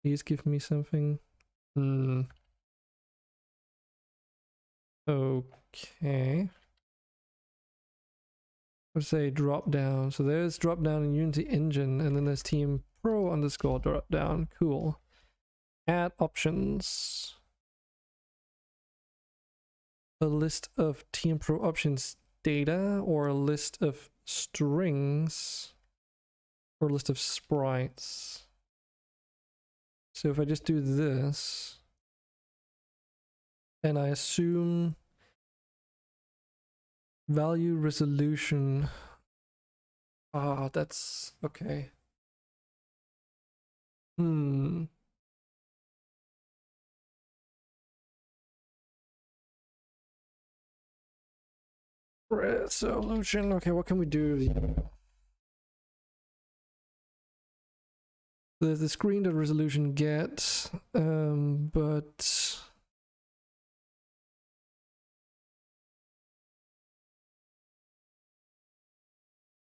Please give me something. Okay. Let's say drop down. So there's drop down in Unity Engine, and then there's TM Pro underscore drop down. Cool. Add options. a list of TM Pro options data or a list of strings or a list of sprites. So if I just do this and I assume value resolution, that's okay. Resolution. Okay, what can we do? The screen dot resolution get, but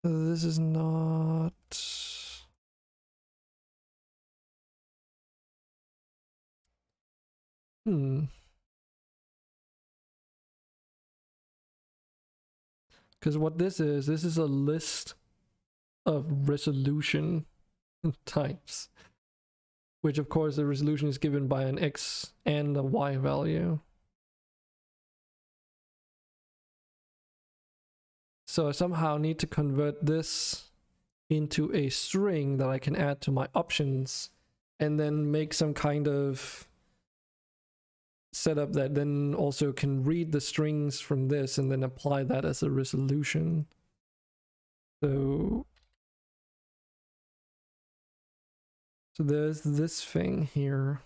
this is not. Because what this is a list of resolution types, which of course the resolution is given by an X and a Y value. So I somehow need to convert this into a string that I can add to my options and then make some kind of setup that then also can read the strings from this and then apply that as a resolution. So there's this thing here.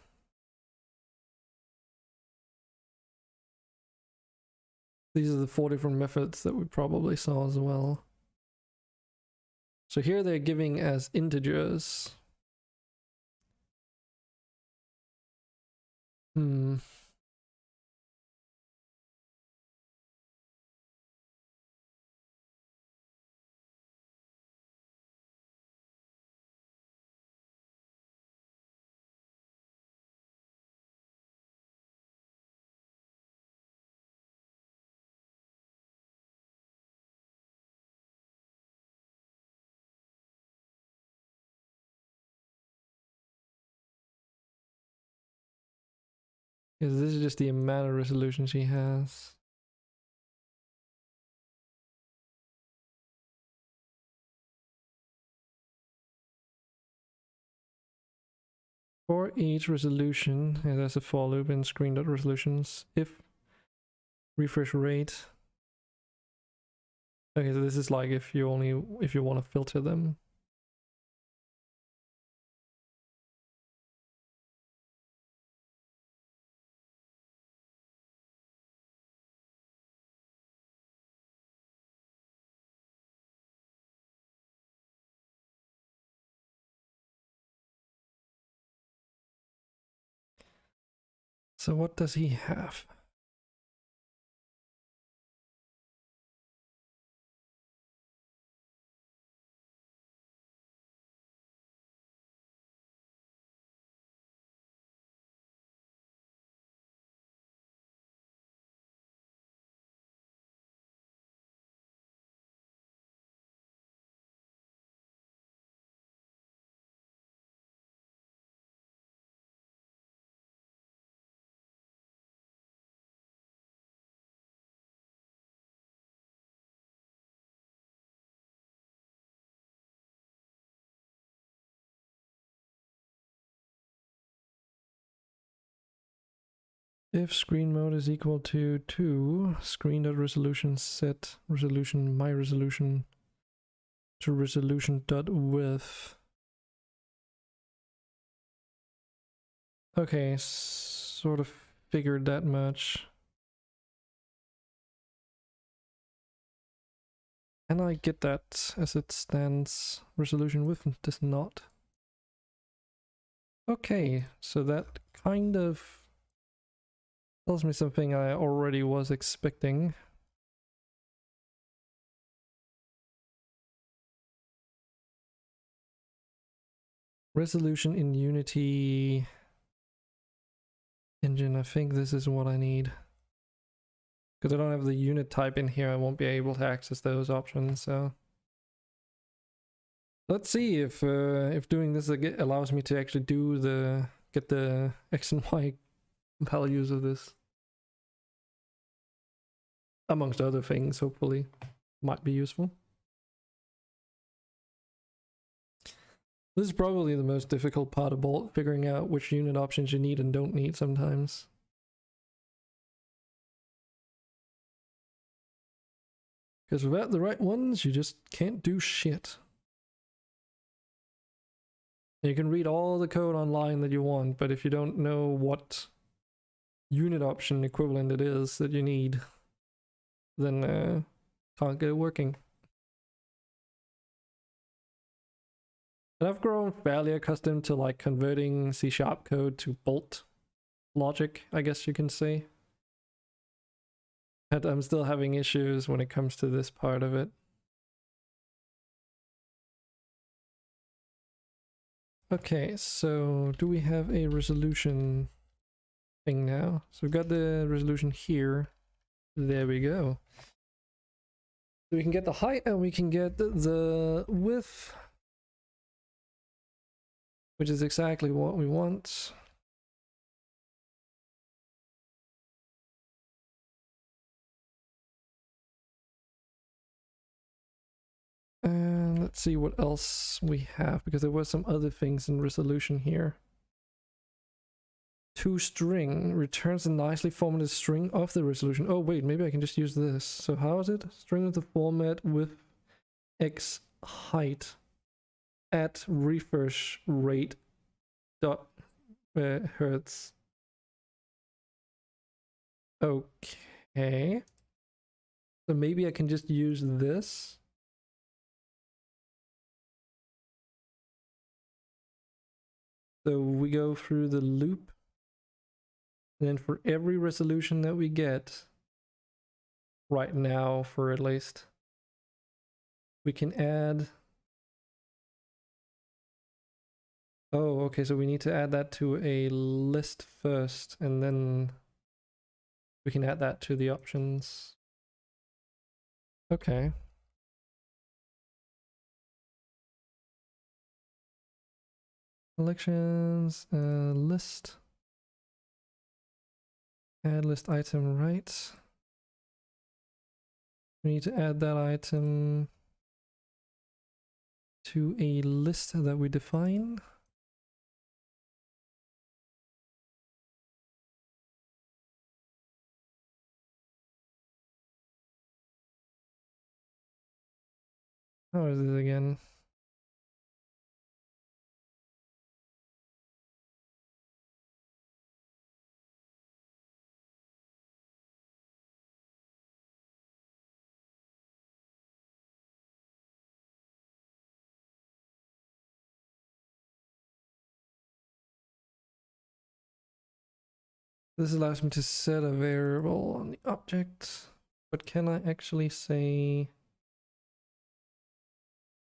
These are the 4 different methods that we probably saw as well. So here they're giving as integers. Because this is just the amount of resolution she has. For each resolution, and there's a for loop in screen.resolutions. If refresh rate. Okay, so this is like if you want to filter them. So what does he have? If screen mode is equal to 2, screen.resolution set resolution my resolution to resolution.width. Okay, sort of figured that much. And I get that as it stands, resolution width does not. Okay, so that kind of tells me something I already was expecting. Resolution in Unity engine, I think this is what I need. Because I don't have the unit type in here, I won't be able to access those options, so. Let's see if doing this allows me to actually get the X and Y values of this. amongst other things, hopefully might be useful. This is probably the most difficult part of Bolt, figuring out which unit options you need and don't need sometimes. Because without the right ones, you just can't do shit. You can read all the code online that you want, but if you don't know what unit option equivalent it is that you need, then can't get it working. And I've grown fairly accustomed to like converting C# code to Bolt logic, I guess you can say. But I'm still having issues when it comes to this part of it. Okay, so do we have a resolution thing now? So we've got the resolution here. There we go. So we can get the height and we can get the width, which is exactly what we want. And let's see what else we have, because there were some other things in resolution here. ToString returns a nicely formatted string of the resolution. Oh wait, maybe I can just use this. So how is it? String of the format with x height at refresh rate dot hertz. Okay. So maybe I can just use this. So we go through the loop. And then for every resolution that we get, right now for at least, we can add. Oh, okay, so we need to add that to a list first, and then we can add that to the options. Okay. Collections, list. Add list item, right? We need to add that item to a list that we define. How is this again? This allows me to set a variable on the object, but can I actually say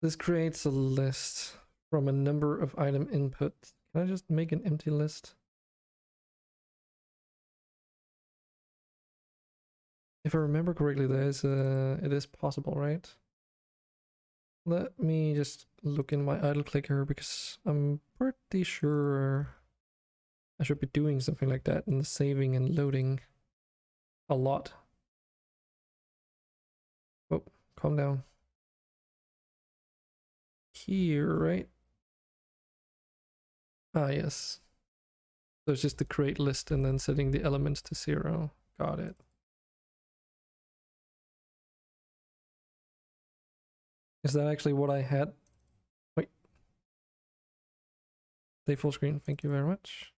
this creates a list from a number of item inputs? Can I just make an empty list? If I remember correctly, it is possible, right? Let me just look in my idle clicker, because I'm pretty sure I should be doing something like that in the saving and loading a lot. Oh, calm down. Here, right? Ah, yes. So it's just the create list and then setting the elements to 0. Got it. Is that actually what I had? Wait. Stay full screen, thank you very much.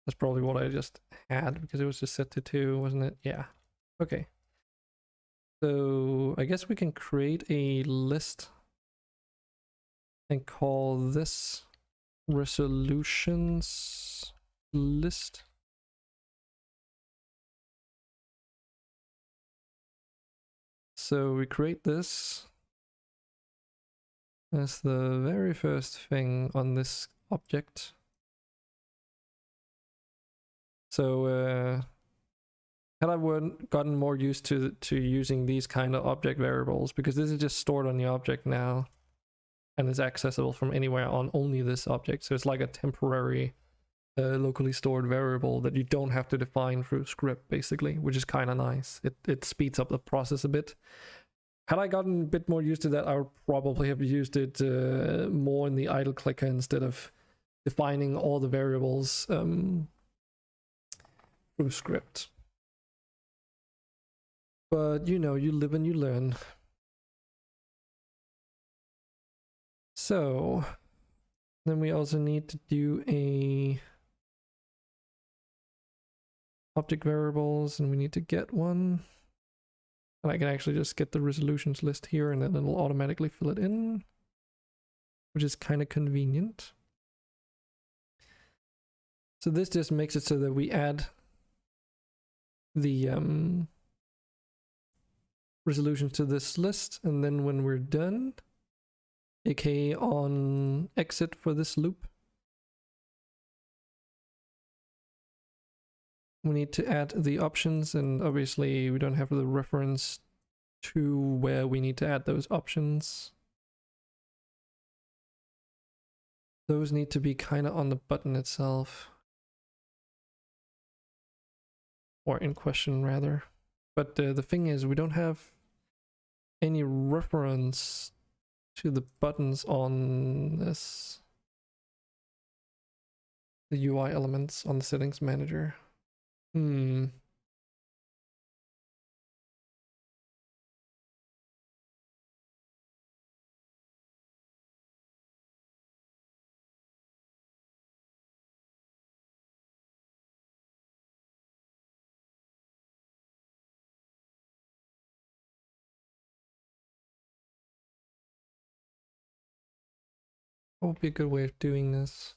That's probably what I just had, because it was just set to 2, wasn't it? Yeah. Okay. So I guess we can create a list and call this resolutions list. So we create this as the very first thing on this object. So had I gotten more used to using these kind of object variables, because this is just stored on the object now and is accessible from anywhere on only this object. So it's like a temporary locally stored variable that you don't have to define through script, basically, which is kind of nice. It speeds up the process a bit. Had I gotten a bit more used to that, I would probably have used it more in the idle clicker instead of defining all the variables through script. But you know, you live and you learn. So then we also need to do a object variables, and we need to get one. And I can actually just get the resolutions list here, and then it'll automatically fill it in, which is kind of convenient. So this just makes it so that we add the resolutions to this list, and then when we're done, aka on exit for this loop, we need to add the options, and obviously we don't have the reference to where we need to add those options. Those need to be kind of on the button itself, or in question rather. But the thing is, we don't have any reference to the buttons on this, the UI elements on the settings manager. What would be a good way of doing this?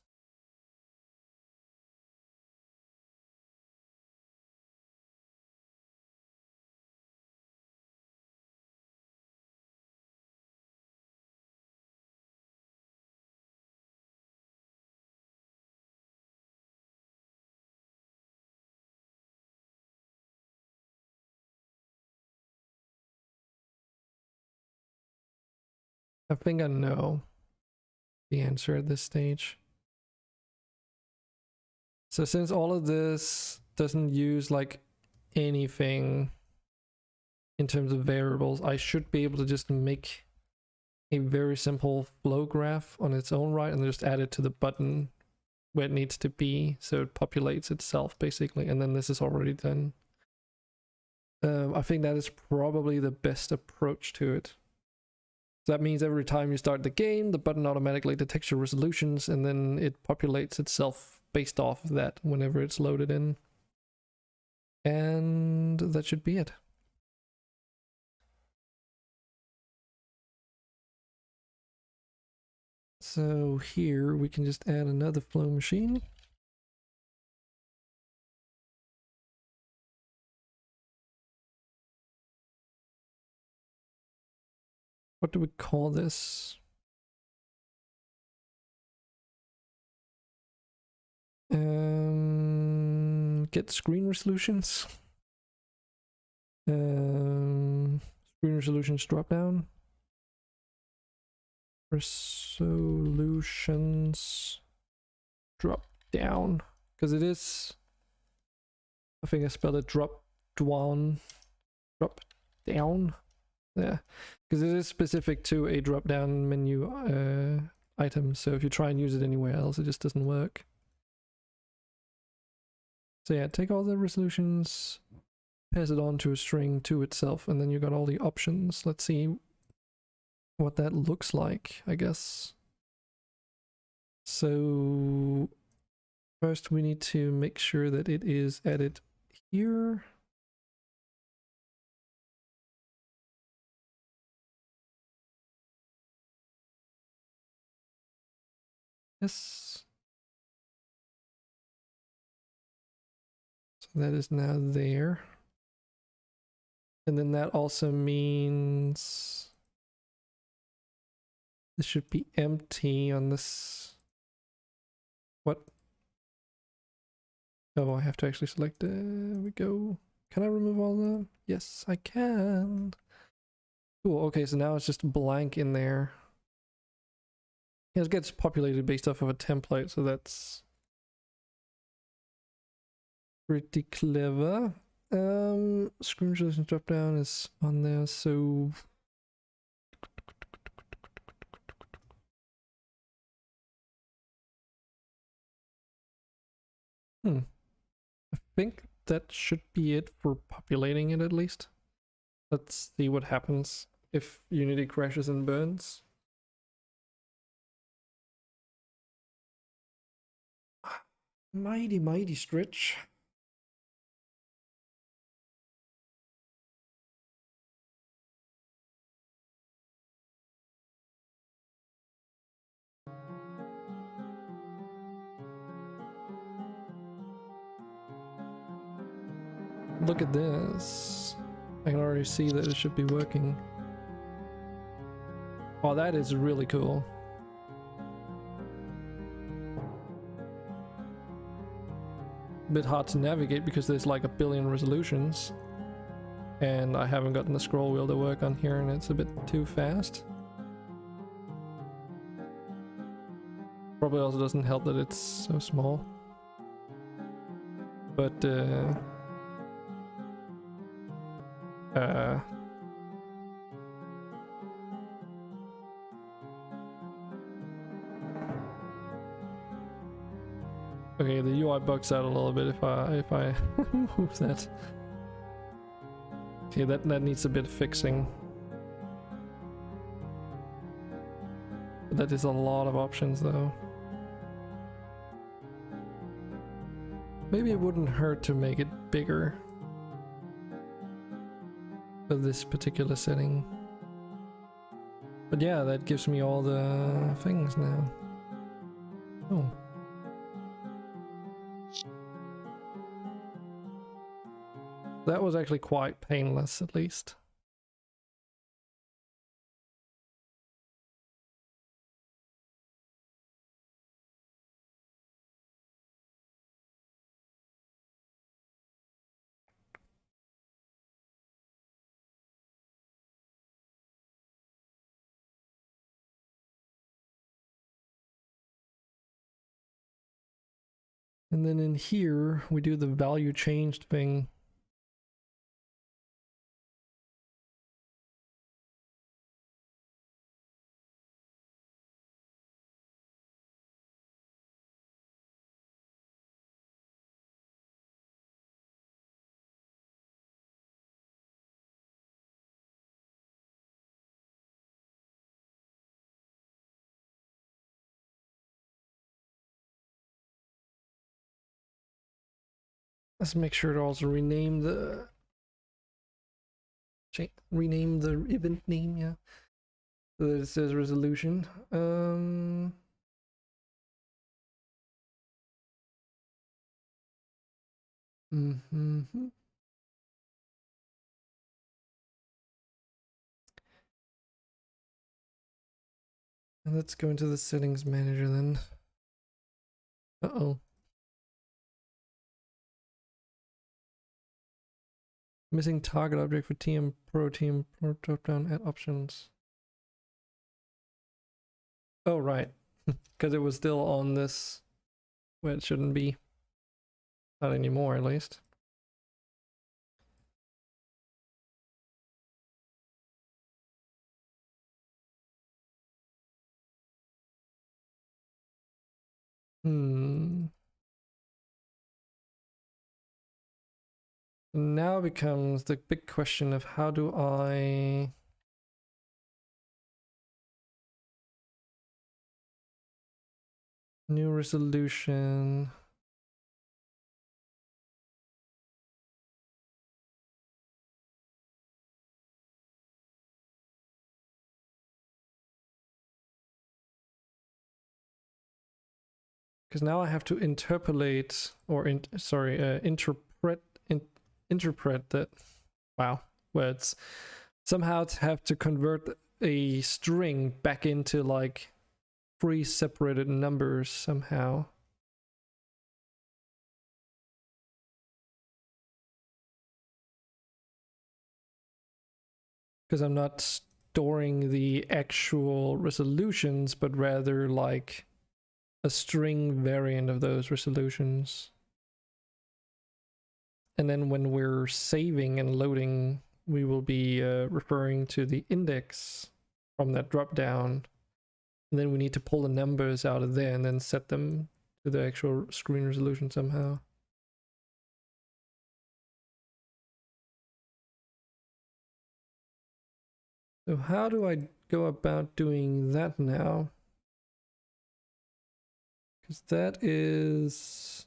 I think I know the answer at this stage. So since all of this doesn't use like anything in terms of variables, I should be able to just make a very simple flow graph on its own right and just add it to the button where it needs to be, so it populates itself basically, and then this is already done. I think that is probably the best approach to it. So that means every time you start the game, the button automatically detects your resolutions, and then it populates itself based off of that whenever it's loaded in. And that should be it. So here we can just add another flow machine. What do we call this? Get screen resolutions. Screen resolutions drop down. Resolutions drop down, because it is, I think I spelled it drop down, yeah, because it is specific to a drop down menu item, so if you try and use it anywhere else it just doesn't work. So yeah, take all the resolutions, pass it on to a string to itself, and then you got all the options. Let's see what that looks like, I guess. So first we need to make sure that it is added here. Yes. So that is now there. And then that also means this should be empty on this. What? Oh, I have to actually select. There we go. Can I remove all the? Yes, I can. Cool. Okay, so now it's just blank in there. Yeah, it gets populated based off of a template, so that's pretty clever. Screen resolution drop down is on there, so I think that should be it for populating it at least. Let's see what happens if Unity crashes and burns. Mighty stretch. Look at this. I can already see that it should be working. Oh, that is really cool. A bit hard to navigate because there's like a billion resolutions. And I haven't gotten the scroll wheel to work on here and it's a bit too fast. Probably also doesn't help that it's so small. But okay, the UI bugs out a little bit if I move that. Okay, that needs a bit of fixing. That is a lot of options though. Maybe it wouldn't hurt to make it bigger for this particular setting. But yeah, that gives me all the things now. Oh. That was actually quite painless, at least. And then in here, we do the value changed thing. Let's make sure to also rename the event name, yeah. So that it says resolution. And let's go into the settings manager then. Uh-oh. Missing target object for TM Pro drop down add options. Oh, right. Because it was still on this where it shouldn't be. Not anymore, at least. Now becomes the big question of how do I new resolution. Because now I have to interpolate or interpret that, wow, words, somehow to have to convert a string back into like 3 separated numbers somehow. Because I'm not storing the actual resolutions, but rather like a string variant of those resolutions. And then when we're saving and loading, we will be referring to the index from that drop down. And then we need to pull the numbers out of there and then set them to the actual screen resolution somehow. So how do I go about doing that now? Because that is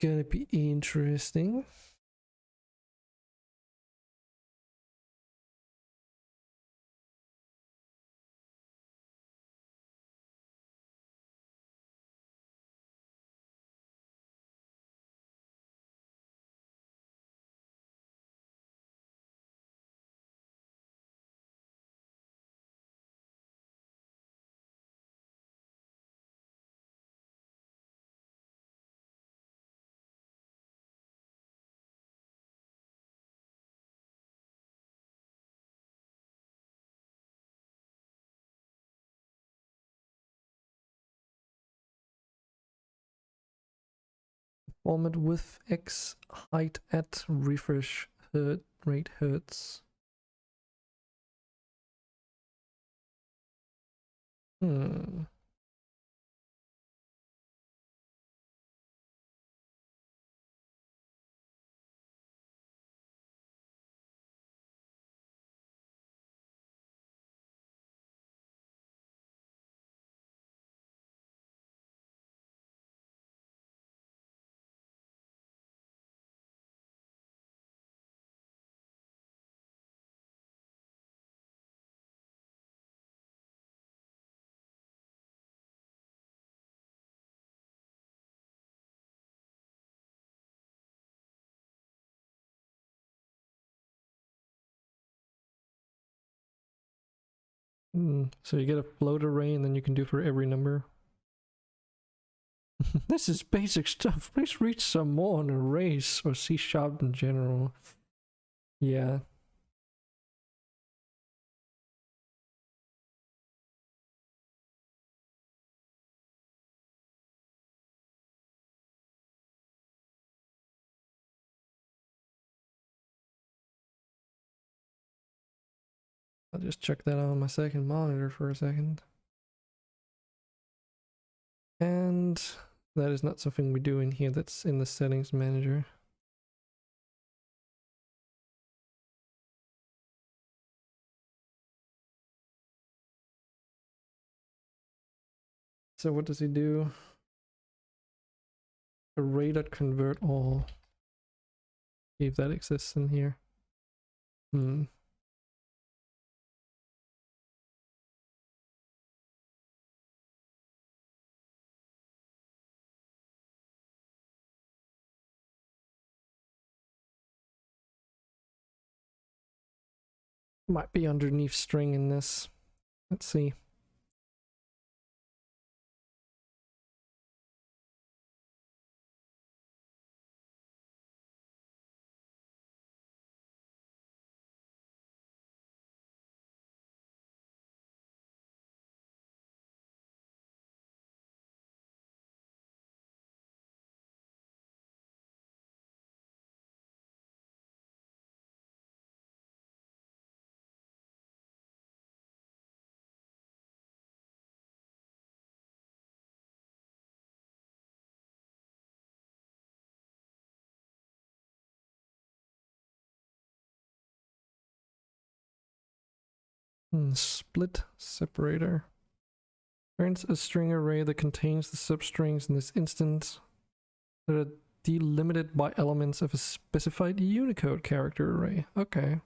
gonna be interesting. Format with X height at refresh rate hertz. So you get a float array and then you can do for every number. This is basic stuff. Please read some more on arrays or C# in general. Yeah. I'll just check that on my second monitor for a second. And that is not something we do in here, that's in the settings manager. So what does he do? Array.convert all. See if that exists in here. Might be underneath string in this. Let's see. Split separator. Turns a string array that contains the substrings in this instance that are delimited by elements of a specified Unicode character array. Okay.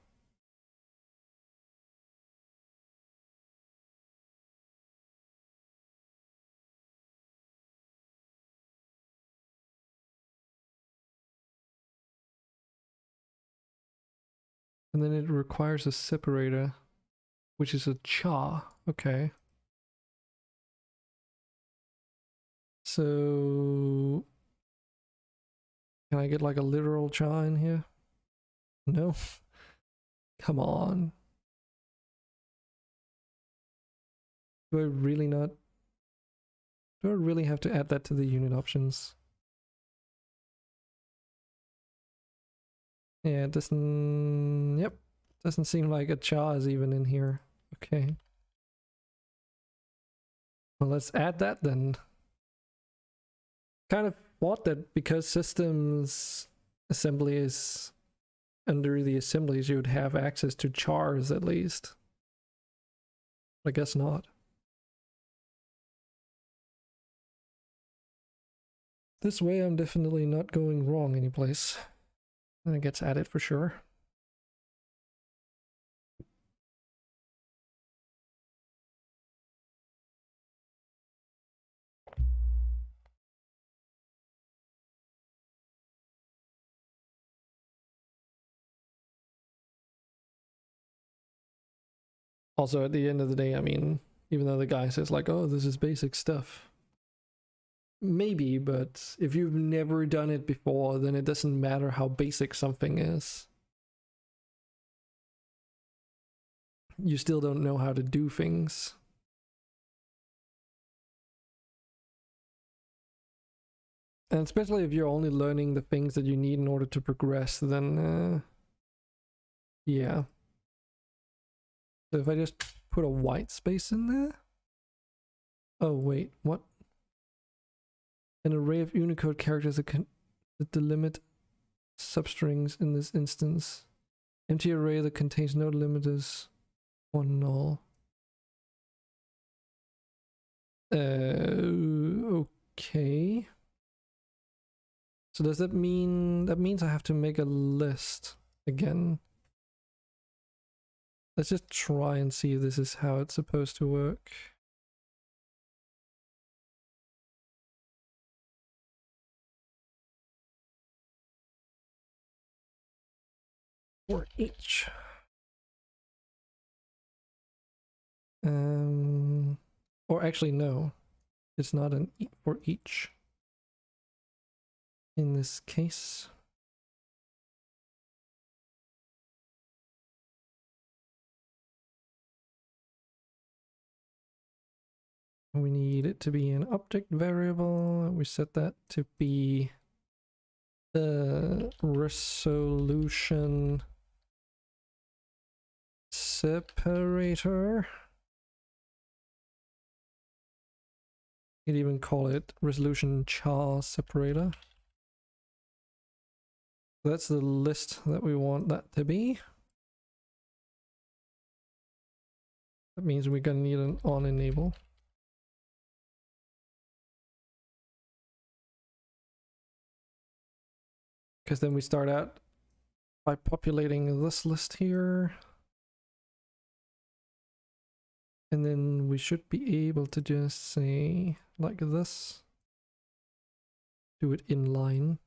And then it requires a separator, which is a char. Okay. So can I get like a literal char in here? No. Come on. Do I really not? Do I really have to add that to the unit options? Yeah, it doesn't... Yep. Doesn't seem like a char is even in here. Okay. Well, let's add that then. Kind of thought that because systems assembly is under the assemblies, you would have access to chars at least. I guess not. This way I'm definitely not going wrong anyplace. And it gets added for sure. Also, at the end of the day, I mean, even though the guy says like, oh, this is basic stuff. Maybe, but if you've never done it before, then it doesn't matter how basic something is. You still don't know how to do things. And especially if you're only learning the things that you need in order to progress, then yeah. So if I just put a white space in there. Oh wait, what? An array of Unicode characters that delimit substrings in this instance. Empty array that contains no delimiters or null. Okay. So does that mean... That means I have to make a list again. Let's just try and see if this is how it's supposed to work. For each. Or actually no. It's not an for each. In this case. We need it to be an object variable. We set that to be the resolution separator. You could even call it resolution char separator. That's the list that we want that to be. That means we're gonna need an on enable. Because then we start out by populating this list here. And then we should be able to just say like this. Do it inline.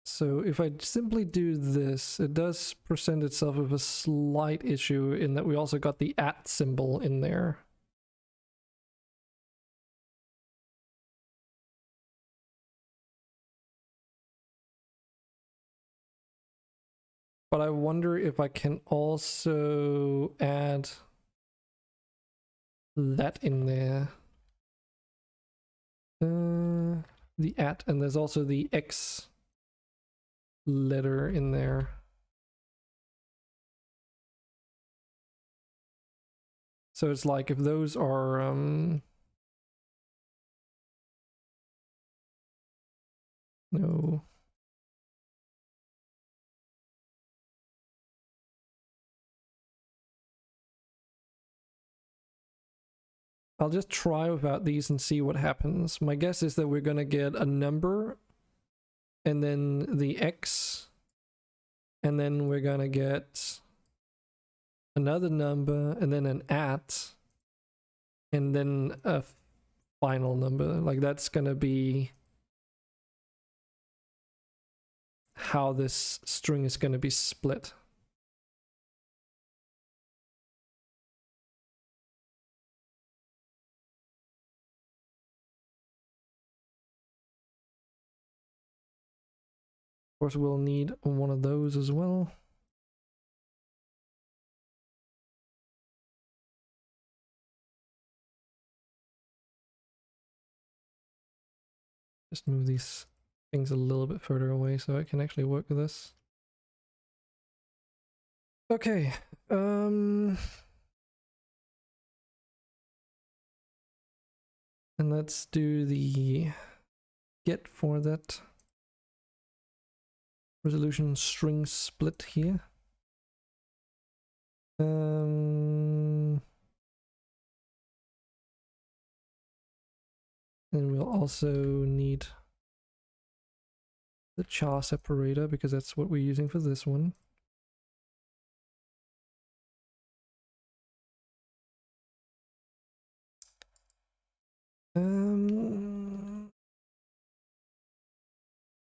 So if I simply do this, it does present itself with a slight issue in that we also got the @ symbol in there. But I wonder if I can also add that in there. The @ and there's also the X letter in there. So it's like if those are no. I'll just try without these and see what happens. My guess is that we're gonna get a number and then the X, and then we're gonna get another number and then an @ and then a final number. Like that's gonna be how this string is gonna be split. Of course, we'll need one of those as well. Just move these things a little bit further away so I can actually work with this. Okay. And let's do the get for that resolution string split here. And we'll also need the char separator because that's what we're using for this one. And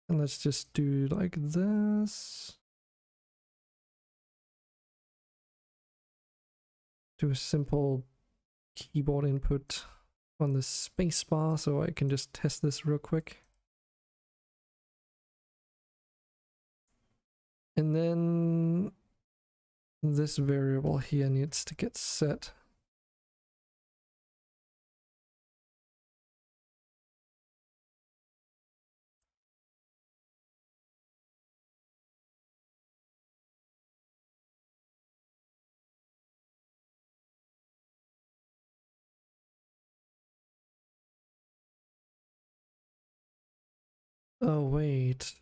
let's just do like this. Do a simple keyboard input on the spacebar so I can just test this real quick. And then this variable here needs to get set. Oh, wait.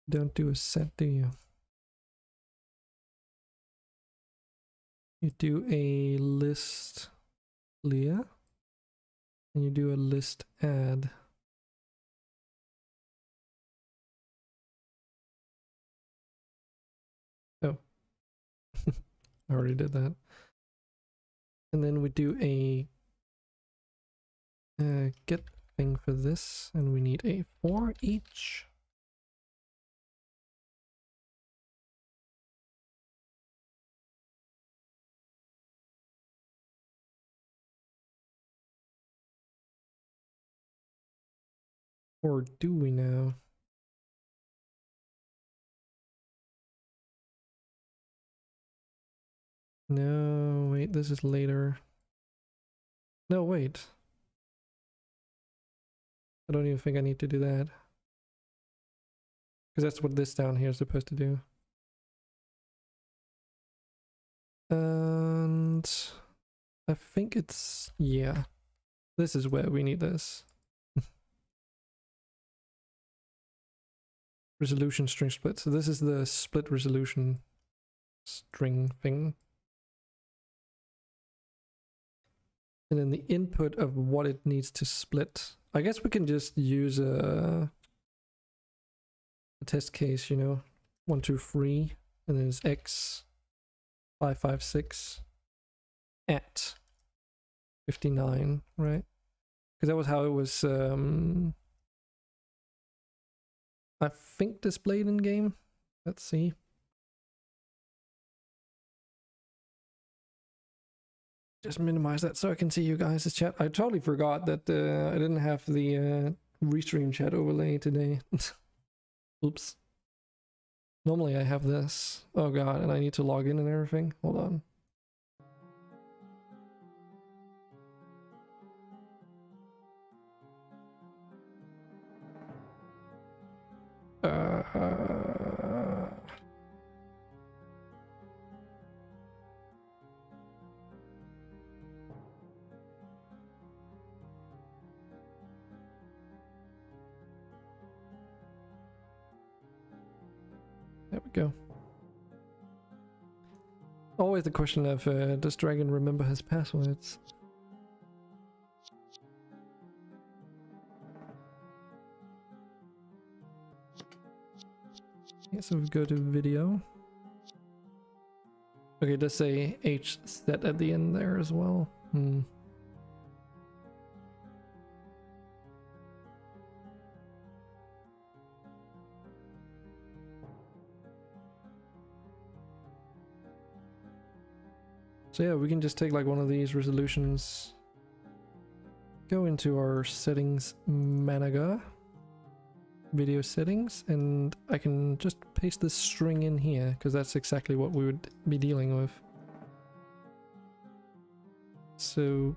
Don't do a set, do you? You do a list clear, and you do a list add. Oh, I already did that. And then we do a get thing for this, and we need a for each. Or do we now? No, wait, this is later. No, wait. I don't even think I need to do that. Because that's what this down here is supposed to do. And I think it's, yeah. This is where we need this. Resolution string split. So this is the split resolution string thing. And then the input of what it needs to split. I guess we can just use a test case, you know, 1, 2, 3, and then it's x 5, 5, 6 at 59, right? Because that was how it was I think displayed in game. Let's see. Just minimize that so I can see you guys' chat. I totally forgot that I didn't have the restream chat overlay today. Oops. Normally I have this. Oh god, and I need to log in and everything. Hold on. There we go. Always the question of does Dragon remember his passwords? Okay, so we go to video. Okay, does say H set at the end there as well. So yeah, we can just take like one of these resolutions, go into our settings manager, video settings, and I can just paste this string in here because that's exactly what we would be dealing with. So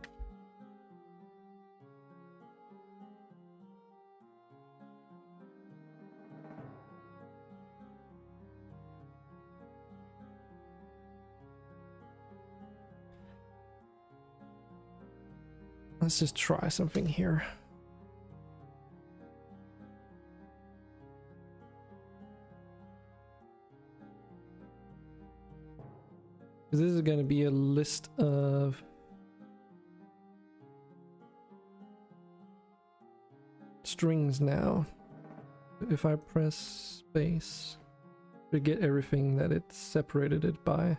let's just try something here. This is going to be a list of strings now. If I press space to get everything that it separated it by.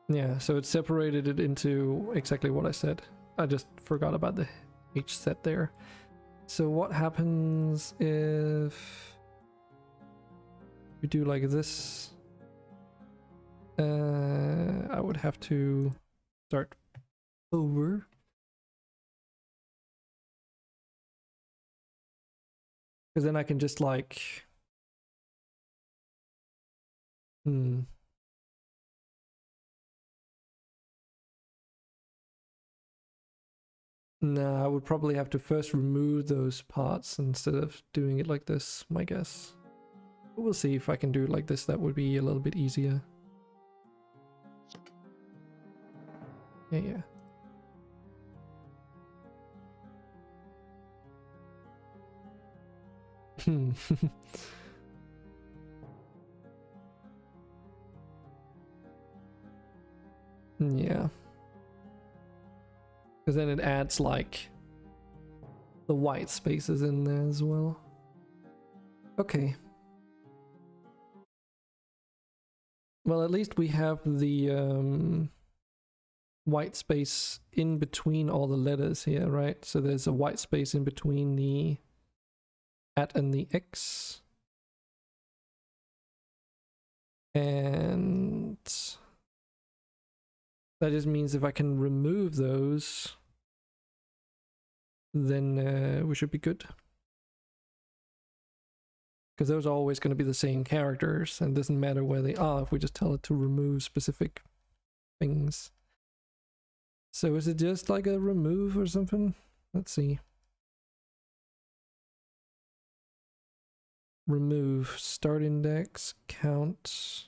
Yeah, so it separated it into exactly what I said. I just forgot about the H set there. So what happens if we do like this? I would have to start over. Because then I can just like... No, I would probably have to first remove those parts instead of doing it like this, my guess. But we'll see if I can do it like this. That would be a little bit easier. Yeah. Yeah. Because then it adds like the white spaces in there as well. Okay. Well, at least we have the white space in between all the letters here, right? So there's a white space in between the at and the X. And that just means if I can remove those, then we should be good. Because those are always going to be the same characters, and it doesn't matter where they are if we just tell it to remove specific things. So is it just like a remove or something? Let's see. Remove, start index, count.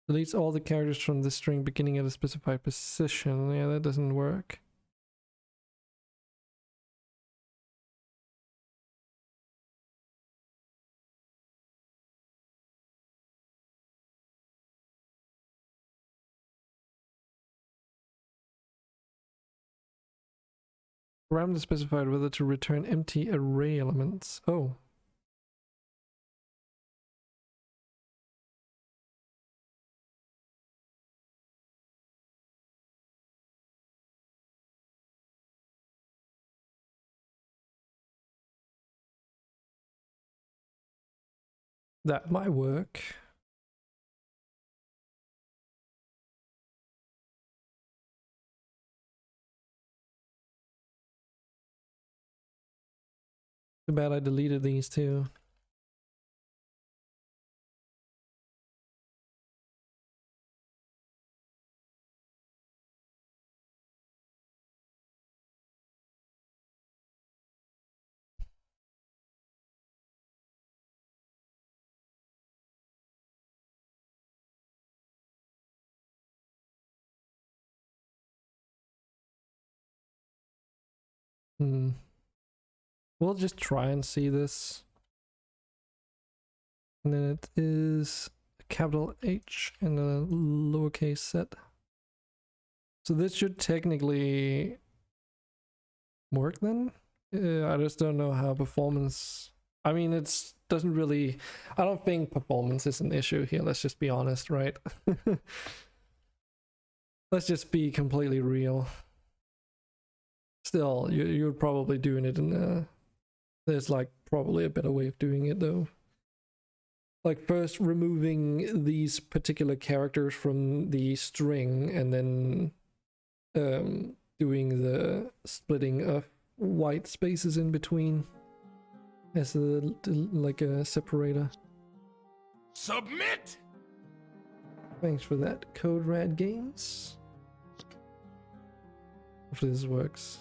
Deletes all the characters from the string beginning at a specified position. Yeah, that doesn't work. Parameter specified whether to return empty array elements. Oh. That might work. Too bad I deleted these too. We'll just try and see this. And then it is a capital H and a lowercase set. So this should technically work then. I just don't know how performance... I mean, it doesn't really... I don't think performance is an issue here. Let's just be honest, right? Let's just be completely real. Still, you're probably doing it in a... There's like probably a better way of doing it though. like first removing these particular characters from the string and then doing the splitting of white spaces in between as like a separator. Submit! Thanks for that, Code Rad Games. Hopefully this works.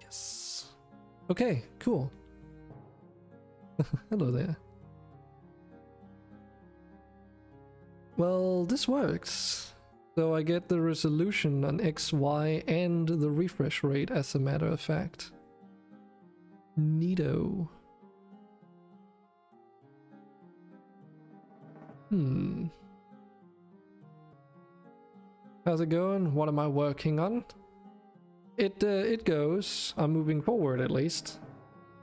Yes. Okay, cool. Hello there. Well, this works. So I get the resolution on X, Y, and the refresh rate, as a matter of fact. Neato. How's it going? What am I working on? It goes. I'm moving forward, at least.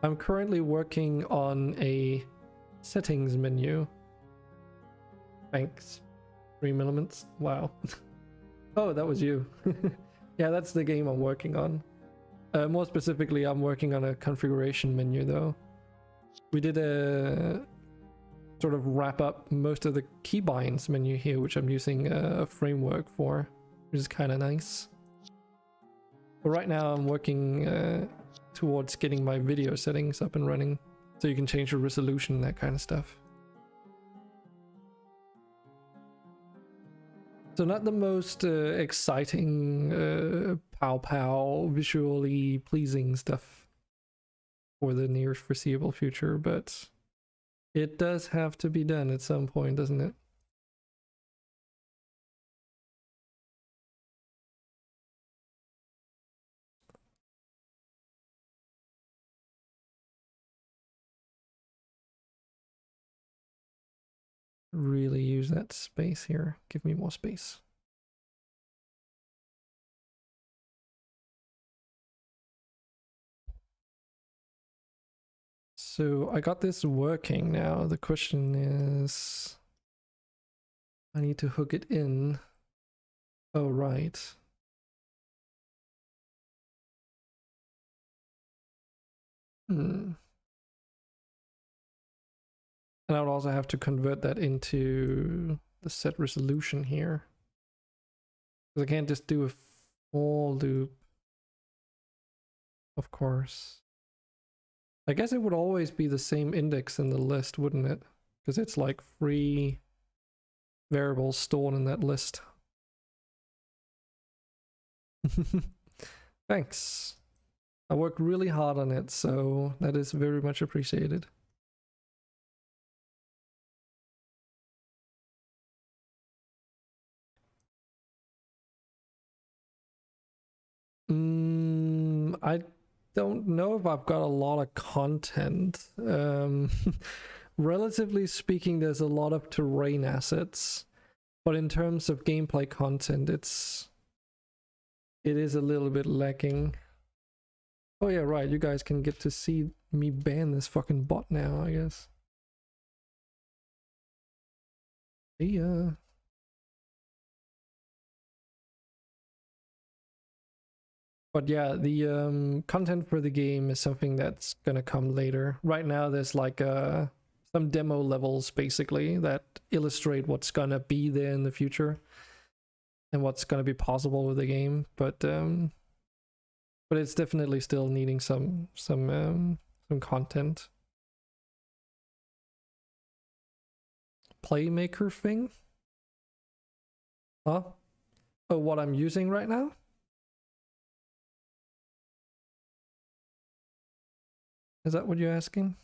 I'm currently working on a settings menu. Thanks. 3 elements. Wow. Oh, that was you. Yeah, that's the game I'm working on. More specifically, I'm working on a configuration menu, though. We did a sort of wrap up most of the keybinds menu here, which I'm using a framework for, which is kind of nice. But right now I'm working towards getting my video settings up and running, so you can change the resolution and that kind of stuff. So not the most exciting pow visually pleasing stuff for the near foreseeable future, but it does have to be done at some point, doesn't it? Really use that space here. Give me more space. So I got this working now. The question is, I need to hook it in. Oh, right. And I would also have to convert that into the set resolution here. Because I can't just do a full loop, of course. I guess it would always be the same index in the list, wouldn't it? Because it's like free variables stored in that list. Thanks. I worked really hard on it, so that is very much appreciated. I don't know if I've got a lot of content. Relatively speaking, there's a lot of terrain assets, but in terms of gameplay content, it is a little bit lacking. Oh yeah, right, you guys can get to see me ban this fucking bot now, I guess. Yeah. But yeah, the content for the game is something that's gonna come later. Right now there's like some demo levels basically that illustrate what's gonna be there in the future and what's gonna be possible with the game, but it's definitely still needing some content. Playmaker thing? Huh? Oh, what I'm using right now? Is that what you're asking?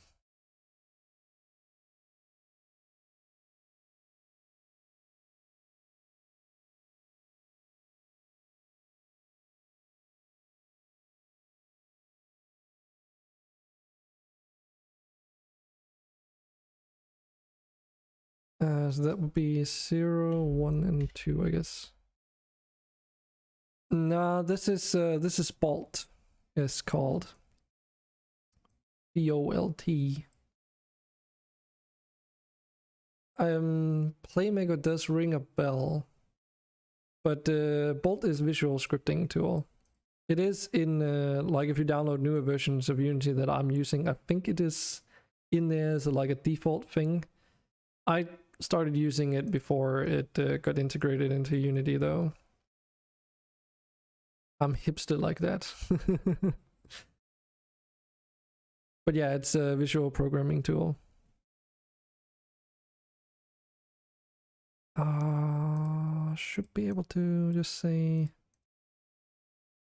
So that would be 0, 1, and 2, I guess. Nah, this is Bolt. It's called BOLT. Playmaker does ring a bell, but Bolt is visual scripting tool. It is in like if you download newer versions of Unity that I'm using, I think it is in there as like a default thing. I started using it before it got integrated into Unity, though. I'm hipster like that. But yeah, it's a visual programming tool. Should be able to just say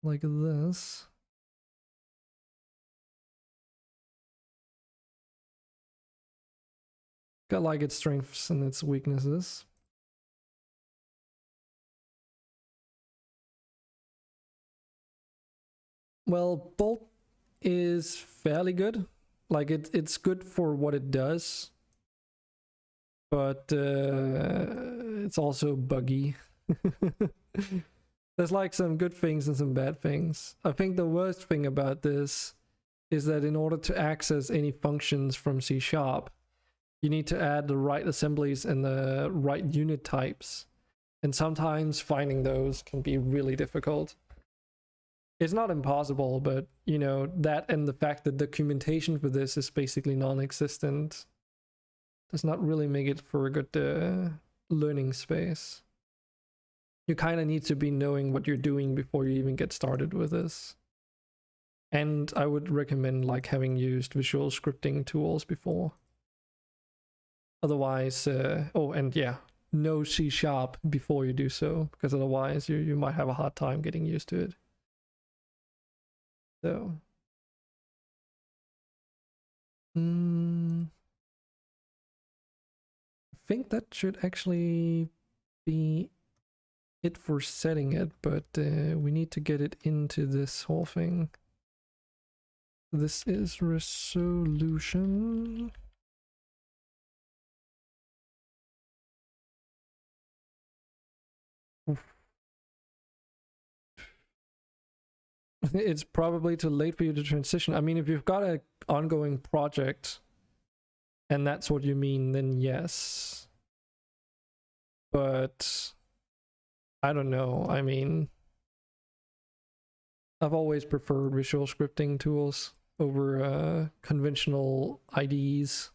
like this. Got like its strengths and its weaknesses. Well, Bolt is fairly good. Like it's good for what it does, but it's also buggy. There's like some good things and some bad things. I think the worst thing about this is that in order to access any functions from C#, you need to add the right assemblies and the right unit types. And sometimes finding those can be really difficult. It's not impossible, but you know, that and the fact that documentation for this is basically non-existent does not really make it for a good learning space. You kind of need to be knowing what you're doing before you even get started with this. And I would recommend like having used visual scripting tools before. Otherwise, oh, and yeah, know C# before you do so, because otherwise you might have a hard time getting used to it. So, I think that should actually be it for setting it, but we need to get it into this whole thing. This is resolution. It's probably too late for you to transition. I mean, if you've got an ongoing project and that's what you mean, then yes. But I don't know. I mean, I've always preferred visual scripting tools over conventional IDEs.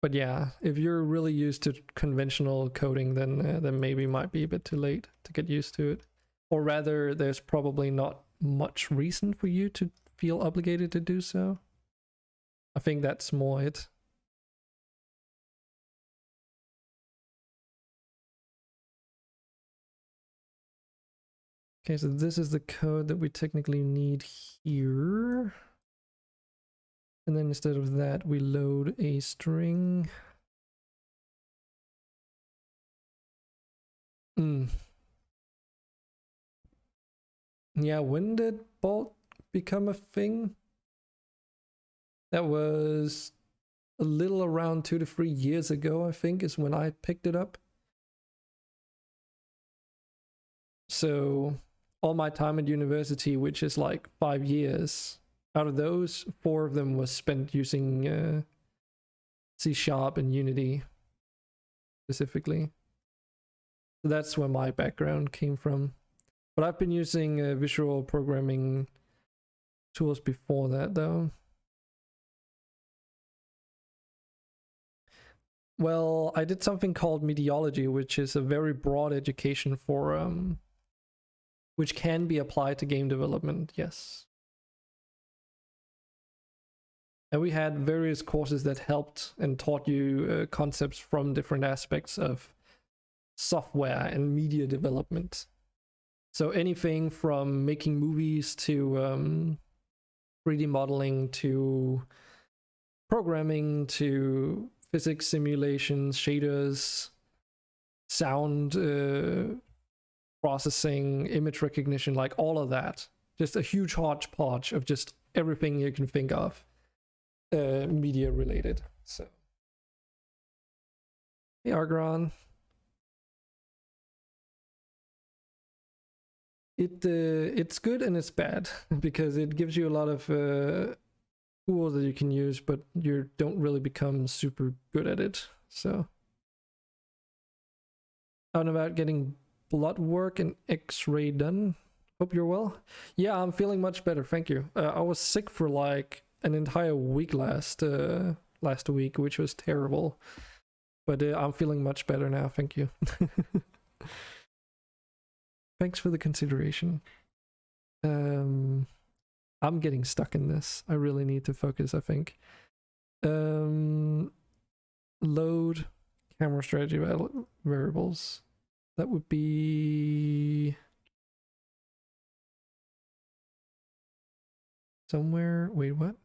But yeah, if you're really used to conventional coding, then maybe it might be a bit too late to get used to it. Or rather, there's probably not much reason for you to feel obligated to do so. I think that's more it. Okay, so this is the code that we technically need here. And then instead of that, we load a string. Yeah, when did Bolt become a thing? That was a little around 2 to 3 years ago, I think, is when I picked it up. So all my time at university, which is like 5 years, out of those, 4 of them was spent using C# and Unity specifically. So that's where my background came from. But I've been using visual programming tools before that, though. Well, I did something called mediology, which is a very broad education for which can be applied to game development, yes. And we had various courses that helped and taught you concepts from different aspects of software and media development. So anything from making movies to 3D modeling to programming to physics simulations, shaders, sound processing, image recognition, like all of that. Just a huge hodgepodge of just everything you can think of media related. So, hey Argron. It's good and it's bad because it gives you a lot of tools that you can use, but you don't really become super good at it. So, how about getting blood work and X-ray done? Hope you're well. Yeah, I'm feeling much better, thank you. I was sick for like an entire week last week, which was terrible. But I'm feeling much better now, thank you. Thanks for the consideration. I'm getting stuck in this. I really need to focus, I think. Load camera strategy variables. That would be somewhere. Wait, what?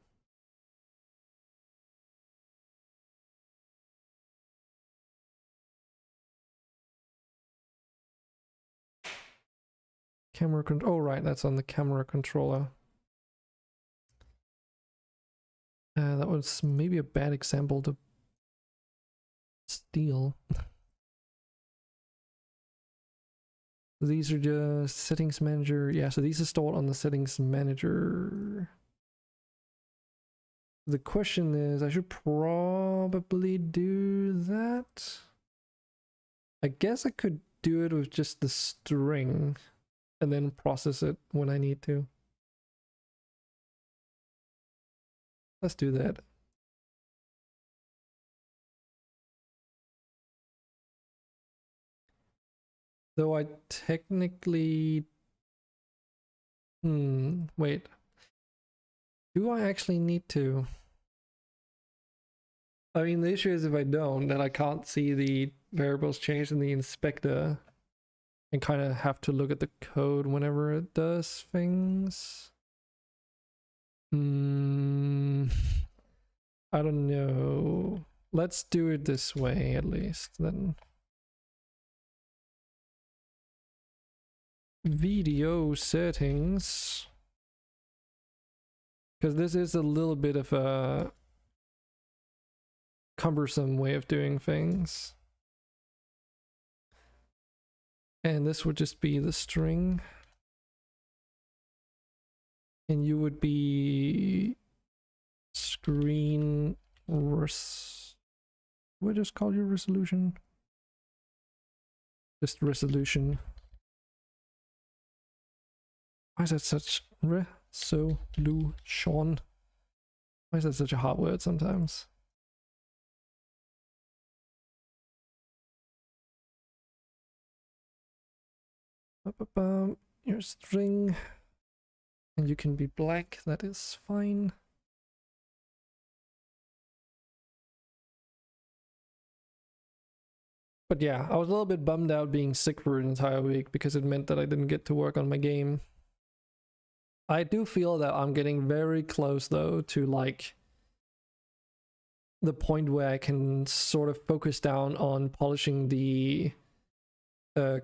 Camera control. Oh, right, that's on the camera controller. That was maybe a bad example to steal. These are just settings manager. Yeah, so these are stored on the settings manager. The question is, I should probably do that. I guess I could do it with just the string and then process it when I need to. Let's do that. Though I technically... wait. Do I actually need to? I mean, the issue is if I don't, then I can't see the variables changed in the inspector and kind of have to look at the code whenever it does things. I don't know. Let's do it this way at least then. Video settings. Because this is a little bit of a cumbersome way of doing things. And this would just be the string. And you would be screen what is called your resolution? Just resolution. Why is that such resolution? Why is that such a hard word sometimes? Your string, and you can be black, that is fine. But yeah, I was a little bit bummed out being sick for an entire week because it meant that I didn't get to work on my game. I do feel that I'm getting very close though to like the point where I can sort of focus down on polishing the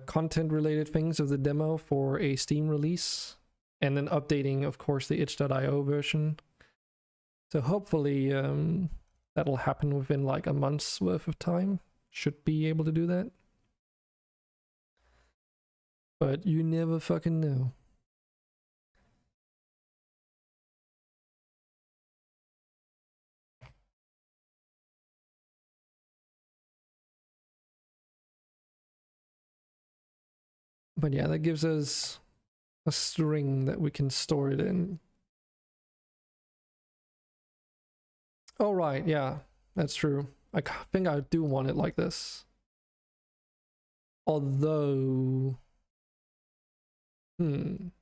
content related things of the demo for a Steam release, and then updating of course the itch.io version. So hopefully that'll happen within like a month's worth of time. Should be able to do that, but you never fucking know. But yeah, that gives us a string that we can store it in. Oh right, yeah, that's true. I think I do want it like this. Although... Because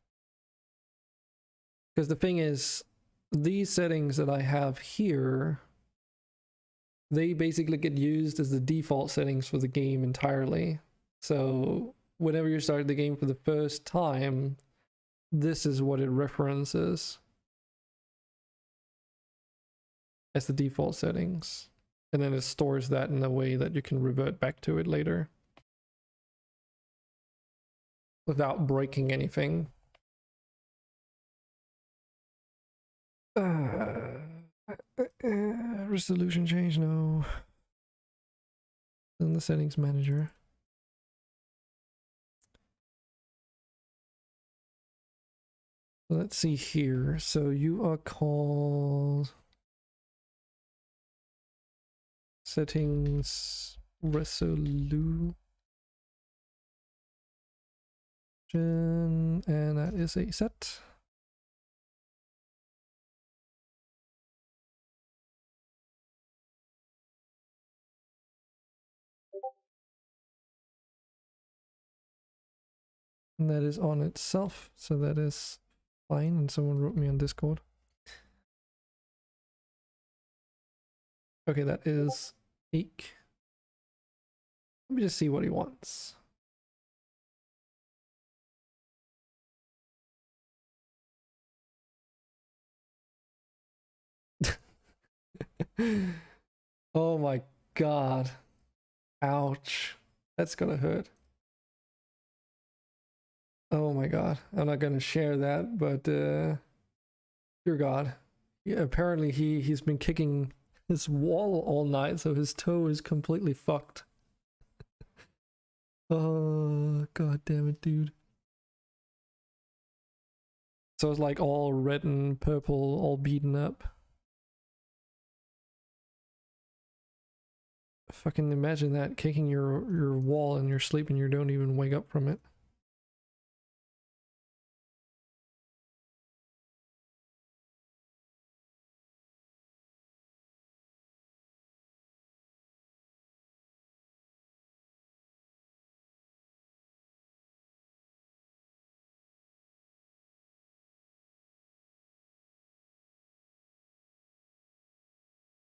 the thing is, these settings that I have here, they basically get used as the default settings for the game entirely. So whenever you start the game for the first time, this is what it references as the default settings. And then it stores that in a way that you can revert back to it later without breaking anything. Resolution change, no. Then the settings manager. Let's see here. So you are called settings resolution, and that is a set. And that is on itself, so that is fine. And someone wrote me on Discord. Okay, that is Eek. Let me just see what he wants. Oh my god. Ouch. That's gonna hurt. Oh my god. I'm not gonna share that, but dear god. Yeah, apparently he's been kicking his wall all night, so his toe is completely fucked. Oh god damn it, dude. So it's like all red and purple, all beaten up. Fucking imagine that, kicking your wall and you're sleeping, you don't even wake up from it.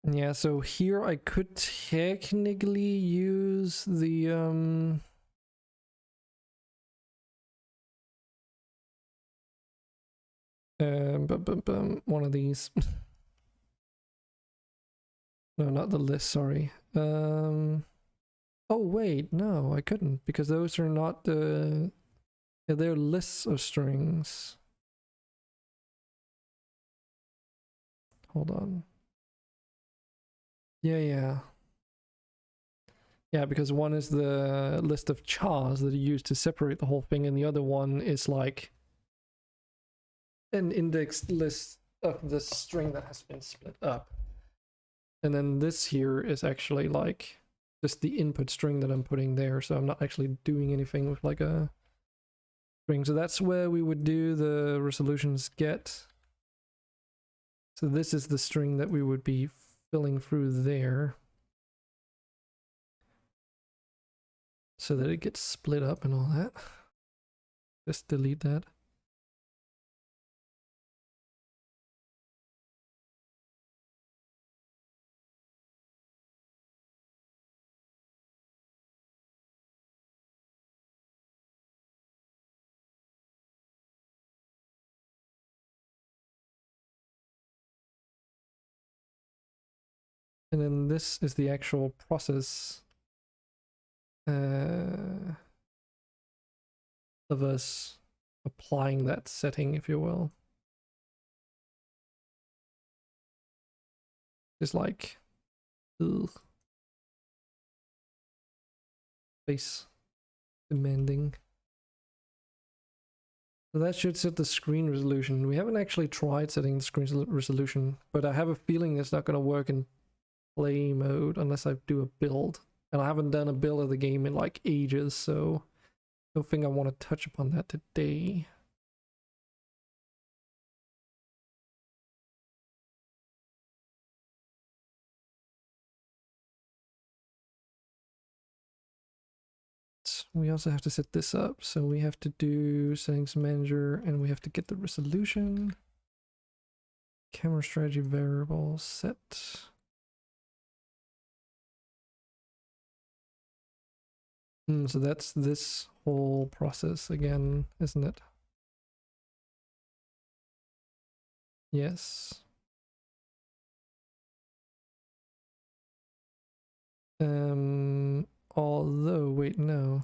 Yeah, so here I could technically use the one of these. No, not the list, sorry. Oh wait, no, I couldn't, because those are not the they're lists of strings. Hold on. Yeah. Yeah, because one is the list of chars that are used to separate the whole thing, and the other one is like an indexed list of the string that has been split up. And then this here is actually like just the input string that I'm putting there, so I'm not actually doing anything with like a string. So that's where we would do the resolutions get. So this is the string that we would be filling through there, so that it gets split up and all that. Just delete that. And then this is the actual process of us applying that setting, if you will. Just like, ugh. Face demanding. So that should set the screen resolution. We haven't actually tried setting the screen resolution, but I have a feeling it's not going to work in play mode unless I do a build. And I haven't done a build of the game in like ages, so I don't think I want to touch upon that today. We also have to set this up, so we have to do settings manager, and we have to get the resolution, camera strategy variable set. So that's this whole process again, isn't it? Yes. Although, wait, no.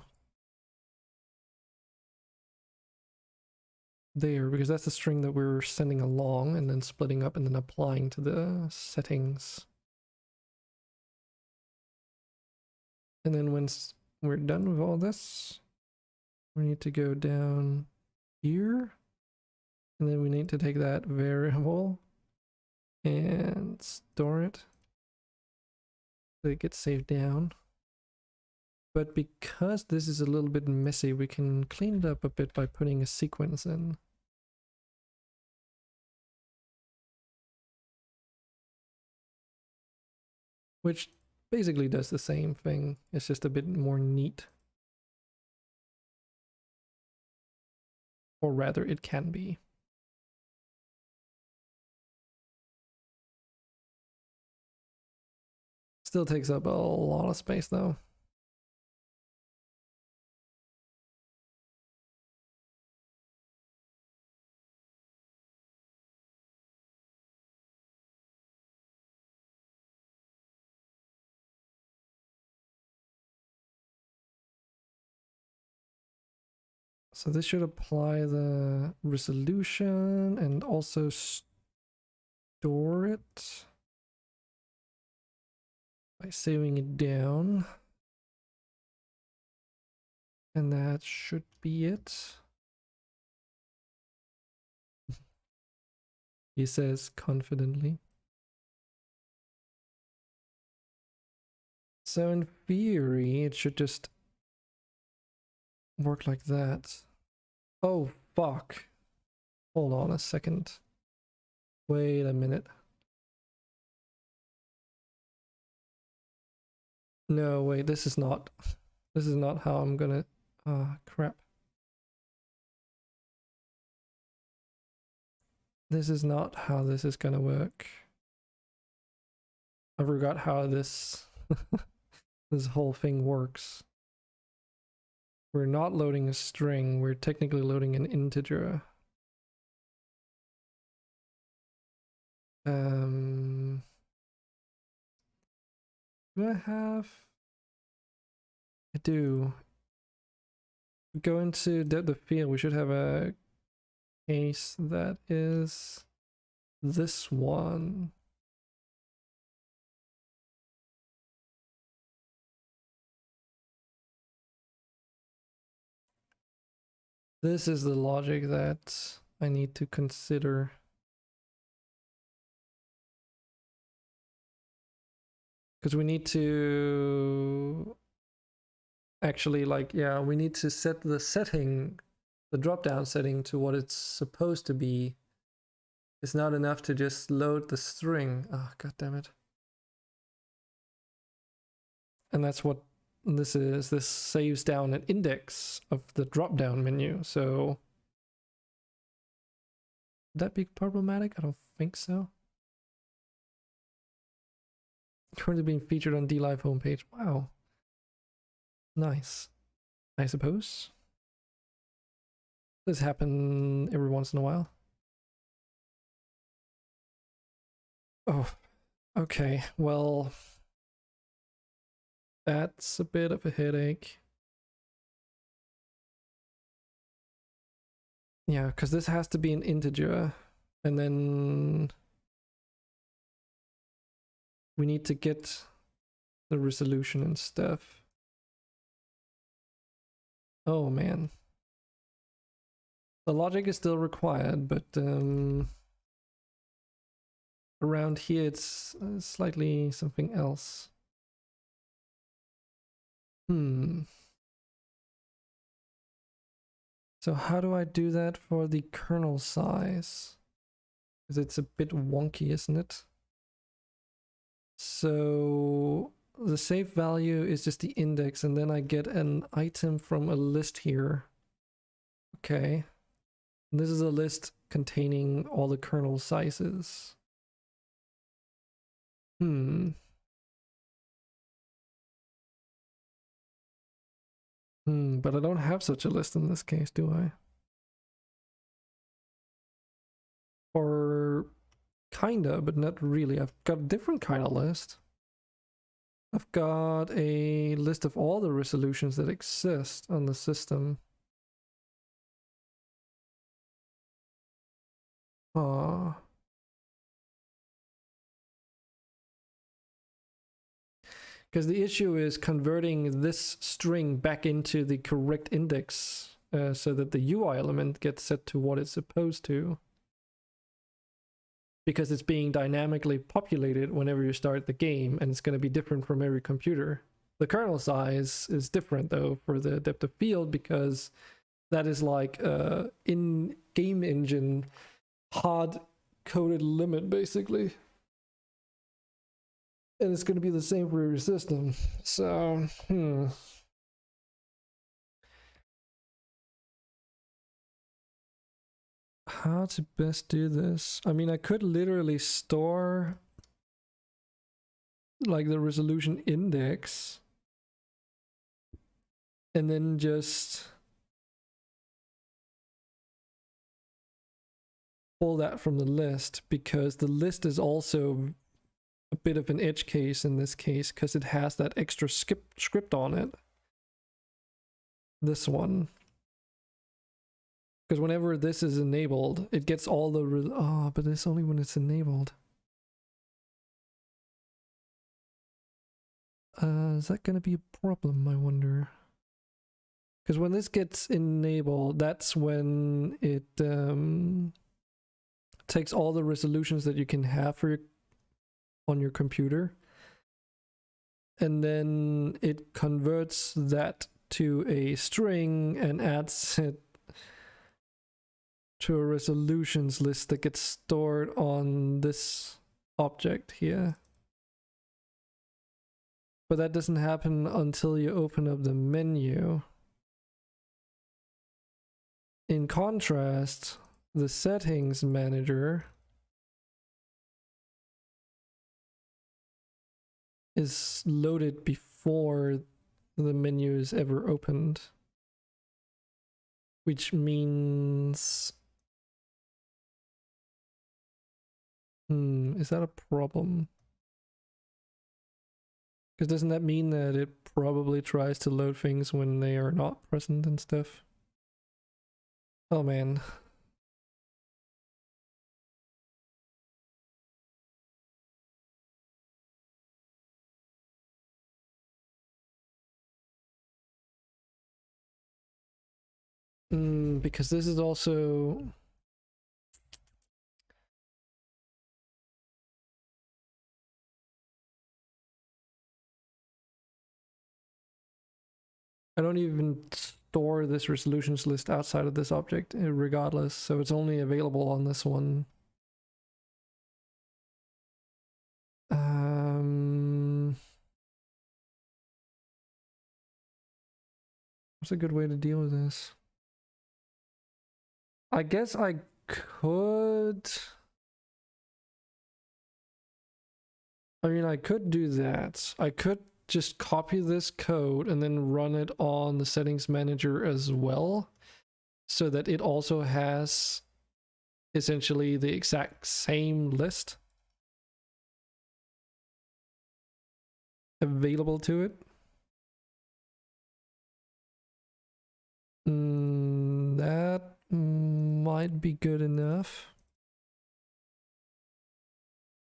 There, because that's the string that we're sending along and then splitting up and then applying to the settings. And then once we're done with all this, we need to go down here, and then we need to take that variable and store it so it gets saved down. But because this is a little bit messy, we can clean it up a bit by putting a sequence in. Which basically does the same thing, it's just a bit more neat. or rather it can be. Still takes up a lot of space though. So this should apply the resolution and also store it by saving it down. And that should be it. He says confidently. So in theory, it should just work like that. Oh, fuck. Hold on a second. Wait a minute. No, wait, this is not how I'm gonna, crap. This is not how this is gonna work. I forgot how this, this whole thing works. We're not loading a string, we're technically loading an integer. Do I have? I do. Go into depth of field, we should have a case that is this one. This is the logic that I need to consider. Because we need to actually, like, yeah, we need to set the setting, the drop-down setting to what it's supposed to be. It's not enough to just load the string. Oh, god damn it. And that's what this is. This saves down an index of the drop-down menu. So would that be problematic? I don't think so. Currently being featured on DLive homepage. Wow. Nice. I suppose. This happens every once in a while. Oh, okay. Well, that's a bit of a headache. Yeah, because this has to be an integer. And then we need to get the resolution and stuff. Oh man. The logic is still required, but around here it's slightly something else. So how do I do that for the kernel size? Because it's a bit wonky, isn't it? So the save value is just the index, and then I get an item from a list here. Okay. This is a list containing all the kernel sizes. But I don't have such a list in this case, do I? Or kinda, but not really. I've got a different kind of list. I've got a list of all the resolutions that exist on the system. Because the issue is converting this string back into the correct index so that the UI element gets set to what it's supposed to. Because it's being dynamically populated whenever you start the game, and it's going to be different from every computer. The kernel size is different though for the depth of field, because that is like in game engine hard coded limit basically. And it's going to be the same for every system. So, how to best do this. I mean, I could literally store like the resolution index and then just pull that from the list, because the list is also a bit of an edge case in this case because it has that extra script on it. This one. Because whenever this is enabled, it gets all the... oh, but it's only when it's enabled. Is that going to be a problem, I wonder? Because when this gets enabled, that's when it takes all the resolutions that you can have for on your computer, and then it converts that to a string and adds it to a resolutions list that gets stored on this object here. But that doesn't happen until you open up the menu. In contrast, the settings manager is loaded before the menu is ever opened, which means is that a problem? Because doesn't that mean that it probably tries to load things when they are not present and stuff? Oh man. Because this is also... I don't even store this resolutions list outside of this object regardless, so it's only available on this one. What's a good way to deal with this? I guess I could... I mean, I could do that. I could just copy this code and then run it on the settings manager as well, so that it also has essentially the exact same list available to it. That might be good enough.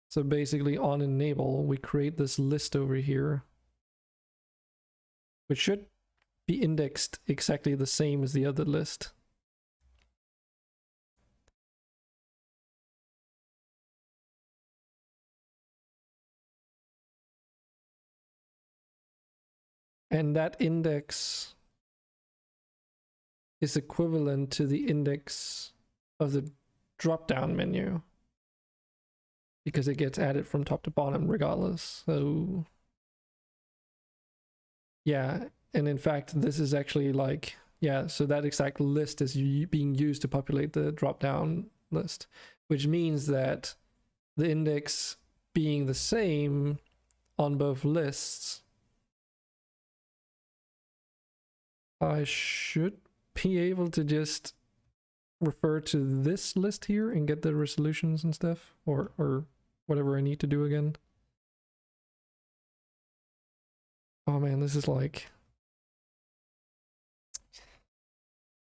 So basically on enable, we create this list over here, which should be indexed exactly the same as the other list. And that index is equivalent to the index of the drop-down menu, because it gets added from top to bottom regardless. So yeah, and in fact this is actually like, yeah, so that exact list is being used to populate the drop-down list, which means that the index being the same on both lists, I should be able to just refer to this list here and get the resolutions and stuff, or whatever I need to do again. Oh man, this is like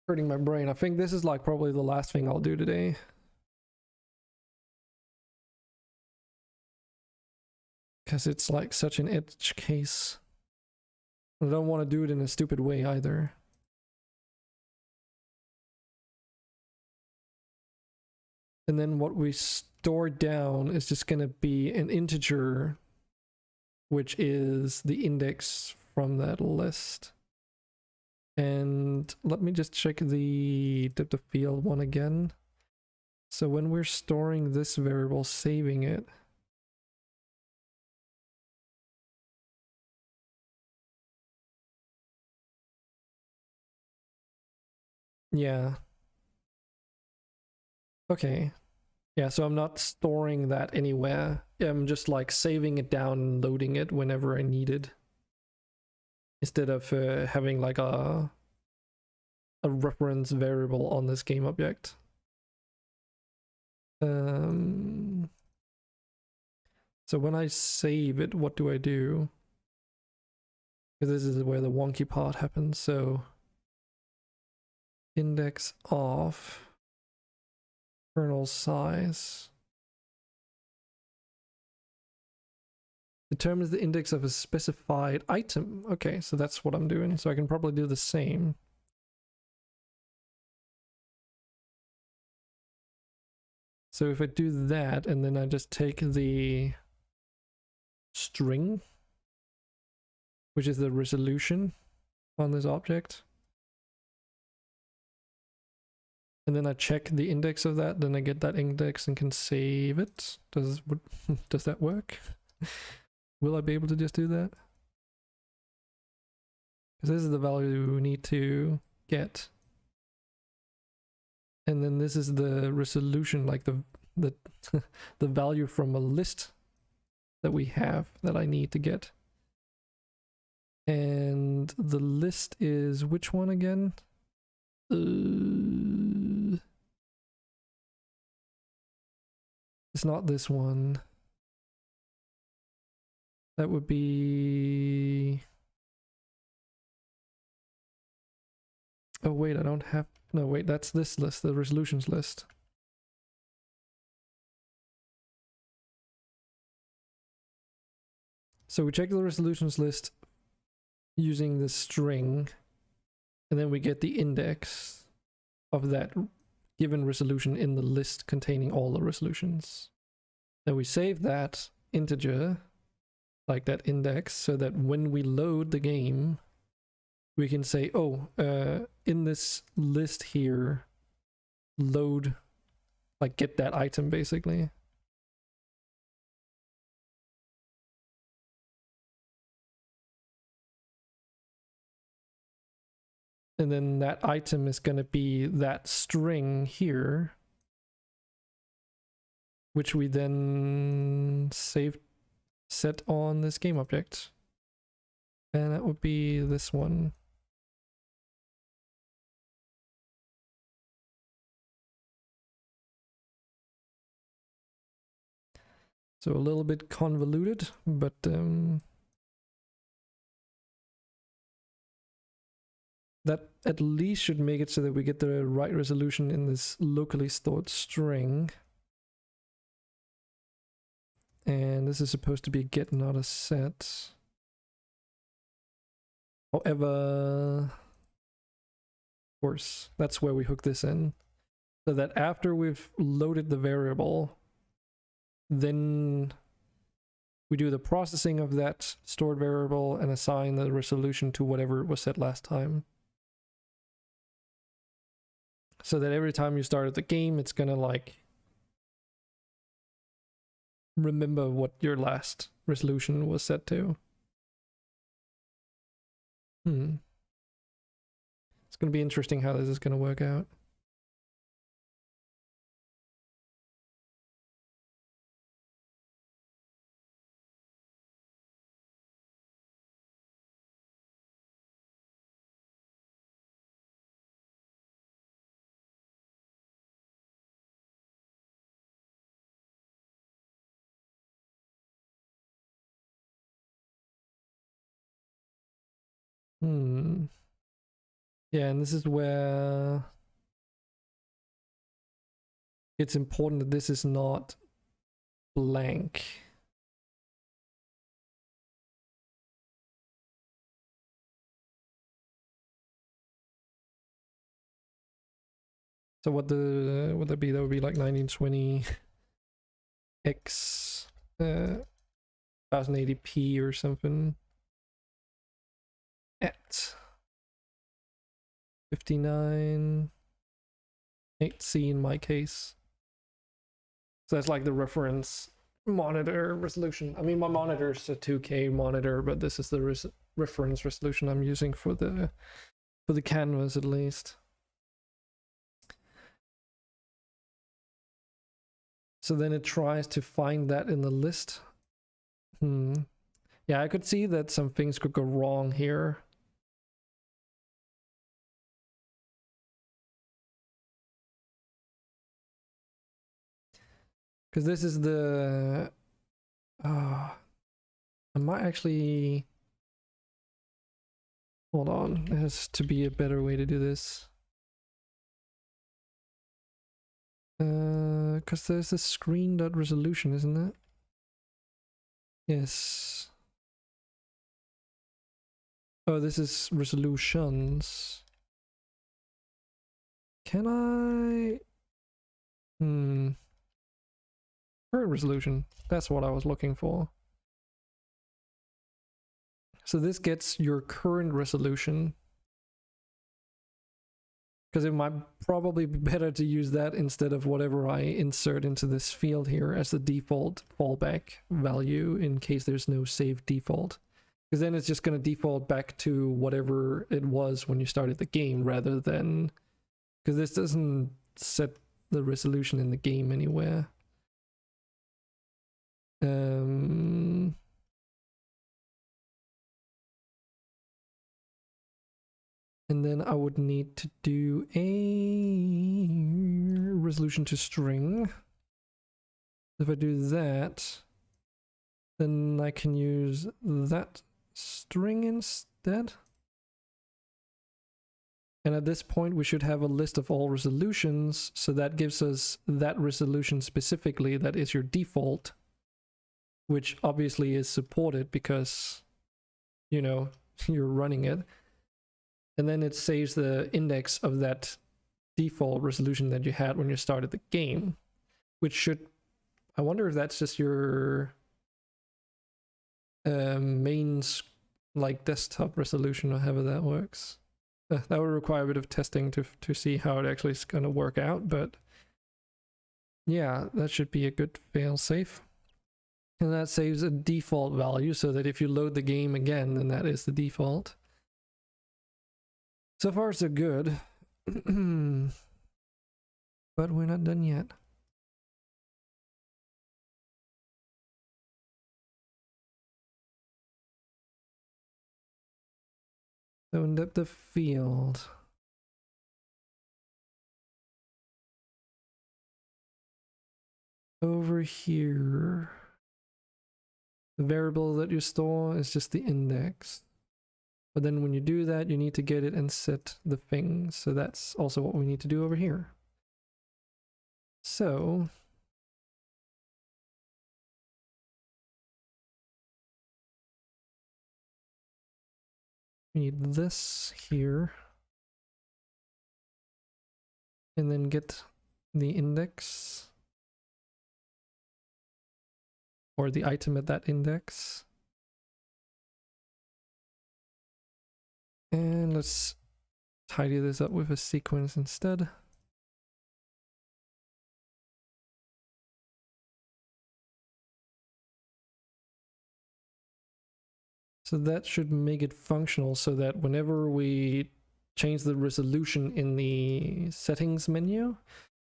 hurting my brain. I think this is like probably the last thing I'll do today. Because it's like such an edge case. I don't want to do it in a stupid way either. And then what we store down is just going to be an integer, which is the index from that list. And let me just check the depth of field one again. So when we're storing this variable, saving it, yeah. Okay. Yeah, so I'm not storing that anywhere. I'm just like saving it down and loading it whenever I need it. Instead of having like a reference variable on this game object. So when I save it, what do I do? Because this is where the wonky part happens. So index of kernel size determines the index of a specified item. Okay, so that's what I'm doing. So I can probably do the same. So if I do that, and then I just take the string, which is the resolution on this object, and then I check the index of that, then I get that index and can save it. Does that work? Will I be able to just do that? Because this is the value we need to get. And then this is the resolution, like the the value from a list that we have that I need to get. And the list is which one again? It's not this one. That would be... Oh wait, I don't have... No wait, that's this list, the resolutions list. So we check the resolutions list using the string, and then we get the index of that given resolution in the list containing all the resolutions. Then we save that integer, like that index, so that when we load the game, we can say, oh, in this list here, load, like get that item basically. And then that item is going to be that string here, which we then set on this game object. And that would be this one. So a little bit convoluted, but that at least should make it so that we get the right resolution in this locally stored string. And this is supposed to be get, not a set. However, of course, that's where we hook this in. So that after we've loaded the variable, then we do the processing of that stored variable and assign the resolution to whatever it was set last time. So that every time you start the game, it's gonna like remember what your last resolution was set to. It's gonna be interesting how this is gonna work out. Yeah, and this is where it's important that this is not blank. So what would that be? That would be like 1920 x 1080p or something at 59 8C in my case. So that's like the reference monitor resolution. I mean, my monitor is a 2K monitor, but this is the reference resolution I'm using for the canvas at least. So then it tries to find that in the list. Yeah, I could see that some things could go wrong here. Because this is the... I might actually... Hold on, there has to be a better way to do this. Because there's a screen.resolution, isn't it? Yes. Oh, this is resolutions. Can I... Current resolution. That's what I was looking for. So this gets your current resolution. Because it might probably be better to use that instead of whatever I insert into this field here as the default fallback value in case there's no saved default. Because then it's just going to default back to whatever it was when you started the game rather than... Because this doesn't set the resolution in the game anywhere. And then I would need to do a resolution to string. If I do that, then I can use that string instead. And at this point, we should have a list of all resolutions. So that gives us that resolution specifically that is your default, which obviously is supported because, you know, you're running it. And then it saves the index of that default resolution that you had when you started the game, which should... I wonder if that's just your main like desktop resolution or however that works. That would require a bit of testing to see how it actually is going to work out, but yeah, that should be a good fail-safe. And that saves a default value so that if you load the game again, then that is the default. So far so good. But we're not done yet. So in depth of field. Over here, the variable that you store is just the index. But then when you do that, you need to get it and set the thing. So that's also what we need to do over here. So we need this here. And then get the index. Or the item at that index. And let's tidy this up with a sequence instead. So that should make it functional so that whenever we change the resolution in the settings menu,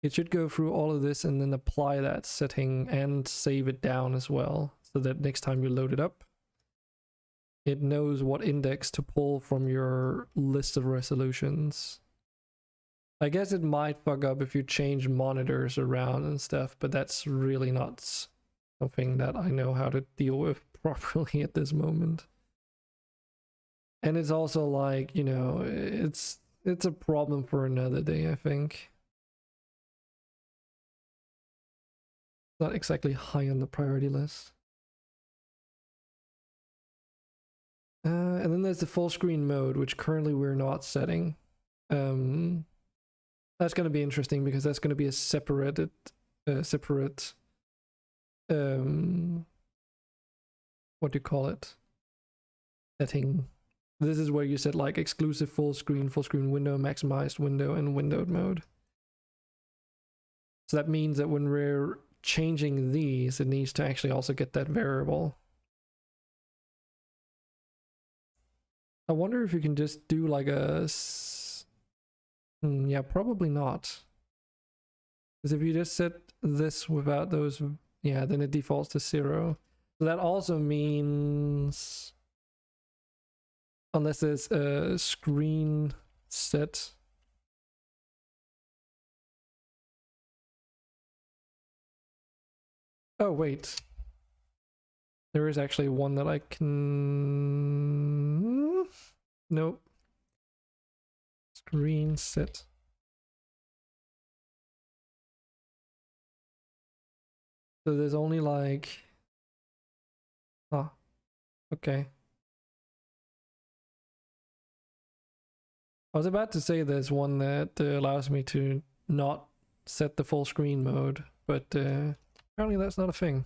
it should go through all of this and then apply that setting and save it down as well. So that next time you load it up, it knows what index to pull from your list of resolutions. I guess it might fuck up if you change monitors around and stuff, but that's really not something that I know how to deal with properly at this moment. And it's also like, you know, it's a problem for another day, I think. Not exactly high on the priority list. And then there's the full screen mode, which currently we're not setting. That's going to be interesting because that's going to be a separate what do you call it, setting. This is where you set like exclusive full screen window, maximized window, and windowed mode. So that means that when we're changing these, it needs to actually also get that variable. I wonder if you can just do like a... yeah, probably not. Because if you just set this without those, yeah, then it defaults to 0. So that also means, unless there's a screen set. Oh, wait. There is actually one that I can... Nope. Screen set. So there's only like... Oh, okay. I was about to say there's one that allows me to not set the full screen mode, but apparently that's not a thing.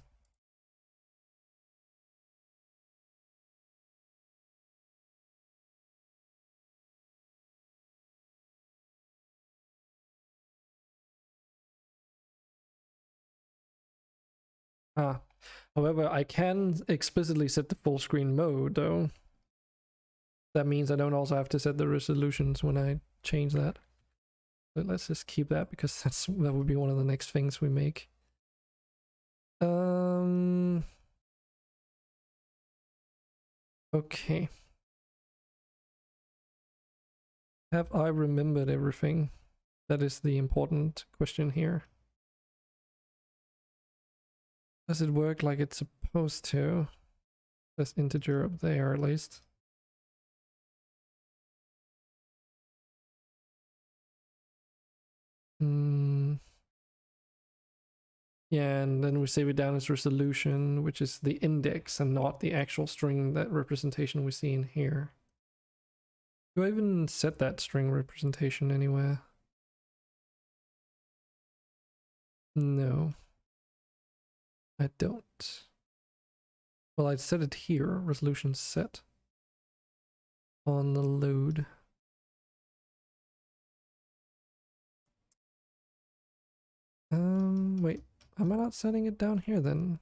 However, I can explicitly set the full screen mode though. That means I don't also have to set the resolutions when I change that. But let's just keep that because that would be one of the next things we make. Okay. Have I remembered everything? That is the important question here. Does it work like it's supposed to? There's integer up there at least. Yeah, and then we save it down as resolution, which is the index and not the actual string, that representation we see in here. Do I even set that string representation anywhere? No. I don't. Well, I'd set it here, resolution set. On the load. Wait, am I not setting it down here then?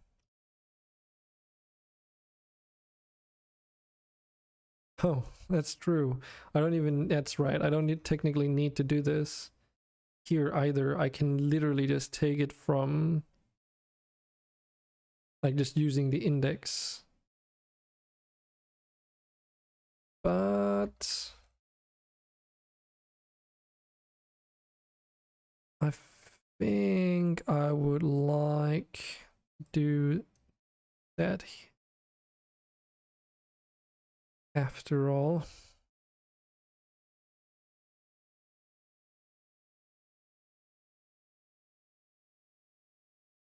Oh, that's true. I don't even, that's right. I don't technically need to do this here either. I can literally just take it from, like, just using the index. But I think I would like to do that after all.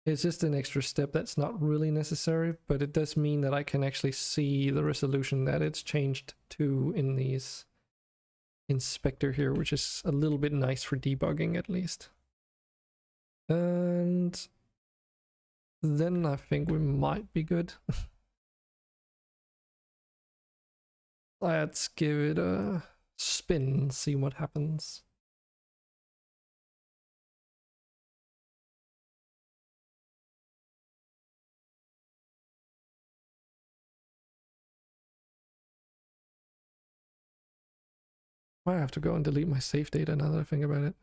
It's just an extra step that's not really necessary, but it does mean that I can actually see the resolution that it's changed to in these inspector here, which is a little bit nice for debugging at least. And then I think we might be good. Let's give it a spin, see what happens. I have to go and delete my save data now that I think about it.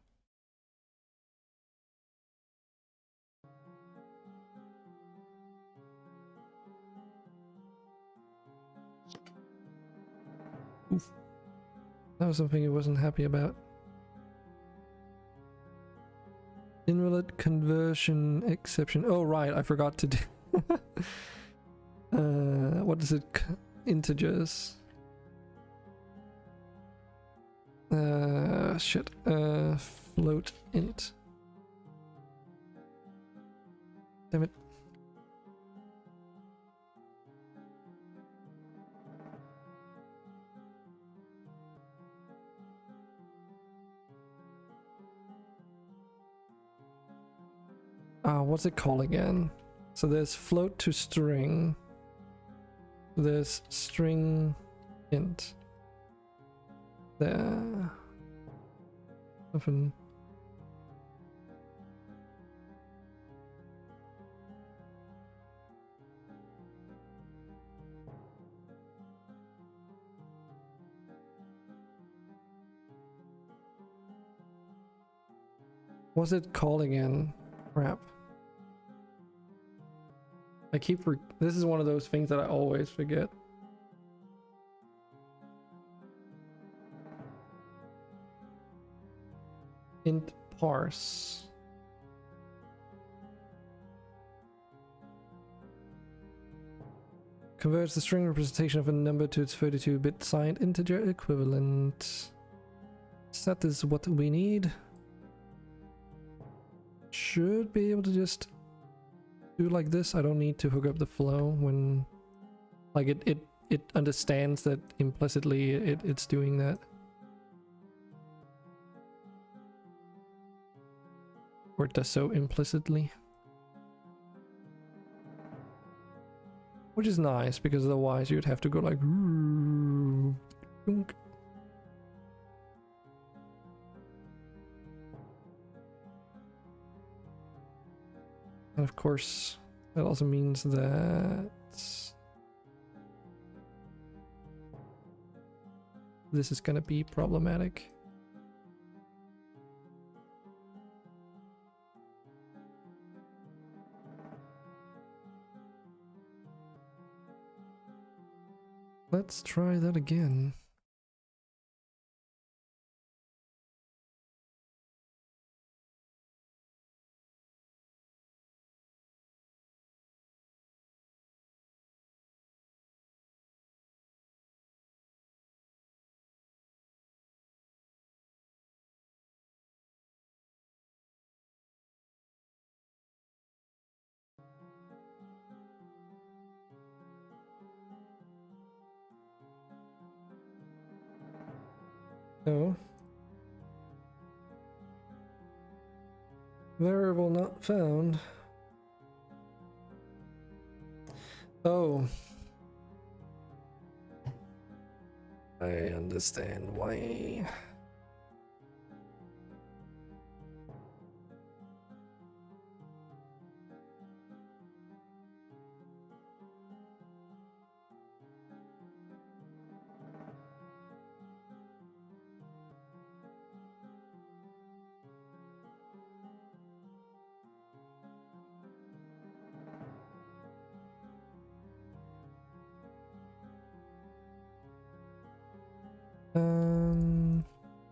Oof. That was something he wasn't happy about. Invalid conversion exception. Oh right, I forgot to do. What is it? Integers. Shit. Float int. Damn it. What's it called again? So there's float to string. There's string int. There. Nothing. Was it called again? Crap. This is one of those things that I always forget. Int parse. Converts the string representation of a number to its 32-bit signed integer equivalent. Set is what we need. Should be able to just do like this. I don't need to hook up the flow when, like, it understands that implicitly it's doing that. Or it does so implicitly. Which is nice, because otherwise you'd have to go like... Dunk. And of course, that also means that... this is gonna be problematic. Let's try that again. No. Variable not found. Oh. I understand why.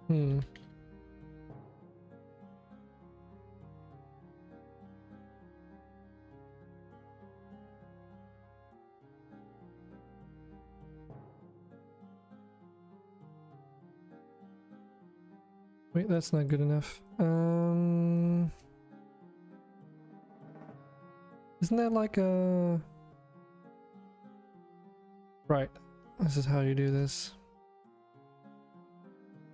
Hmm. Wait, that's not good enough. Isn't that like a... Right, this is how you do this.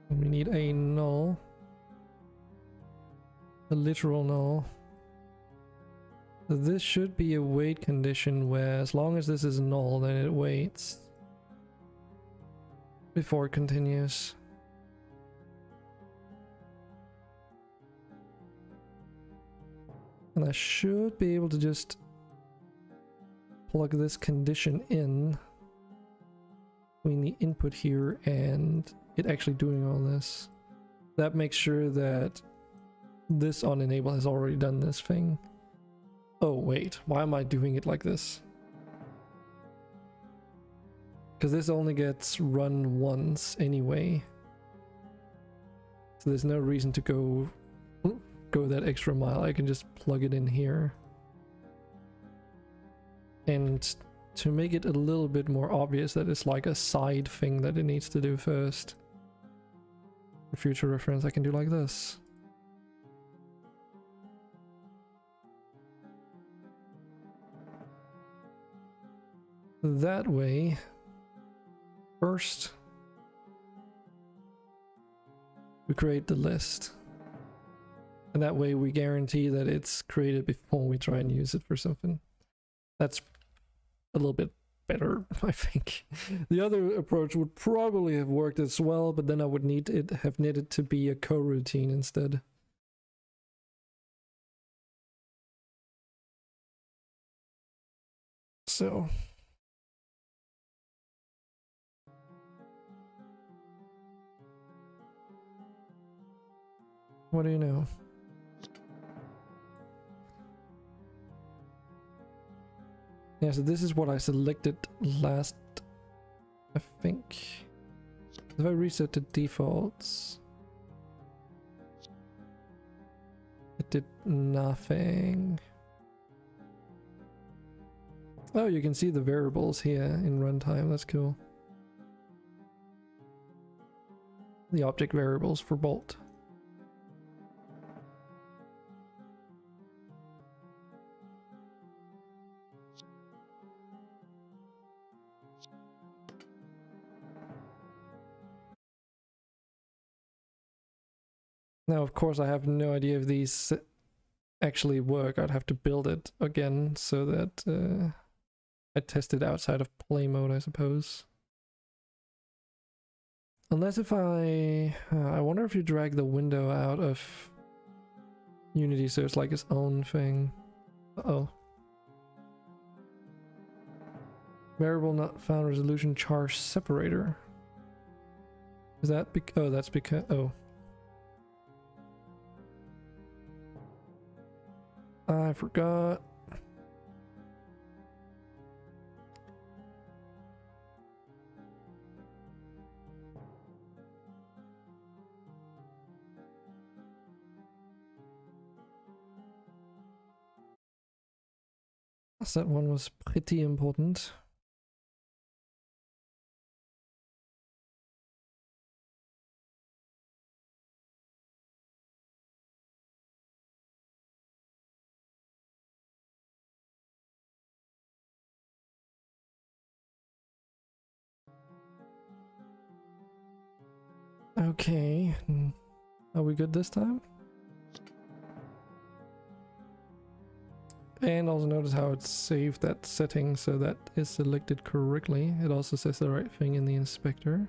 We need a null. A literal null. So this should be a wait condition where as long as this is null, then it waits before it continues. And I should be able to just plug this condition in between the input here and it actually doing all this. That makes sure that this on enable has already done this thing. Oh wait, why am I doing it like this? Because this only gets run once anyway. So there's no reason to go that extra mile. I can just plug it in here. And to make it a little bit more obvious that it's like a side thing that it needs to do first, for future reference, I can do like this. That way, first we create the list. And that way we guarantee that it's created before we try and use it for something. That's a little bit better, I think. The other approach would probably have worked as well, but then I would have needed to be a coroutine instead. So what do you know? Yeah, so this is what I selected last, I think. If I reset the defaults, it did nothing. Oh, you can see the variables here in runtime, that's cool. The object variables for Bolt. Now, of course, I have no idea if these actually work. I'd have to build it again so that I test it outside of play mode, I suppose. Unless if I wonder if you drag the window out of Unity so it's like its own thing. Uh-oh. Variable not found resolution charge separator. Is that oh, that's because, oh. I forgot. That one was pretty important. Okay, are we good this time? And also notice how it saved that setting so that is selected correctly. It also says the right thing in the inspector.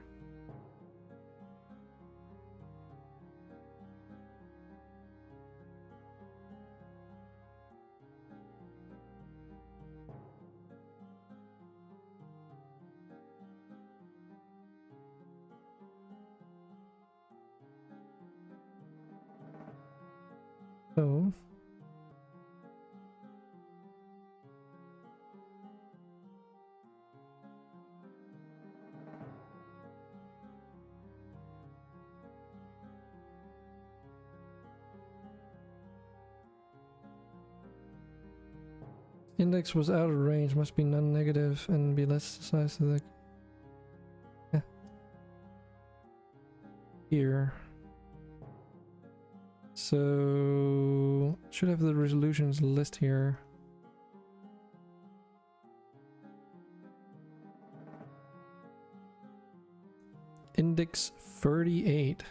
So index was out of range, must be non-negative and be less size of the here. So should have the resolutions list here. Index 38.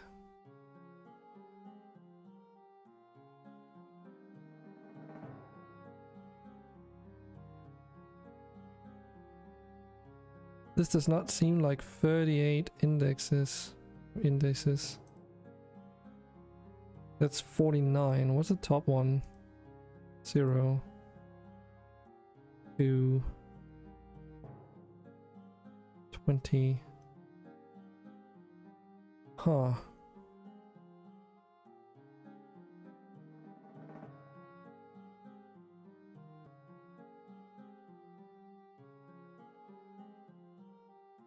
This does not seem like 38 indices. That's 49. What's the top one? 0, 2, 20. Huh.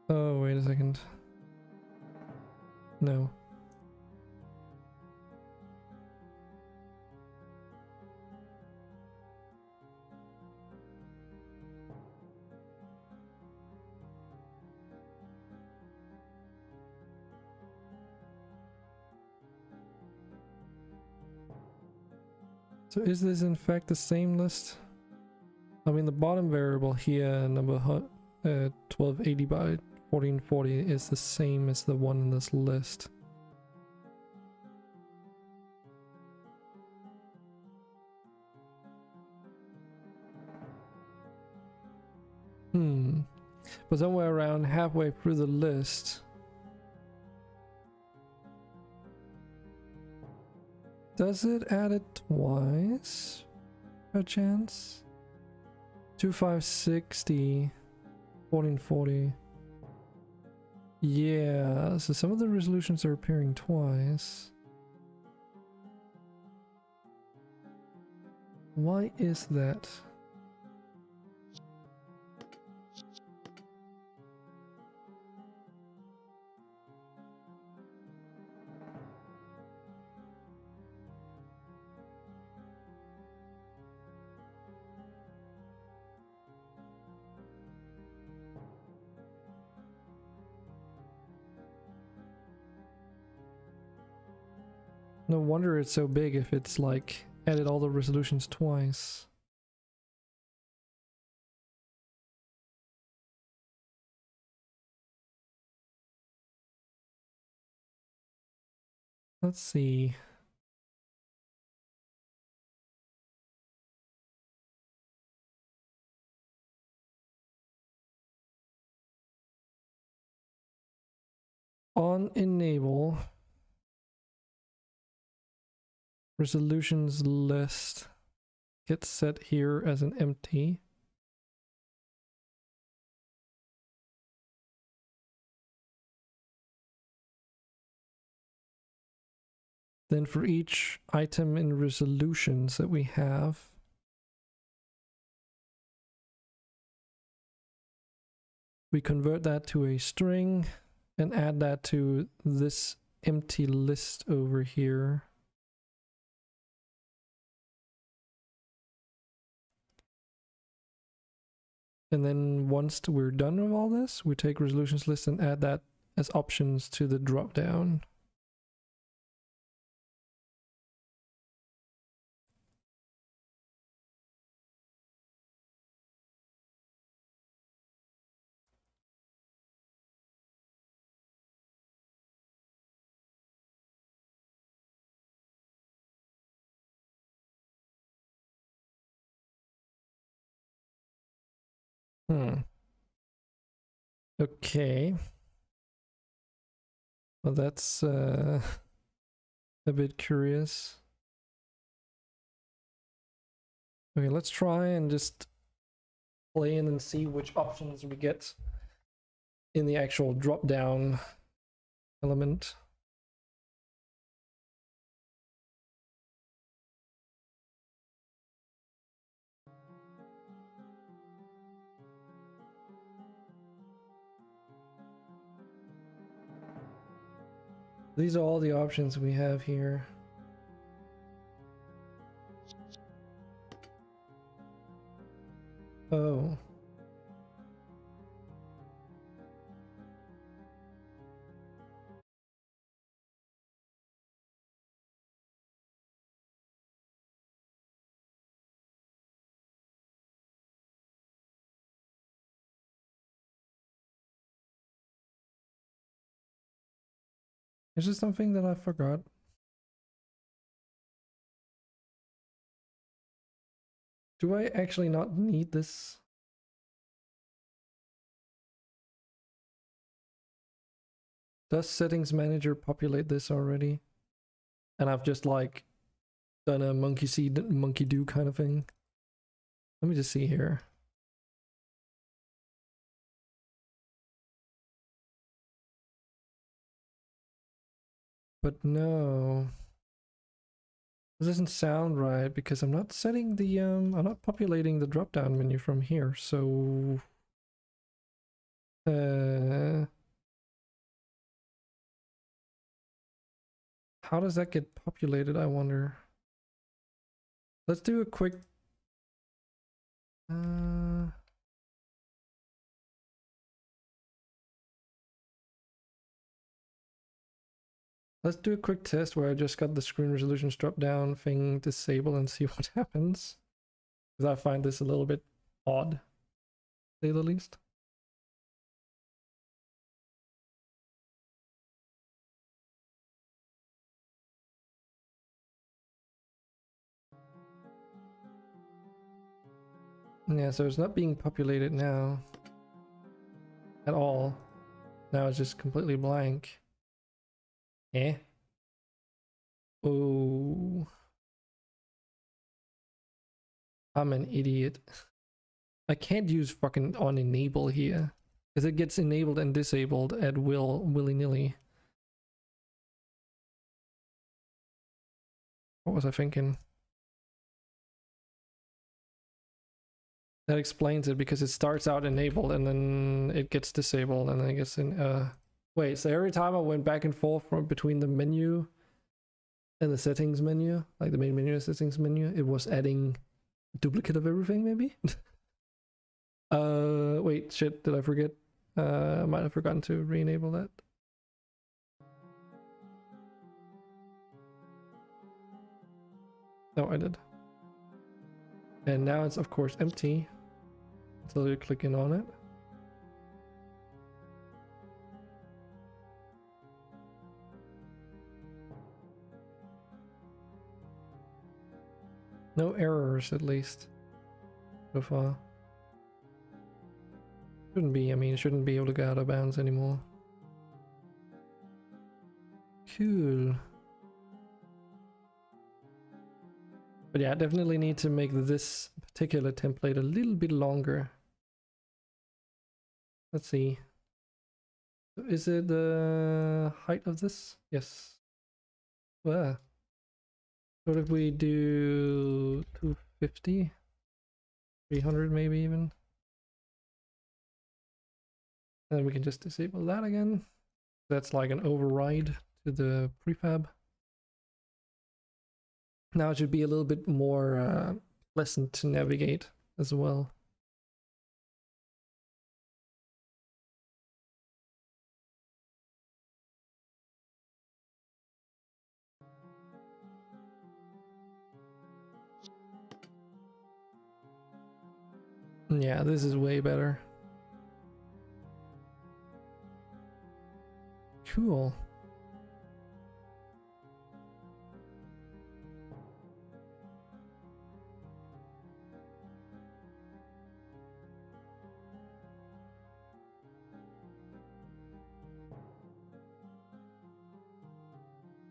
Oh, wait a second. No. So is this in fact the same list? I mean, the bottom variable here, number 1280 by 1440, is the same as the one in this list. But somewhere around halfway through the list, does it add it twice, perchance? 2560, 1440. Yeah, so some of the resolutions are appearing twice. Why is that? No wonder it's so big if it's like added all the resolutions twice. Let's see. On enable, resolutions list gets set here as an empty. Then for each item in resolutions that we have, we convert that to a string and add that to this empty list over here. And then once we're done with all this, we take resolutions list and add that as options to the drop down. Okay. Well, that's a bit curious. Okay, let's try and just play in and see which options we get in the actual drop down element. These are all the options we have here. Oh. Is this something that I forgot? Do I actually not need this? Does settings manager populate this already? And I've just like done a monkey see, monkey do kind of thing. Let me just see here. But no. This doesn't sound right because I'm not setting the I'm not populating the drop down menu from here, so how does that get populated, I wonder? Let's do a quick let's do a quick test where I just got the screen resolutions drop down thing disabled and see what happens. Because I find this a little bit odd, to say the least. Yeah, so it's not being populated now at all. Now it's just completely blank. Eh? Oh. I'm an idiot. I can't use fucking on enable here. Because it gets enabled and disabled at will, willy-nilly. What was I thinking? That explains it, because it starts out enabled and then it gets disabled and then it gets in wait, so every time I went back and forth from between the menu and the settings menu, like the main menu and settings menu, it was adding a duplicate of everything, maybe? Wait, shit, did I forget? I might have forgotten to re-enable that. No, I did. And now it's of course empty until you click in on it. No errors, at least so far. Shouldn't be. I mean, it shouldn't be able to go out of bounds anymore. Cool. But yeah, I definitely need to make this particular template a little bit longer. Let's see. Is it the height of this? Yes. Well, what if we do 250? 300 maybe even? And then we can just disable that again. That's like an override to the prefab. Now it should be a little bit more pleasant to navigate as well. Yeah, this is way better. Cool.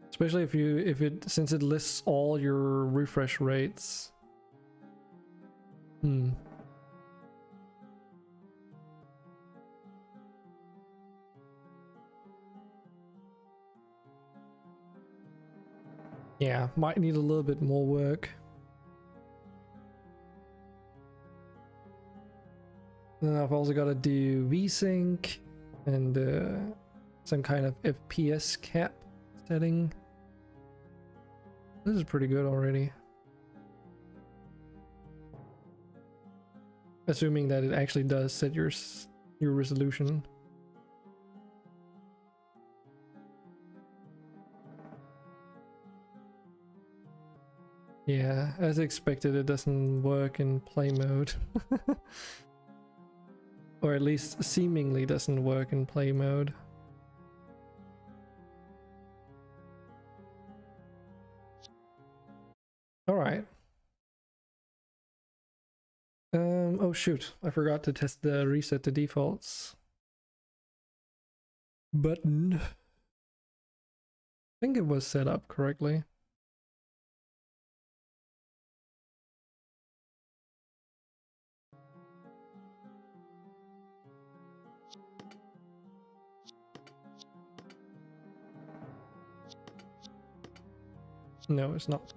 Especially if it since it lists all your refresh rates. Yeah, might need a little bit more work. Then I've also got to do VSync and some kind of FPS cap setting. This is pretty good already. Assuming that it actually does set your resolution. Yeah, as expected, it doesn't work in play mode. Or at least seemingly doesn't work in play mode. Alright. Oh shoot, I forgot to test the reset to defaults button. I think it was set up correctly. No, it's not.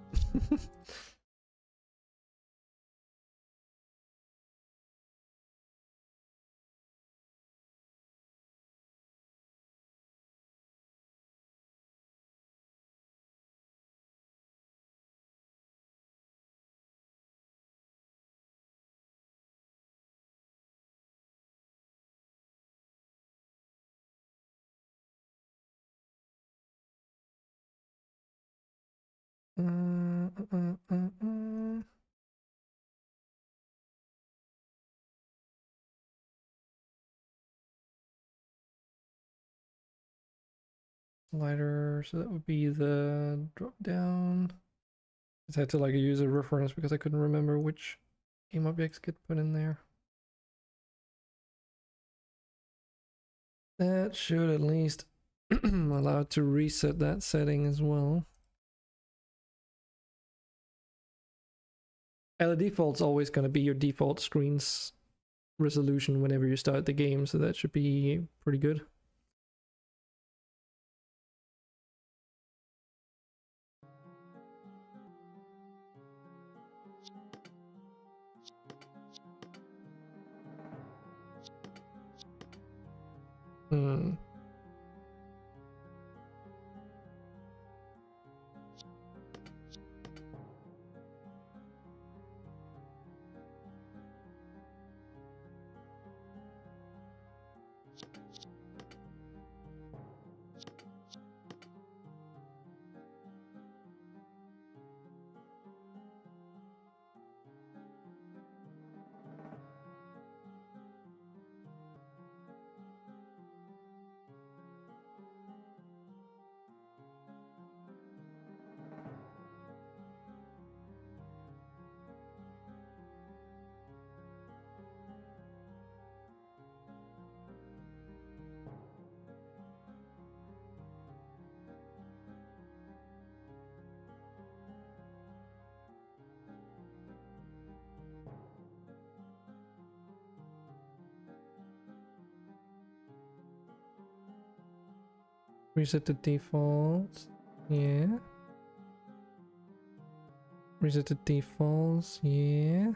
Slider, so that would be the drop down. I had to like use a reference because I couldn't remember which game objects get put in there. That should at least allow it to reset that setting as well. And the default's always going to be your default screen's resolution whenever you start the game, so that should be pretty good. Reset the default. Yeah. Reset the defaults. Yeah.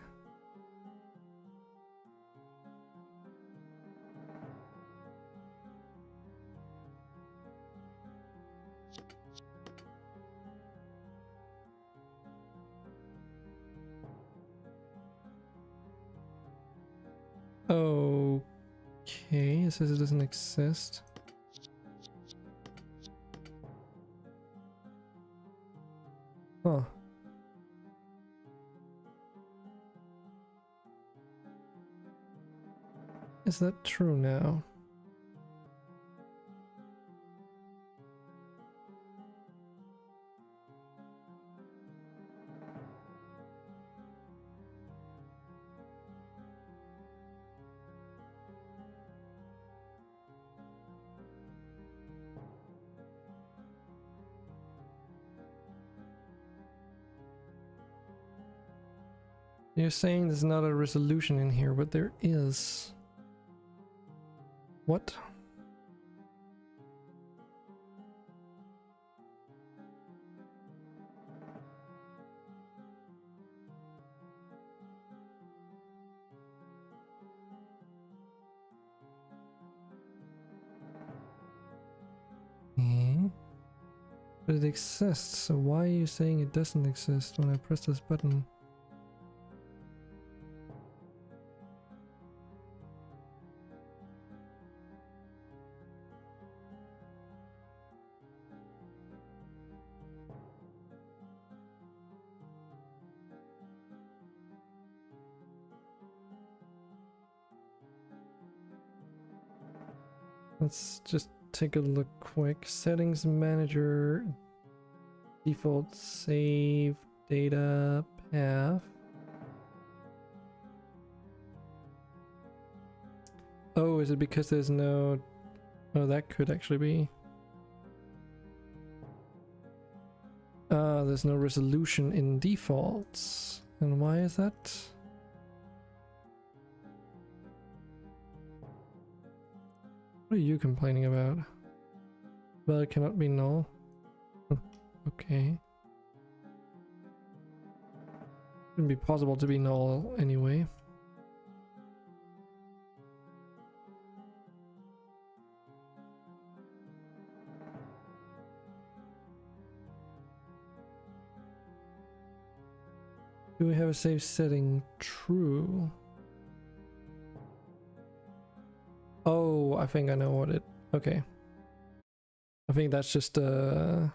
Okay, it says it doesn't exist. Huh. Is that true now? You're saying there's not a resolution in here, but there is. What? Hmm? But it exists, so why are you saying it doesn't exist when I press this button? Let's just take a look quick. Settings manager, default save data path. Oh, is it because there's no... Oh, that could actually be. There's no resolution in defaults. And why is that? What are you complaining about? Well, it cannot be null. Okay. Wouldn't be possible to be null anyway. Do we have a save setting true? Oh, I think I know what it... Okay. I think that's just a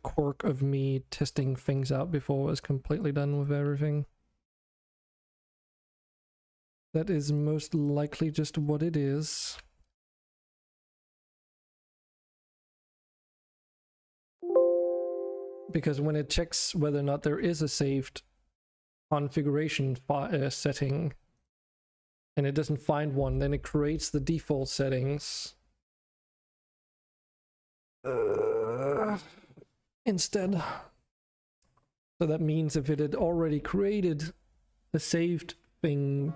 quirk of me testing things out before I was completely done with everything. That is most likely just what it is. Because when it checks whether or not there is a saved configuration setting and it doesn't find one, then it creates the default settings instead. So that means if it had already created a saved thing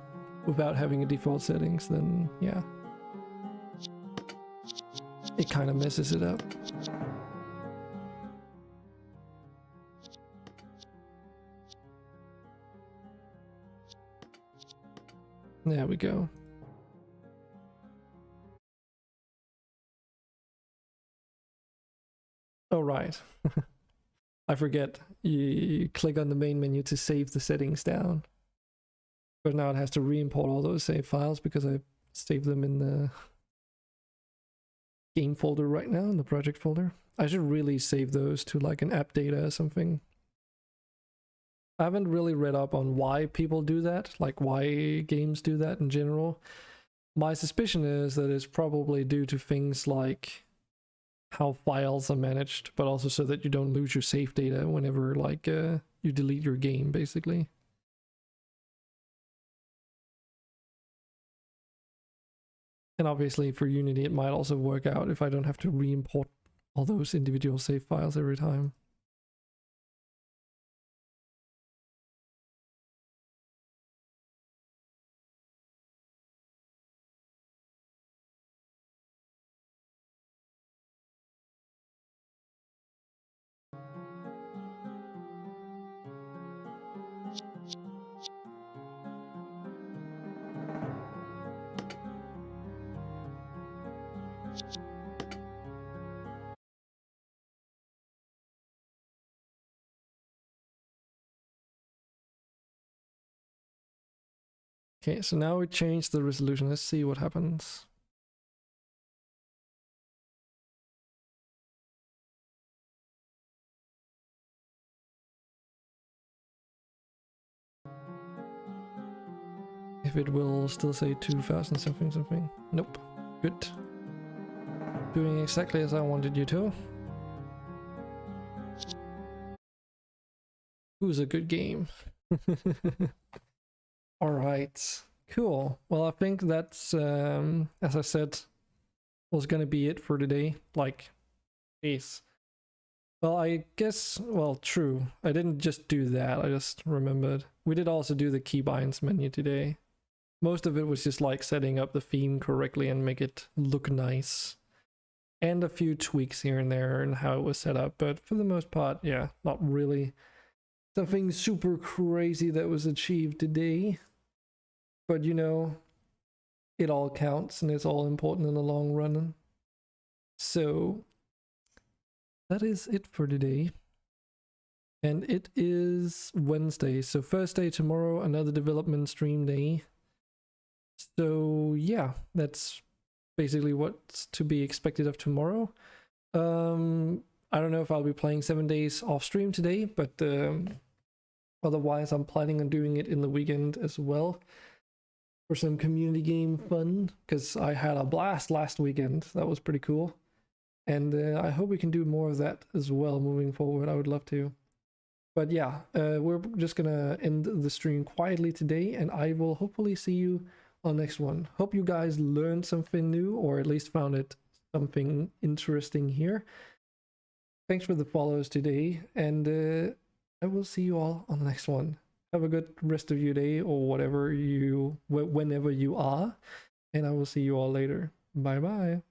without having a default settings, then yeah, it kind of messes it up. There we go. Oh, right. I forget. You click on the main menu to save the settings down. But now it has to re-import all those save files because I saved them in the game folder right now, in the project folder. I should really save those to like an app data or something. I haven't really read up on why people do that, like why games do that in general. My suspicion is that it's probably due to things like how files are managed, but also so that you don't lose your save data whenever like you delete your game, basically. And obviously for Unity it might also work out if I don't have to re-import all those individual save files every time. Okay, so now we change the resolution. Let's see what happens. If it will still say 2000 something something. Nope. Good. Doing exactly as I wanted you to. Who's a good game? Alright. Cool. Well, I think that's, as I said, was gonna be it for today. Like, peace. Well, I guess, well, true. I didn't just do that, I just remembered. We did also do the keybinds menu today. Most of it was just like setting up the theme correctly and make it look nice. And a few tweaks here and there and how it was set up, but for the most part, yeah, not really something super crazy that was achieved today. But you know, it all counts and it's all important in the long run. So that is it for today. And it is Wednesday, so first day tomorrow, another development stream day. So yeah, that's basically what's to be expected of tomorrow. I don't know if I'll be playing 7 days off stream today, but otherwise I'm planning on doing it in the weekend as well for some community game fun, because I had a blast last weekend. That was pretty cool. And I hope we can do more of that as well moving forward. I would love to. But yeah, we're just gonna end the stream quietly today, and I will hopefully see you on the next one. Hope you guys learned something new, or at least found it something interesting here. Thanks for the follows today, and I will see you all on the next one. Have a good rest of your day, or whatever you, whenever you are, and I will see you all later. Bye bye.